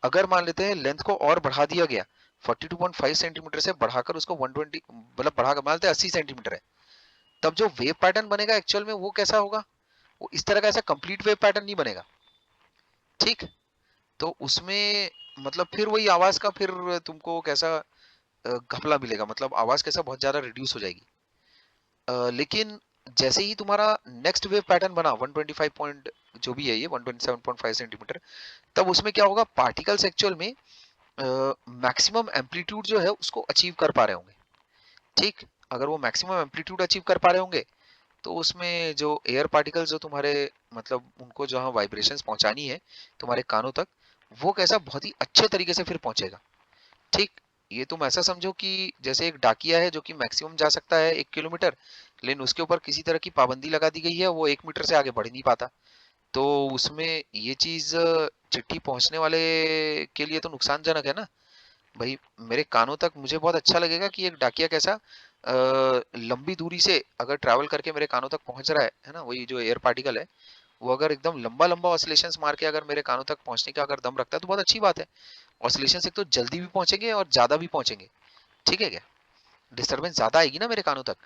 अगर मान लेते हैं लेंथ को और बढ़ा दिया गया 42.5 सेंटीमीटर से बढ़ाकर उसको 120 मतलब बढ़ाकर मान लेते हैं 80 सेंटीमीटर है, तब जो वेव पैटर्न बनेगा एक्चुअल में वो कैसा होगा? वो इस तरह का ऐसा कंप्लीट वेव पैटर्न नहीं बनेगा। ठीक, तो उसमें मतलब फिर वही आवाज का फिर तुमको कैसा घपला मिलेगा, मतलब आवाज कैसा बहुत ज्यादा रिड्यूस हो जाएगी। लेकिन जैसे ही तुम्हारा नेक्स्ट वेव पैटर्न बना 125 पॉइंट जो भी है ये 127.5 सेंटीमीटर, तब उसमें क्या होगा? पार्टिकल्स एक्चुअल में मैक्सिमम एम्पलीट्यूड जो है उसको अचीव कर पा रहे होंगे। ठीक, अगर वो मैक्सिमम एम्पलीट्यूड अचीव कर पा रहे होंगे तो उसमें जो एयर पार्टिकल्स जो तुम्हारे मतलब उनको जहाँ वाइब्रेशंस पहुंचानी है तुम्हारे कानों तक, वो कैसा बहुत ही अच्छे तरीके से फिर पहुंचेगा। ठीक, ये तुम ऐसा समझो कि जैसे एक डाकिया है जो कि मैक्सिमम जा सकता है 1 किलोमीटर, लेकिन उसके ऊपर किसी तरह की पाबंदी लगा दी गई है, वो 1 मीटर से आगे बढ़ नहीं पाता। तो उसमें ये चीज चिट्ठी पहुंचने वाले के लिए तो नुकसानजनक है ना। भाई मेरे कानों तक मुझे बहुत अच्छा लगेगा कि एक डाकिया कैसा लंबी दूरी से अगर ट्रैवल करके मेरे कानों तक पहुंच रहा है ना, वही जो एयर पार्टिकल है, वो अगर एकदम लंबा लंबा ऑसिलेशंस मार के अगर मेरे कानों तक पहुंचने का अगर दम रखता है तो बहुत अच्छी बात है। ऑसिलेशन से तो जल्दी भी पहुंचेंगे और ज्यादा भी पहुंचेंगे, ठीक है क्या? डिस्टरबेंस ज्यादा आएगी ना मेरे कानों तक।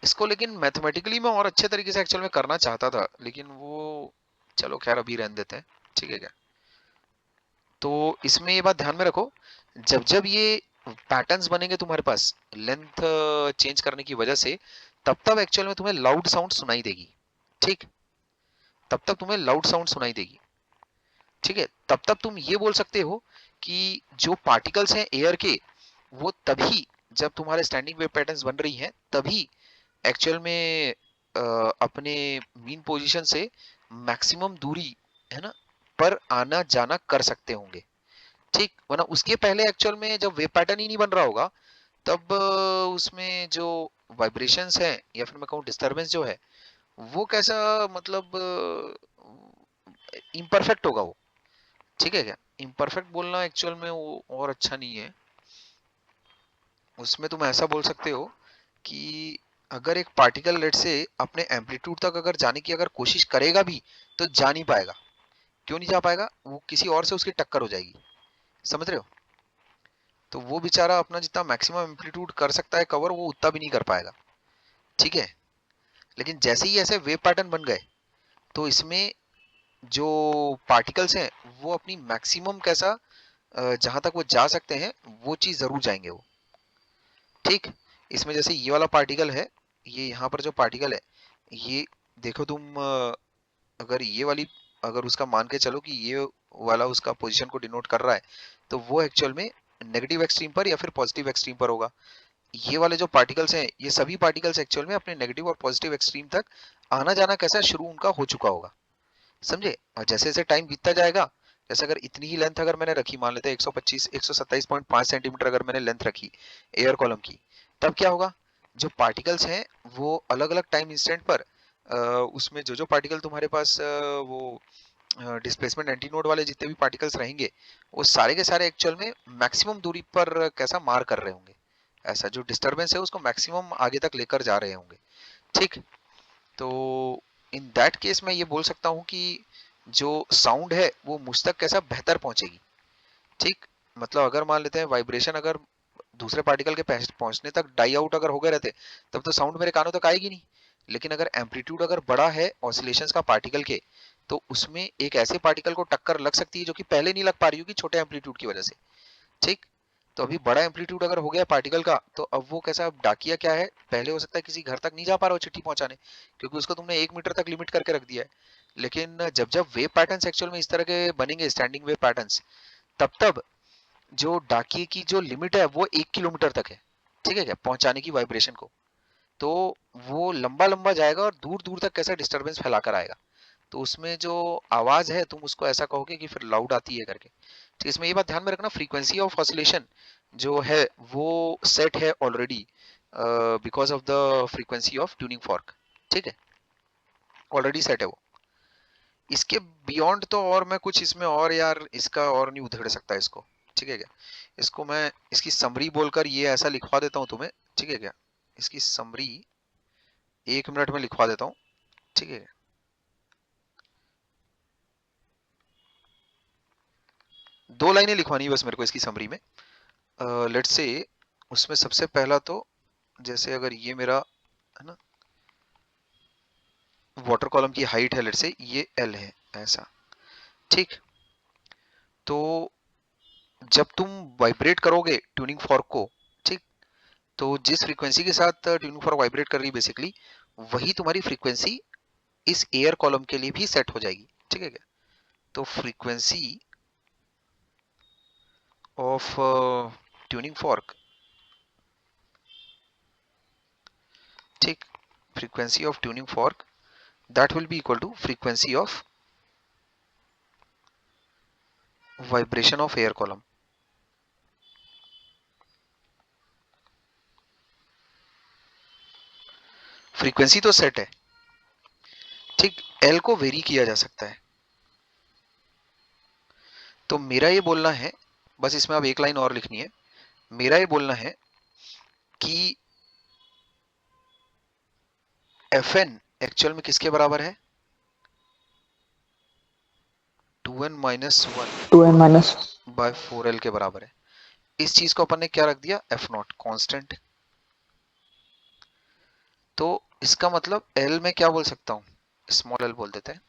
इसको लेकिन मैथमेटिकली मैं और अच्छे तरीके से एक्चुअल में करना चाहता था, लेकिन वो चलो खैर अभी रहने देते हैं, ठीक है क्या? तो इसमें ये बात ध्यान में रखो, जब जब ये पैटर्न्स बनेंगे तुम्हारे पास लेंथ चेंज करने की वजह से, तब तब एक्चुअल में तुम्हें लाउड साउंड सुनाई देगी, ठीक? तब तब तुम्हें लाउड साउंड सुनाई देगी, ठीक है? तब तब तुम ये बोल सकते हो कि जो पार्टिकल्स हैं एयर के, वो तभी, जब तुम्हारे स्टैंडिंग वेव पैटर्न्स बन रही हैं तभी एक्चुअल में अपने मीन पोजीशन से मैक्सिमम दूरी, है ना, पर आना जाना कर सकते होंगे, ठीक? वरना उसके पहले एक्चुअल में जब वेव पैटर्न ही नहीं बन रहा होगा, तब उसमें जो वाइब्रेशंस हैं या फिर मैं कहूँ डिस्टरबेंस जो है, वो कैसा, मतलब इम्परफेक्ट होगा वो, ठीक है क्या? इम्परफेक्ट बोलना एक्चुअल में वो और अच्छा नहीं है। उसमें तुम ऐसा बोल सकते हो कि अगर एक पार्टिकल लेट से अपने एम्पलीट्यूड तक अगर जाने की अगर कोशिश करेगा भी, तो जा नहीं पाएगा। क्यों नहीं जा पाएगा? वो किसी और से उसकी टक्कर हो जाएगी, समझ रहे हो? तो वो बेचारा अपना जितना मैक्सिमम एम्पलीट्यूड कर सकता है कवर, वो उतना भी नहीं कर पाएगा, ठीक है? लेकिन जैसे ही ऐसे वेव पैटर्न बन गए, तो इसमें जो पार्टिकल्स हैं वो अपनी मैक्सिमम कैसा, जहां तक वो जा सकते हैं वो चीज जरूर जाएंगे वो, ठीक? इसमें जैसे ये वाला पार्टिकल है, ये यहाँ पर जो पार्टिकल है, ये देखो तुम, अगर ये वाली, अगर उसका मान के चलो कि ये वाला उसका पोजीशन को डिनोट कर रहा है, तो वो एक्चुअल में नेगेटिव एक्सट्रीम पर या फिर पॉजिटिव एक्सट्रीम पर होगा। ये वाले जो पार्टिकल्स हैं, ये सभी पार्टिकल्स एक्चुअल में अपने नेगेटिव और पॉजिटिव एक्सट्रीम तक आना जाना कैसा शुरू उनका हो चुका होगा, समझे? और जैसे जैसे टाइम बीतता जाएगा, जैसे अगर इतनी ही लेंथ अगर मैंने रखी, मान लेते हैं 125 127.5 सेंटीमीटर अगर मैंने लेंथ रखी एयर कॉलम की, तब क्या होगा? जो पार्टिकल्स हैं वो अलग अलग टाइम इंस्टेंट पर, उसमें जो जो पार्टिकल तुम्हारे पास वो डिस्प्लेसमेंट एंटीनोड वाले जितने भी पार्टिकल्स रहेंगे, वो सारे के सारे एक्चुअल में मैक्सिमम दूरी पर कैसा मार कर रहे होंगे, ऐसा जो डिस्टरबेंस है उसको मैक्सिमम आगे तक लेकर जा रहे होंगे, ठीक? तो इन दैट केस मैं ये बोल सकता हूँ कि जो साउंड है वो मुझ तक कैसा बेहतर पहुंचेगी, ठीक? मतलब अगर मान लेते हैं वाइब्रेशन अगर दूसरे पार्टिकल के पहुंचने तक डाई आउट अगर हो गए रहते, तब तो साउंड मेरे कानों तक आएगी नहीं। लेकिन अगर एम्पलीट्यूड अगर बड़ा है ऑसिलेशंस का पार्टिकल के, तो उसमें एक ऐसे पार्टिकल को टक्कर लग सकती है जो कि पहले नहीं लग पा रही होगी छोटे एम्पलीट्यूड की वजह से, ठीक? तो अभी बड़ा एम्पलीट्यूड अगर हो गया पार्टिकल का, तो अब वो कैसा, अब डाकिया क्या है, पहले हो सकता है किसी घर तक नहीं जा पा रहा हो चिट्ठी पहुंचाने, क्योंकि उसको तुमने 1 मीटर तक लिमिट करके रख दिया है। लेकिन जब जब वेव पैटर्न्स एक्चुअल में इस तरह के बनेंगे, स्टैंडिंग वेव पैटर्न्स, तब तब जो डाकिए की जो लिमिट है वो 1 किलोमीटर तक है, ठीक है क्या, पहुंचाने की वाइब्रेशन को। तो वो लंबा लंबा जाएगा और दूर दूर तक कैसा डिस्टरबेंस फैलाकर आएगा। तो उसमें जो आवाज है तुम उसको ऐसा कहोगे कि फिर लाउड आती है करके, ठीक? इसमें ये बात ध्यान में रखना, फ्रीक्वेंसी ऑफ ऑसिलेशन जो है वो सेट है already, because of the frequency of tuning fork, ठीक है? ऑलरेडी सेट है वो। इसके बियॉन्ड तो और मैं कुछ इसमें और यार इसका और नहीं उधेड़ सकता इसको, ठीक है क्या? इसको मैं इसकी समरी बोलकर ये ऐसा लिखवा देता हूँ तुम्हें, ठीक है क्या? इसकी समरी 1 मिनट में लिखवा देता हूँ, ठीक है? 2 लाइनें लिखवानी है बस मेरे को इसकी समरी में। लेट्स से उसमें सबसे पहला तो, जैसे अगर ये मेरा, है ना, वाटर कॉलम की हाइट है, लेट्स से ये एल है ऐसा, ठीक? तो जब तुम वाइब्रेट करोगे ट्यूनिंग फॉर्क को, ठीक, तो जिस फ्रीक्वेंसी के साथ ट्यूनिंग फॉर्क वाइब्रेट कर रही है बेसिकली, वही तुम्हारी फ्रीक्वेंसी इस एयर कॉलम के लिए भी सेट हो जाएगी, ठीक है क्या? तो फ्रीक्वेंसी ऑफ ट्यूनिंग फॉर्क, ठीक, frequency of tuning fork that will be equal to frequency of vibration of air column। Frequency तो सेट है, ठीक, एल को वेरी किया जा सकता है। तो मेरा ये बोलना है बस इसमें अब एक लाइन और लिखनी है। मेरा ये बोलना है कि Fn एक्चुअल में किसके बराबर है? 2n minus 2n minus 1 bye 4l के बराबर है। इस चीज को अपन ने क्या रख दिया? F0 constant. तो इसका मतलब L में क्या बोल सकता हूं? स्मॉल l बोल देते हैं।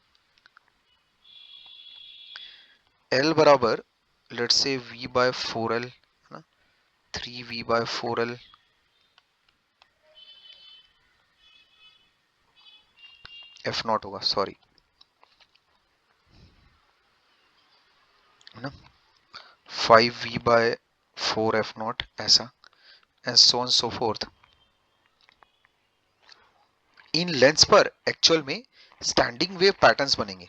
L बराबर let's say v by 4l है ना, 3v बाय 4l F0 होगा, सॉरी, है ना, 5v बाय 4 F0 ऐसा, and so on so fourth. In lens पर एक्चुअल में स्टैंडिंग वेव पैटर्न्स बनेंगे।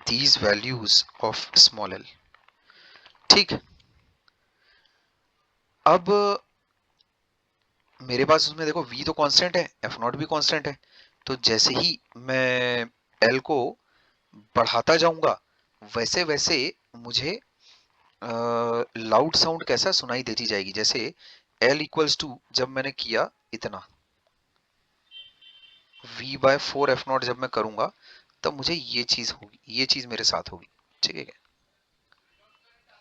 these values of small l, ठीक। अब मेरे पास उसमें देखो v तो कांस्टेंट है, f0 भी कांस्टेंट है। तो जैसे ही मैं l को बढ़ाता जाऊंगा वैसे वैसे मुझे लाउड साउंड कैसा सुनाई देती जाएगी। जैसे l इक्वल्स टू जब मैंने किया इतना, v बाय 4 f0 जब मैं करूंगा तब मुझे ये चीज होगी, ये चीज मेरे साथ होगी, ठीक है क्या?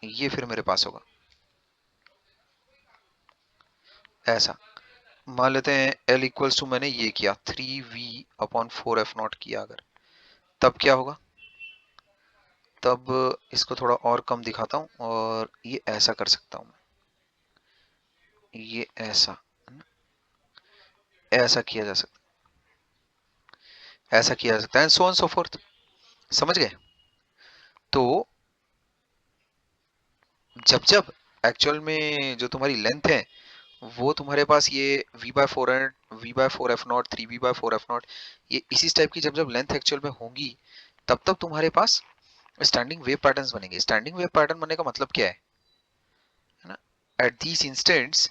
ये फिर मेरे पास होगा ऐसा। मान लेते हैं L इक्वल्स टू मैंने ये किया 3v अपॉन 4 f0 किया, अगर तब क्या होगा? तब इसको थोड़ा और कम दिखाता हूं और ये ऐसा कर सकता हूं मैं, ये ऐसा, है ना? ऐसा किया जा सकता है, ऐसा किया जा सकता है, and so on so fourth. समझ गए? तो जब जब एक्चुअल में जो तुम्हारी लेंथ है वो तुम्हारे पास ये v by 4 and v by 4 f0, 3v by 4 f0, ये इसी टाइप की जब जब लेंथ एक्चुअल में होंगी तब तब तुम्हारे पास स्टैंडिंग वेव पैटर्न्स बनेंगे। स्टैंडिंग वेव पैटर्न बनने का मतलब क्या है ना? At these instants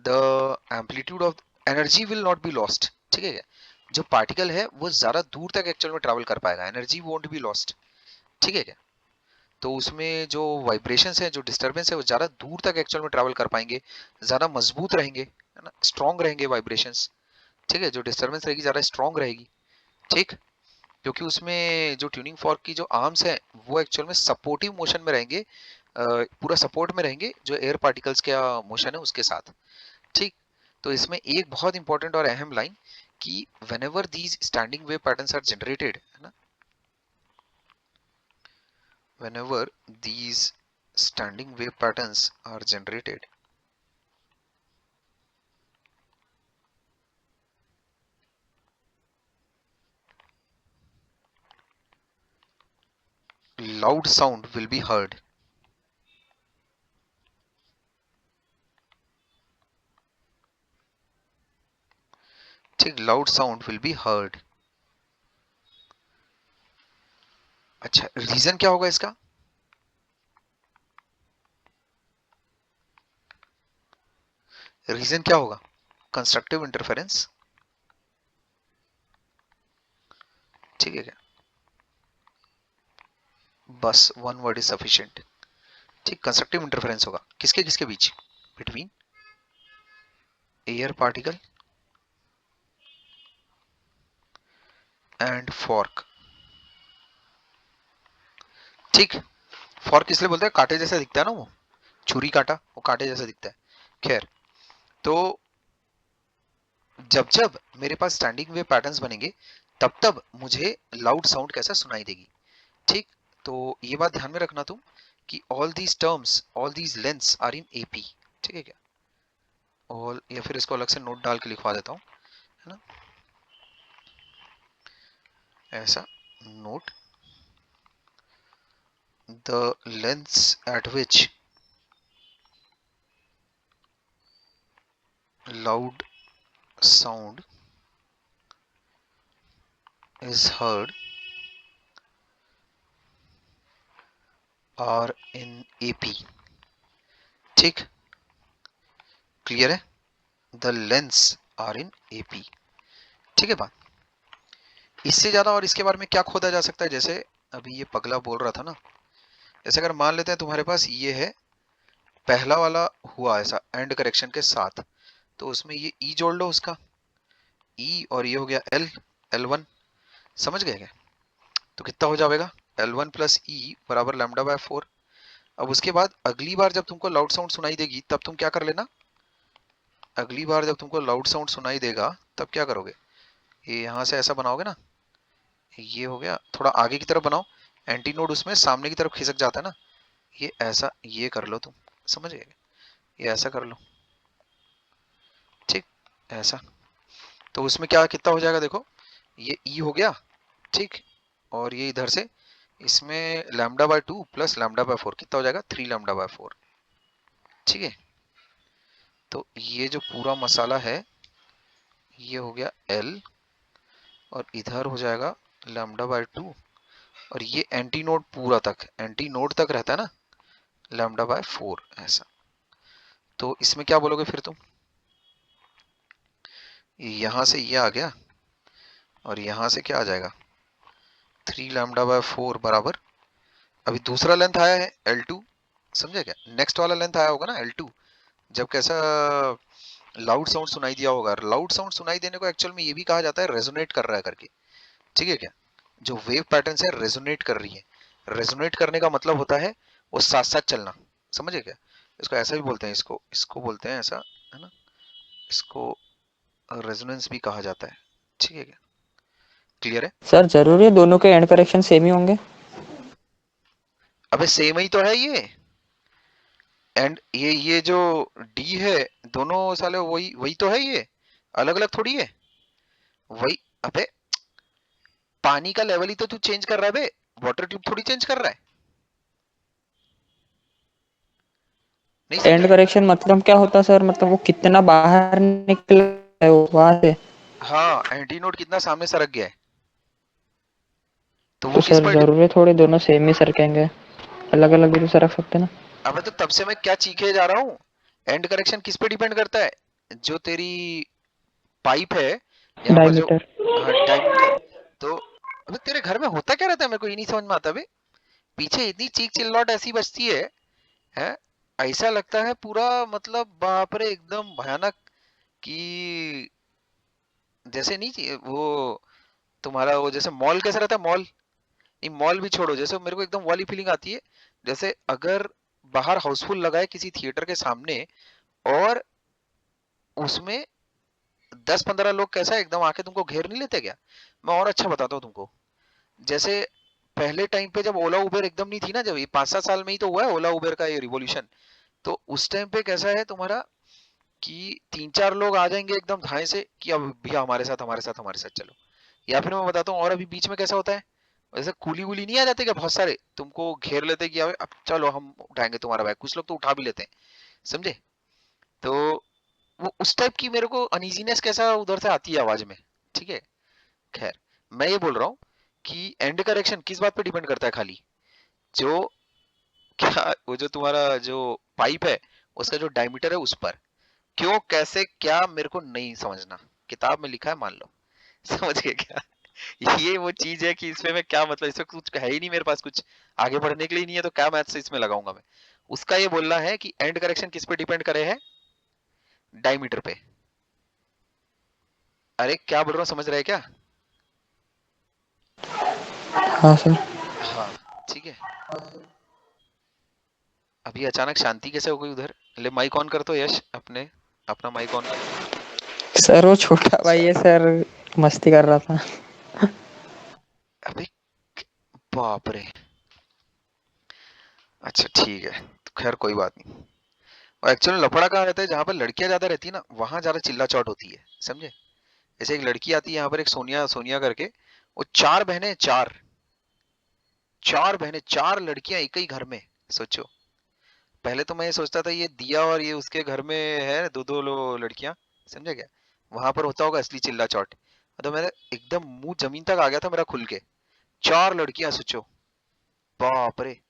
the amplitude of energy will not be lost, ठीक है क्या? जो पार्टिकल है वो ज्यादा दूर तक एक्चुअल में ट्रैवल कर पाएगा, एनर्जी वोंट बी लॉस्ट, ठीक है क्या? तो उसमें जो वाइब्रेशंस है, जो डिस्टरबेंस है, वो ज्यादा दूर तक एक्चुअल में ट्रैवल कर पाएंगे, ज्यादा मजबूत रहेंगे, है ना, स्ट्रॉन्ग रहेंगे वाइब्रेशंस, ठीक है? जो डिस्टरबेंस रहेगी ज्यादा स्ट्रॉन्ग रहेगी, ठीक। क्योंकि उसमें जो ट्यूनिंग फॉर्क की जो आर्म्स है वो एक्चुअल में सपोर्टिव मोशन में रहेंगे, पूरा सपोर्ट में रहेंगे जो एयर पार्टिकल्स का मोशन है उसके साथ, ठीक। तो इसमें एक बहुत इंपॉर्टेंट और अहम लाइन कि whenever these standing wave patterns are generated, है ना, whenever these standing wave patterns are generated, loud sound will be heard, ठीक, loud sound will be heard। अच्छा, रीजन क्या होगा इसका? रीजन क्या होगा? कंस्ट्रक्टिव इंटरफेरेंस, ठीक है क्या? बस वन वर्ड इज सफिशिएंट, ठीक। कंस्ट्रक्टिव इंटरफेरेंस होगा किसके किसके बीच? Between air particle and fork, ठीक। फॉर्क इसलिए बोलते हैं, कांटे जैसा दिखता है ना, वो छुरी कांटा वो कांटे जैसा दिखता है। खैर, तो जब जब मेरे पास स्टैंडिंग वेव पैटर्न्स बनेंगे तब तब मुझे लाउड साउंड कैसा सुनाई देगी, ठीक। तो ये बात ध्यान में रखना तुम कि all these terms, all these lengths are in AP, ठीक है क्या? ऑल, या फिर इसको अलग से नोट डाल के लिखवा देता हूँ, है ना, ऐसा, note the lengths at which loud sound is heard are in AP, ठीक, क्लियर है? The lengths are in AP. ठीक है बात। इससे ज्यादा और इसके बारे में क्या खोदा जा सकता है? जैसे अभी ये पगला बोल रहा था ना, जैसे अगर मान लेते हैं तुम्हारे पास ये है पहला वाला हुआ ऐसा एंड करेक्शन के साथ, तो उसमें ये ई जोड़ लो उसका, ई और ये हो गया एल, L1, समझ गए क्या? तो कितना हो जाएगा? L1 प्लस ई बराबर लैम्डा बाय 4। अब उसके बाद अगली बार जब तुमको लाउड साउंड सुनाई देगी तब तुम क्या कर लेना, अगली बार जब तुमको लाउड साउंड सुनाई देगा तब क्या करोगे, ये यहाँ से ऐसा बनाओगे ना, ये हो गया, थोड़ा आगे की तरफ बनाओ, एंटी नोड उसमें सामने की तरफ खिसक जाता है ना, ये ऐसा ये कर लो तुम, समझ गए? ये ऐसा कर लो, ठीक, ऐसा। तो उसमें क्या कितना हो जाएगा देखो, ये ई हो गया, ठीक, और ये इधर से इसमें lambda by 2 plus lambda by 4 कितना हो जाएगा, 3 लैम्डा बाय 4। ठीक है, तो ये जो पूरा मसाला है ये हो गया एल, और इधर हो जाएगा लैम्डा बाय 2, और ये एंटी नोड पूरा तक, एंटी नोड तक रहता है ना, लैम्डा बाय 4 ऐसा। तो इसमें क्या बोलोगे फिर तुम, यहां से ये आ गया और यहां से क्या आ जाएगा, 3 लैम्डा बाय 4 बराबर, अभी दूसरा लेंथ आया है L2, समझे क्या? नेक्स्ट वाला लेंथ आया होगा ना L2, जब कैसा लाउड साउंड सुनाई दिया होगा। लाउड साउंड सुनाई देने को एक्चुअल में ये भी कहा जाता है रेजोनेट कर रहा है करके, ठीक है क्या? जो वेव पैटर्न है रेजोनेट कर रही है, रेजोनेट करने का मतलब होता है वो साथ साथ चलना, समझे क्या? इसको ऐसा भी बोलते हैं, इसको इसको बोलते हैं ऐसा, है ना, इसको रेजोनेंस भी कहा जाता है, ठीक है क्या? क्लियर है? सर जरूरी है दोनों के एंड करेक्शन सेम ही होंगे? अबे सेम ही तो है ये, एंड ये जो डी है दोनों साले वही वही तो है, ये अलग अलग थोड़ी है, वही। अबे पानी का लेवल ही तो तू चेंज कर रहा है बे, वाटर ट्यूब थोड़ी चेंज कर रहा है, नहीं एंड समझा? करेक्शन मतलब क्या होता है सर? मतलब वो कितना बाहर निकला है वो वहां से? हाँ, एंटी नोड कितना सामने सरक गया है, तो तो वो किस सर पर जरूरी थोड़ी दोनों सेम ही सरकेंगे, अलग अलग भी तो सरक सकते ना। अबे तो तब से मैं क्या चीखे जा रहा हूँ, एंड करेक्शन किस पे डिपेंड करता है, जो तेरी पाइप है यहाँ पर जो, डायमीटर। हाँ डायमीटर। तो अबे तेरे घर में होता क्या रहता है, मेरे को ये नहीं समझ में आता बे, पीछे इतनी चीख चिल्लाहट ऐसी बजती है, ऐसा लगता है पूरा, मतलब बाप रे एकदम भयानक, कि जैसे नहीं वो तुम्हारा वो जैसे मॉल कैसा रहता है, मॉल, नहीं मॉल भी छोड़ो, जैसे मेरे को एकदम वाली फीलिंग आती है, जैसे अगर बाहर हाउसफुल लगा है किसी थिएटर के सामने, और उसमें 10-15 लोग कैसा एकदम आके तुमको घेर नहीं लेते क्या? मैं और अच्छा बताता हूँ तुमको, जैसे पहले टाइम पे जब ओला उबेर एकदम नहीं थी ना, जब ये 5-7 साल में ही तो हुआ है ओला उबेर का ये रिवॉल्यूशन, तो उस टाइम पे कैसा है तुम्हारा, कि 3-4 लोग आ जाएंगे एकदम धाए से कि अब भैया हमारे साथ हमारे साथ हमारे साथ चलो, या फिर मैं बताता हूँ, और अभी बीच में कैसा होता है, वैसे कूली वूली नहीं आ जाते क्या बहुत सारे, तुमको घेर लेते कि अब चलो हम उठाएंगे तुम्हारा बैग, कुछ लोग तो उठा भी लेते हैं, समझे? तो वो उस टाइप की मेरे को अनइजीनेस कैसा उधर से आती है आवाज में, ठीक है? खैर, मैं ये बोल रहा हूँ कि एंड करेक्शन किस बात पे डिपेंड करता है खाली, जो क्या वो जो तुम्हारा जो पाइप है उसका जो डायमीटर है उस पर, क्यों कैसे क्या मेरे को नहीं समझना, किताब में लिखा है मान लो, समझ गए क्या? ये वो चीज है कि इसमें मैं क्या, मतलब इसमें कुछ है ही नहीं मेरे पास, कुछ आगे बढ़ने के लिए नहीं है, तो क्या मैथ्स इसमें लगाऊंगा मैं? उसका ये बोलना है कि एंड करेक्शन किस पे डिपेंड करे है, डायमीटर पे। अरे क्या बोल रहा हूँ, समझ रहे हैं क्या? हाँ सर। हाँ, ठीक है। अभी अचानक शांति कैसे हो गई उधर? ले माइक ऑन कर, तो यश अपने अपना माइक ऑन कर। सर वो छोटा भाई है सर, मस्ती कर रहा था। अबे बाप रे, अच्छा ठीक है, तो खैर कोई बात नहीं। और एक्चुअली लफड़ा कहाँ रहता है, जहाँ पर लड़कियां ज्यादा रहती है ना वहां ज्यादा चिल्ला चौट होती है, समझे? जैसे एक लड़की आती है यहाँ पर, एक सोनिया सोनिया करके, वो 4 बहनें, 4 बहनें, 4 लड़कियां एक ही घर में, सोचो। पहले तो मैं ये सोचता था ये दिया और ये उसके घर में है दो दो लड़कियां, समझे क्या? वहां पर होता होगा असली चिल्ला चौट। तो मेरा एकदम मुंह जमीन तक आ गया था मेरा खुल के, 4 लड़कियां, सोचो, बाप रे,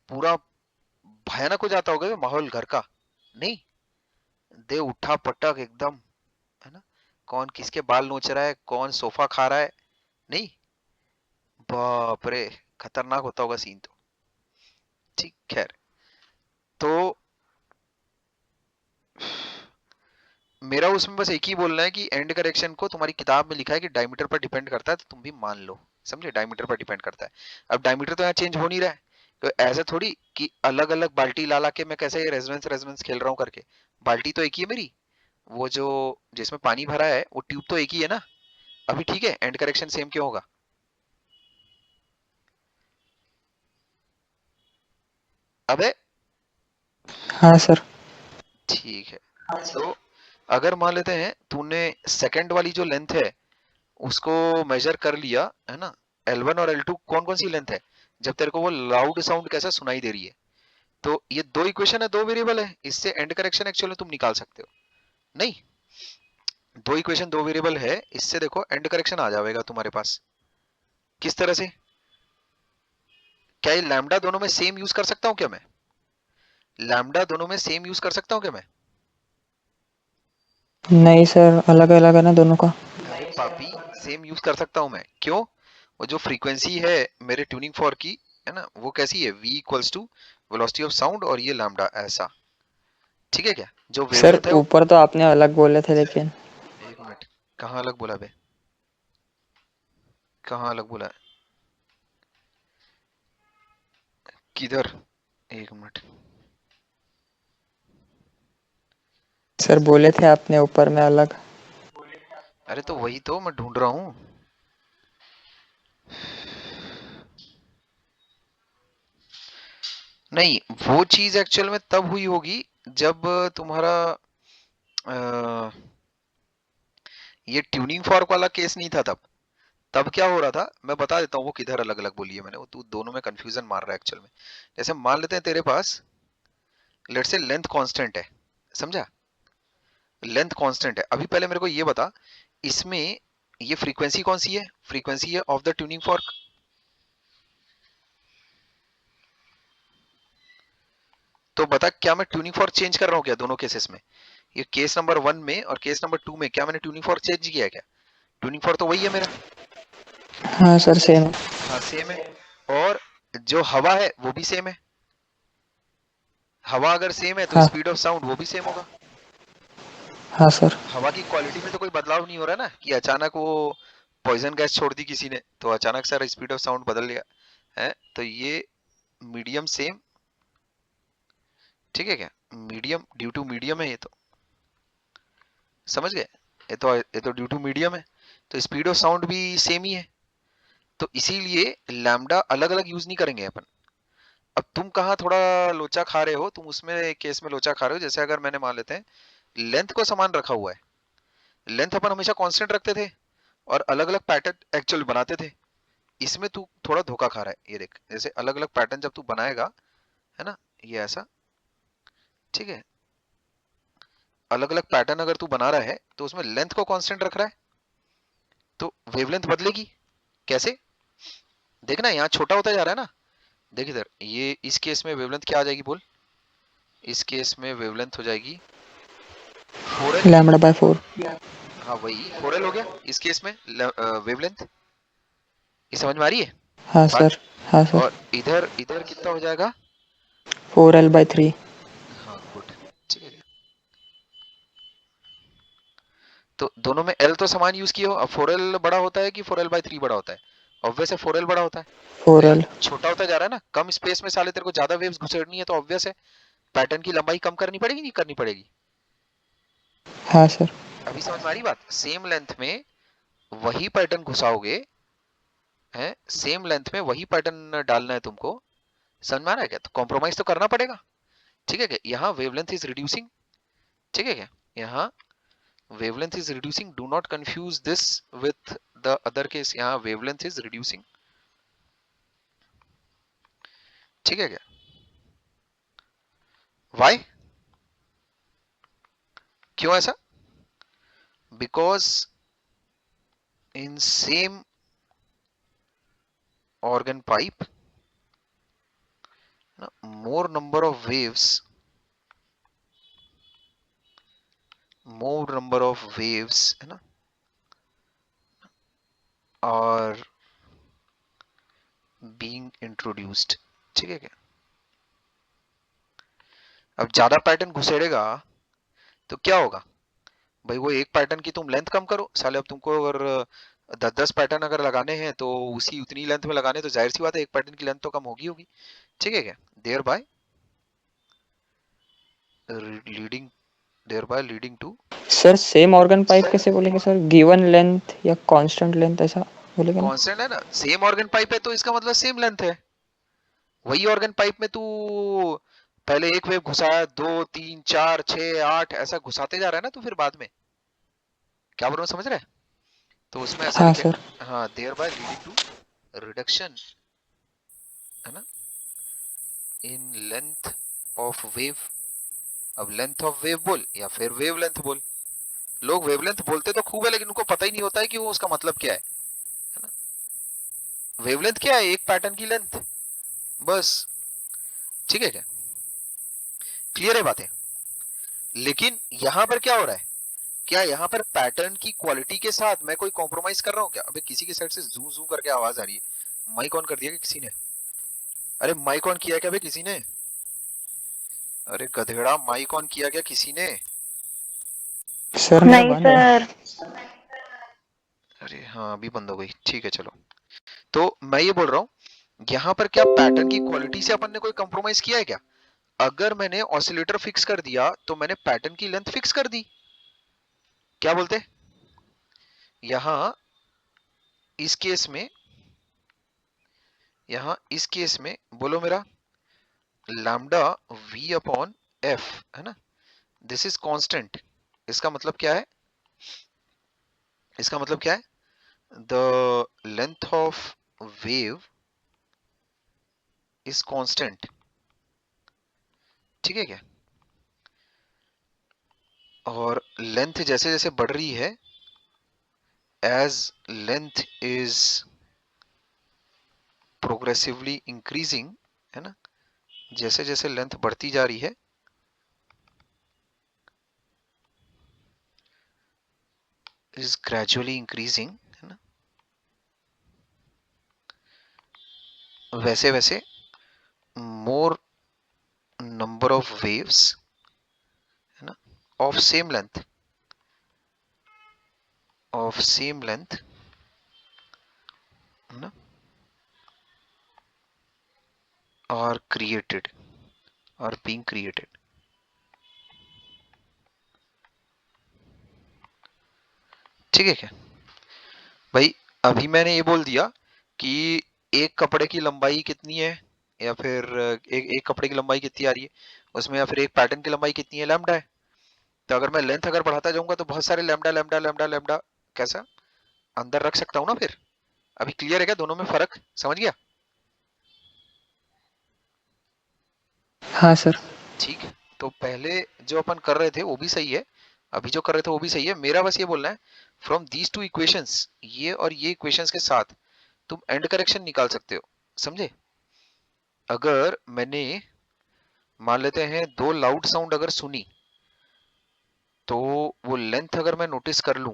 पूरा भयानक हो जाता होगा ये माहौल घर का, नहीं, दे उठा पटक एकदम, है ना, कौन किसके बाल नोच रहा है, कौन सोफा खा रहा है, नहीं, बाप रे, खतरनाक होता होगा सीन तो। ठीक, खैर, तो मेरा उसमें बस एक ही बोलना है कि एंड करेक्शन को तुम्हारी किताब में लिखा है कि डायमीटर पर डिपेंड करता है, तो तुम भी मान लो, समझे, डायमीटर पर डिपेंड करता है। अब डायमीटर तो यहाँ चेंज हो नहीं रहा है, तो ऐसा थोड़ी कि अलग अलग बाल्टी ला ला के मैं कैसे रेजोनेंस रेजोनेंस खेल रहा हूँ करके, बाल्टी तो एक ही है मेरी, वो जो जिसमें पानी भरा है वो ट्यूब तो एक ही है ना, अभी ठीक है, एंड करेक्शन सेम क्यों होगा? अबे हाँ सर। ठीक है, तो अगर मान लेते हैं तूने सेकंड वाली जो लेंथ है उसको मेजर कर लिया, है ना, L1 और L2 कौन कौन सी लेंथ है, जब तेरे को वो लाउड साउंड कैसा सुनाई दे रही है, तो ये दो इक्वेशन है, दो वेरिएबल है, इससे एंड करेक्शन एक्चुअली तुम निकाल सकते हो। नहीं, दो इक्वेशन दो वेरिएबल है, इससे देखो एंड करेक्शन आ जाएगा तुम्हारे पास। किस तरह से? क्या ये लैम्डा दोनों में सेम यूज कर सकता हूं क्या मैं? लैम्डा दोनों में सेम यूज कर सकता हूं क्या मैं? नहीं सर, अलग अलग है ना दोनों का। अरे पापी, सेम यूज कर सकता हूं मैं, क्यों? वो जो फ्रीक्वेंसी है मेरे ट्यूनिंग फॉर की, है ना, वो कैसी है, v equals to velocity of sound और ये लैम्डा, ऐसा, ठीक है क्या? जो सर वेवलेंथ है ऊपर तो आपने अलग बोले थे लेकिन। एक मिनट, कहाँ अलग बोला बे, कहाँ अलग बोला है? किधर? एक मिनट, सर बोले थे आपने ऊपर में अलग। अरे तो वही तो मैं ढूंढ रहा हूँ। नहीं, वो चीज एक्चुअल में तब हुई होगी जब तुम्हारा ये ट्यूनिंग फॉर्क वाला केस नहीं था, तब तब क्या हो रहा था मैं बता देता हूँ, वो किधर अलग अलग बोली है मैंने, वो तू दोनों में कंफ्यूजन मार रहा है एक्चुअल में। जैसे मान लेते हैं तेरे पास लेट से लेंथ कांस्टेंट है, समझा, लेंथ कांस्टेंट है, अभी पहले मेरे को ये बता, इसमें ये फ्रीक्वेंसी कौन सी है, फ्रीक्वेंसी है ऑफ द ट्यूनिंग फॉर्क, तो बता क्या मैं ट्यूनिंग फॉर्क चेंज कर रहा हूँ क्या दोनों केसेस में? ये केस नंबर 1 में और केस नंबर 2 में क्या मैंने ट्यूनिंग फॉर्क चेंज किया है क्या? ट्यूनिंग फॉर्क तो वही है मेरा। हाँ सर सेम। हाँ सेम है, और जो हवा है वो भी सेम है, हवा अगर सेम है तो हाँ। स्पीड ऑफ साउंड वो भी सेम होगा। हाँ सर। हवा की क्वालिटी में तो कोई बदलाव नहीं हो रहा ना, कि अचानक वो पॉइजन गैस छोड़ दी किसी ने तो अचानक सर स्पीड ऑफ साउंड बदल गया है, तो ये मीडियम सेम, ठीक है क्या, मीडियम ड्यू टू मीडियम है ये तो, समझ गए, ये तो ड्यू टू मीडियम है, तो स्पीड ऑफ साउंड भी सेम ही है, तो इसीलिए लैम्डा अलग अलग यूज नहीं करेंगे अपन। अब तुम कहाँ थोड़ा लोचा खा रहे हो, तुम उसमें केस में लोचा खा रहे हो, जैसे अगर मैंने मान लेते हैं लेंथ को समान रखा हुआ है, लेंथ अपन हमेशा कांस्टेंट रखते थे और अलग अलग पैटर्न एक्चुअल बनाते थे, इसमें तू थोड़ा धोखा खा रहा है, ये देख, जैसे अलग अलग पैटर्न जब तू बनाएगा, है ना, ये ऐसा, ठीक है, अलग अलग पैटर्न अगर तू बना रहा है तो उसमें लेंथ को कांस्टेंट रख रहा है, तो वेवलेंथ बदलेगी, कैसे? देखना यहाँ छोटा होता जा रहा है ना, देख इधर, ये इस केस में वेवलेंथ क्या आ जाएगी बोल, इस केस में वेवलेंथ हो जाएगी 4l, लैम्बडा बाय 4। हाँ वही 4l हो गया इस केस में वेवलेंथ, ये समझ में आ रही है हाँ बात? सर। हाँ सर। और इधर इधर कितना हो जाएगा? 4l/3। हाँ गुड, ठीक है, तो दोनों में एल तो समान यूज किया हो, अब 4l बड़ा होता है कि 4l/3 बड़ा होता है? ऑब्वियस है 4l बड़ा होता है, तो यहाँ 4l। छोटा होता जा रहा है ना, कम स्पेस में साले तेरे को ज्यादा वेव्स घुसेड़नी है, तो ऑब्वियस है पैटर्न की लंबाई कम करनी पड़ेगी, नहीं करनी पड़ेगी? हाँ सर। अभी समझ में आ रही बात, सेम लेंथ में वही पैटर्न घुसाओगे, है, सेम लेंथ में वही पैटर्न डालना है तुमको, समझ में आ रहा है क्या, तो कॉम्प्रोमाइज तो करना पड़ेगा, ठीक है क्या, यहाँ वेवलेंथ इज रिड्यूसिंग, ठीक है क्या, यहाँ wavelength is reducing, do not confuse this with the other case, यहाँ wavelength is reducing, ठीक है क्या? why, क्यों ऐसा? because in same organ pipe more number of waves more number of waves, है ना, और being introduced, ठीक है क्या। अब ज्यादा पैटर्न घुसेड़ेगा तो क्या होगा भाई, वो एक पैटर्न की तुम लेंथ कम करो साले। अब तुमको अगर 10-10 पैटर्न अगर लगाने हैं तो उसी उतनी लेंथ में लगाने, तो जाहिर सी बात है एक पैटर्न की लेंथ तो कम होगी होगी, ठीक है क्या। Thereby leading to. Sir same organ pipe कैसे बोलेंगे सर, गिवन लेंथ या कांस्टेंट लेंथ ऐसा बोलेंगे ना? कांस्टेंट है ना, सेम ऑर्गन पाइप है तो इसका मतलब सेम लेंथ है। वही ऑर्गन पाइप में तू पहले एक वेव घुसाया, 2 3 4 6 8 ऐसा घुसाते जा रहा है ना, तो फिर बाद में क्या बोल रहा हूँ समझ रहे हैं। तो उसमें ऐसा हाँ लिखेगा, सर। हाँ, thereby leading to reduction, है ना, इन लेंथ ऑफ वेव। अब लेंथ ऑफ वेव बोल या फिर वेव लेंथ बोल। लोग वेवलेंथ बोलते तो खूब है, लेकिन उनको पता ही नहीं होता है कि वो उसका मतलब क्या है ना। वेवलेंथ क्या है, एक पैटर्न की लेंथ, बस, ठीक है क्या, क्लियर है बातें। लेकिन यहां पर क्या हो रहा है, क्या यहाँ पर पैटर्न की क्वालिटी के साथ मैं कोई कॉम्प्रोमाइज कर रहा हूँ क्या। अबे किसी की साइड से जू जू करके आवाज आ रही है, माइक ऑन कर दिया क्या किसी ने। अरे माइक ऑन किया क्या बे किसी ने, अरे गधेड़ा माइक ऑन किया क्या किसी ने। सर मेरा नहीं बंद है। सर। अरे हाँ अभी बंद हो गई, ठीक है चलो। तो मैं ये बोल रहा हूँ यहाँ पर क्या पैटर्न की क्वालिटी से अपन ने कोई कंप्रोमाइज किया है क्या। अगर मैंने ऑसिलेटर फिक्स कर दिया तो मैंने पैटर्न की लेंथ फिक्स कर दी, क्या बोलते। यहां इस केस में, यहां इस केस में बोलो मेरा लैम्डा v अपॉन एफ, है ना, दिस इज कांस्टेंट। इसका मतलब क्या है, इसका मतलब क्या है, the length of wave is constant, ठीक है क्या। और लेंथ जैसे जैसे बढ़ रही है, as length is progressively increasing, है ना, जैसे जैसे लेंथ बढ़ती जा रही है, इज ग्रेजुअली इंक्रीजिंग, है ना, वैसे वैसे मोर नंबर ऑफ वेव्स, है ना, of same length, of same length, है ना, are created, are being created, ठीक है क्या भाई। अभी मैंने ये बोल दिया कि एक कपड़े की लंबाई कितनी है, या फिर एक कपड़े की लंबाई कितनी आ रही है उसमें, या फिर एक पैटर्न की लंबाई कितनी है, लैम्डा है। तो अगर मैं लेंथ अगर बढ़ाता जाऊंगा तो बहुत सारे लैम्डा लैम्डा लैम्डा लैम्डा कैसा अंदर रख सकता हूं ना फिर। अभी क्लियर है क्या दोनों में फर्क, समझ गया। हाँ सर। ठीक है, तो पहले जो अपन कर रहे थे वो भी सही है, अभी जो कर रहे थे वो भी सही है। मेरा बस ये बोलना है, फ्रॉम दीज टू इक्वेशंस, ये और ये इक्वेशंस के साथ तुम एंड करेक्शन निकाल सकते हो, समझे। अगर मैंने मान लेते हैं 2 लाउड साउंड अगर सुनी, तो वो लेंथ अगर मैं नोटिस कर लूं